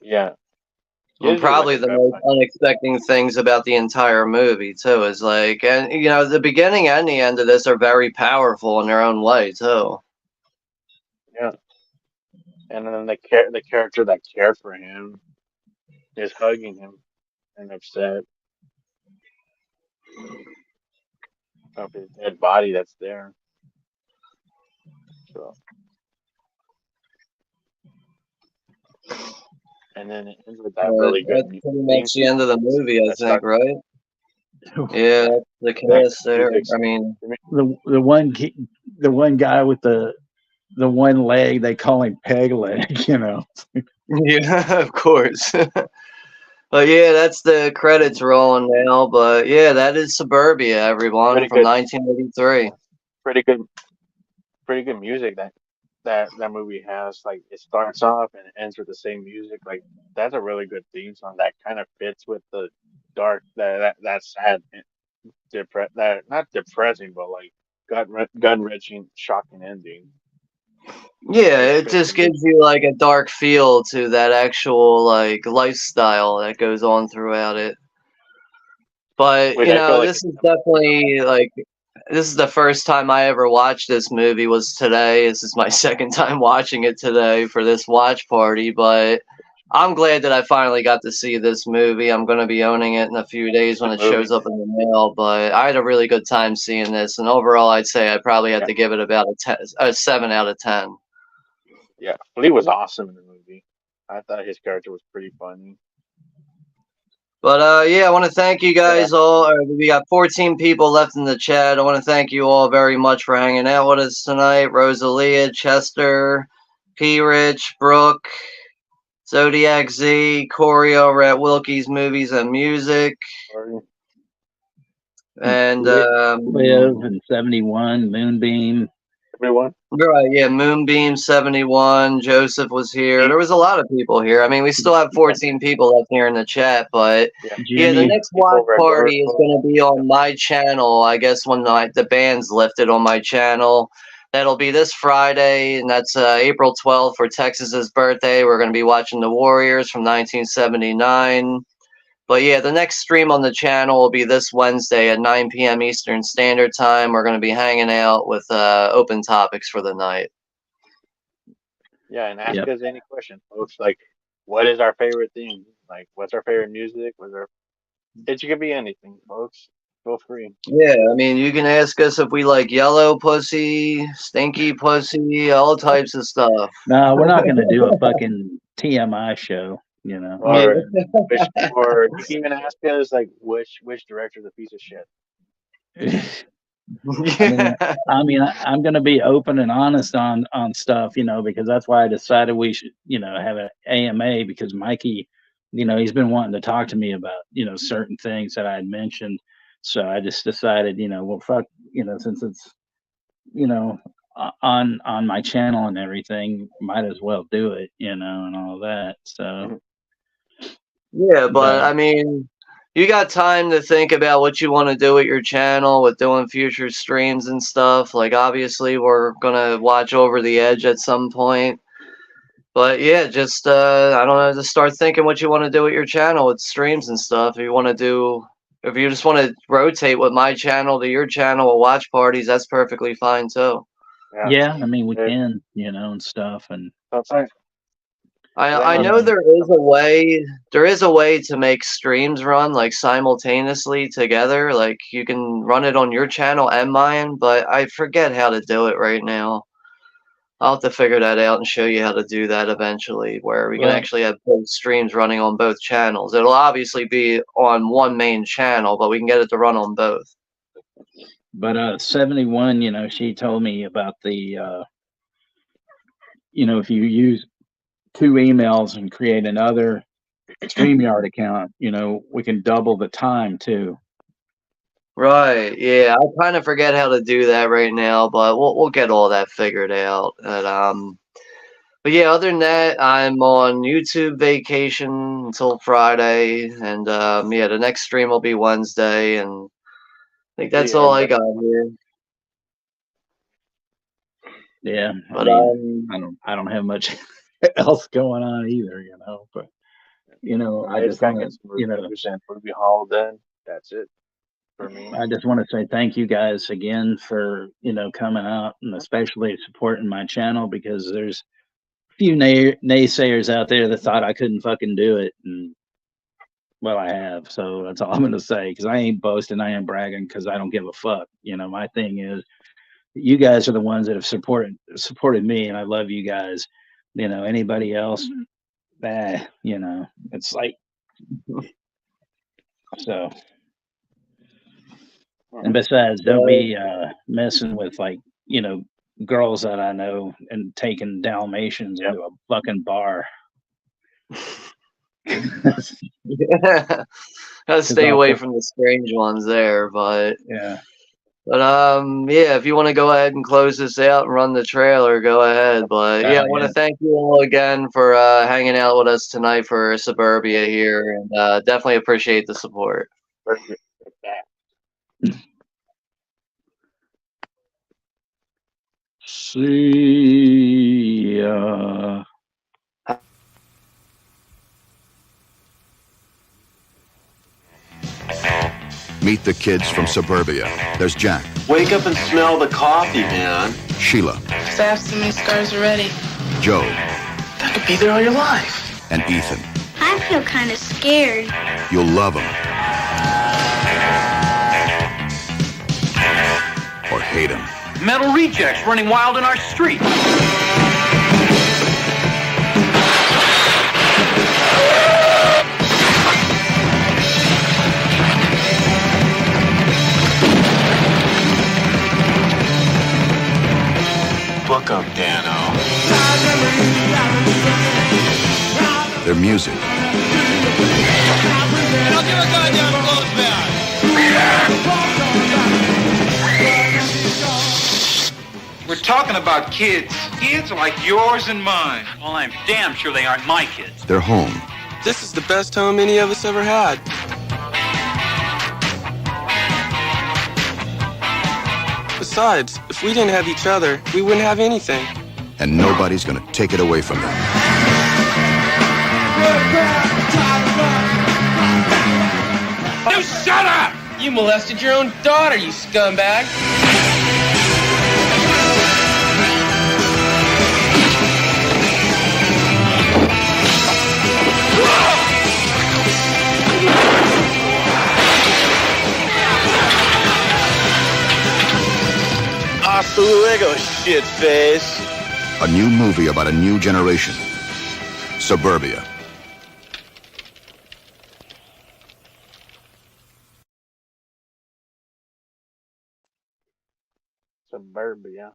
Yeah. And probably the most unexpected things about the entire movie too is like, and the beginning and the end of this are very powerful in their own way too. Yeah. And then the character that cared for him is hugging him and upset of his dead body that's there. So. And then it ends with that really good. That's pretty much the end of the movie, I think, right? Yeah, the cast there. I mean, the one guy with the one leg, they call him Peg Leg, Yeah, of course. But yeah, that's the credits rolling now. But yeah, that is Suburbia, everyone, from 1983. Pretty good music that movie has. Like, it starts off and ends with the same music. Like, that's a really good theme song that kind of fits with the dark, that sad, that not depressing, but like gut-wrenching, shocking ending. Yeah, it just gives you like a dark feel to that actual like lifestyle that goes on throughout it. But this is definitely like, this is the first time I ever watched this movie was today. This is my second time watching it today for this watch party, but I'm glad that I finally got to see this movie. I'm going to be owning it in a few days when it shows up in the mail. But I had a really good time seeing this, and overall, I'd say I probably had to give it about a 7 out of 10. Yeah, Flea was awesome in the movie. I thought his character was pretty funny. But yeah, I want to thank you guys all. We got 14 people left in the chat. I want to thank you all very much for hanging out with us tonight. Rosalia, Chester, P. Rich, Brooke, Zodiac Z, Corey over at Wilkie's Movies and Music. And Live and 71, Moonbeam. Everyone? Right, yeah, Moonbeam 71, Joseph was here. There was a lot of people here. I mean, we still have 14 people left here in the chat, but yeah, the next watch party is going to be on my channel, I guess, when the band's lifted on my channel. That'll be this Friday, and that's April 12th for Texas's birthday. We're going to be watching the Warriors from 1979. But yeah, the next stream on the channel will be this Wednesday at 9 p.m. Eastern Standard Time. We're going to be hanging out with open topics for the night. Yeah, and ask us any questions, folks. Like, what is our favorite thing? Like, what's our favorite music? It could be anything, folks. Feel free. Yeah, I mean, you can ask us if we like yellow pussy, stinky pussy, all types of stuff. No, we're not going to do a fucking TMI show. You know, or you can even ask us like which director's a piece of shit. I mean, I'm going to be open and honest on stuff, you know, because that's why I decided we should, you know, have an AMA, because Mikey, you know, he's been wanting to talk to me about, you know, certain things that I had mentioned. So I just decided, you know, well, fuck, you know, since it's, you know, on my channel and everything, might as well do it, you know, and all that. So. Yeah, but I mean, you got time to think about what you want to do with your channel, with doing future streams and stuff. Like, obviously, we're gonna watch Over the Edge at some point. But yeah, just I don't know, just start thinking what you want to do with your channel with streams and stuff. If you just want to rotate with my channel to your channel or watch parties, that's perfectly fine too. Yeah, I mean, we can, you know, and stuff, and that's right. I know there is a way to make streams run like simultaneously together. Like, you can run it on your channel and mine, but I forget how to do it right now. I'll have to figure that out and show you how to do that eventually, where we can actually have both streams running on both channels. It'll obviously be on one main channel, but we can get it to run on both. But 71, you know, she told me about the you know, if you use 2 emails and create another StreamYard account, you know, we can double the time too. Right. Yeah, I kind of forget how to do that right now, but we'll get all that figured out. But yeah, other than that, I'm on YouTube vacation until Friday, and yeah, the next stream will be Wednesday, and I think that's all I got here. Yeah, but I don't have much else going on either, you know. But you know, I just want to, you know, Movie Hall. Then that's it for me. I just want to say thank you guys again for, you know, coming out and especially supporting my channel, because there's a few naysayers out there that thought I couldn't fucking do it, and well, I have. So that's all I'm gonna say, because I ain't boasting, I ain't bragging, because I don't give a fuck. You know, my thing is, you guys are the ones that have supported me, and I love you guys. You know, anybody else, you know, it's like, so. And besides, don't be messing with, like, you know, girls that I know and taking Dalmatians into a fucking bar. Yeah, gotta stay away from the strange ones there, but yeah. But yeah, if you want to go ahead and close this out and run the trailer, go ahead. But yeah, I want to thank you all again for hanging out with us tonight for Suburbia here, and definitely appreciate the support. See ya. Meet the kids from Suburbia. There's Jack. Wake up and smell the coffee, man. Sheila. Cause I have so many scars already. Joe. That could be there all your life. and Ethan. I feel kind of scared. You'll love them. Or hate them. Metal rejects running wild in our street. Book 'em, Dano. Their music. Now give a goddamn close back. We're talking about kids. Kids like yours and mine. Well, I'm damn sure they aren't my kids. Their home. This is the best home any of us ever had. Besides, if we didn't have each other, we wouldn't have anything. And nobody's gonna take it away from them. You shut up! You molested your own daughter, you scumbag! Hasta luego, shitface. A new movie about a new generation. Suburbia. Suburbia.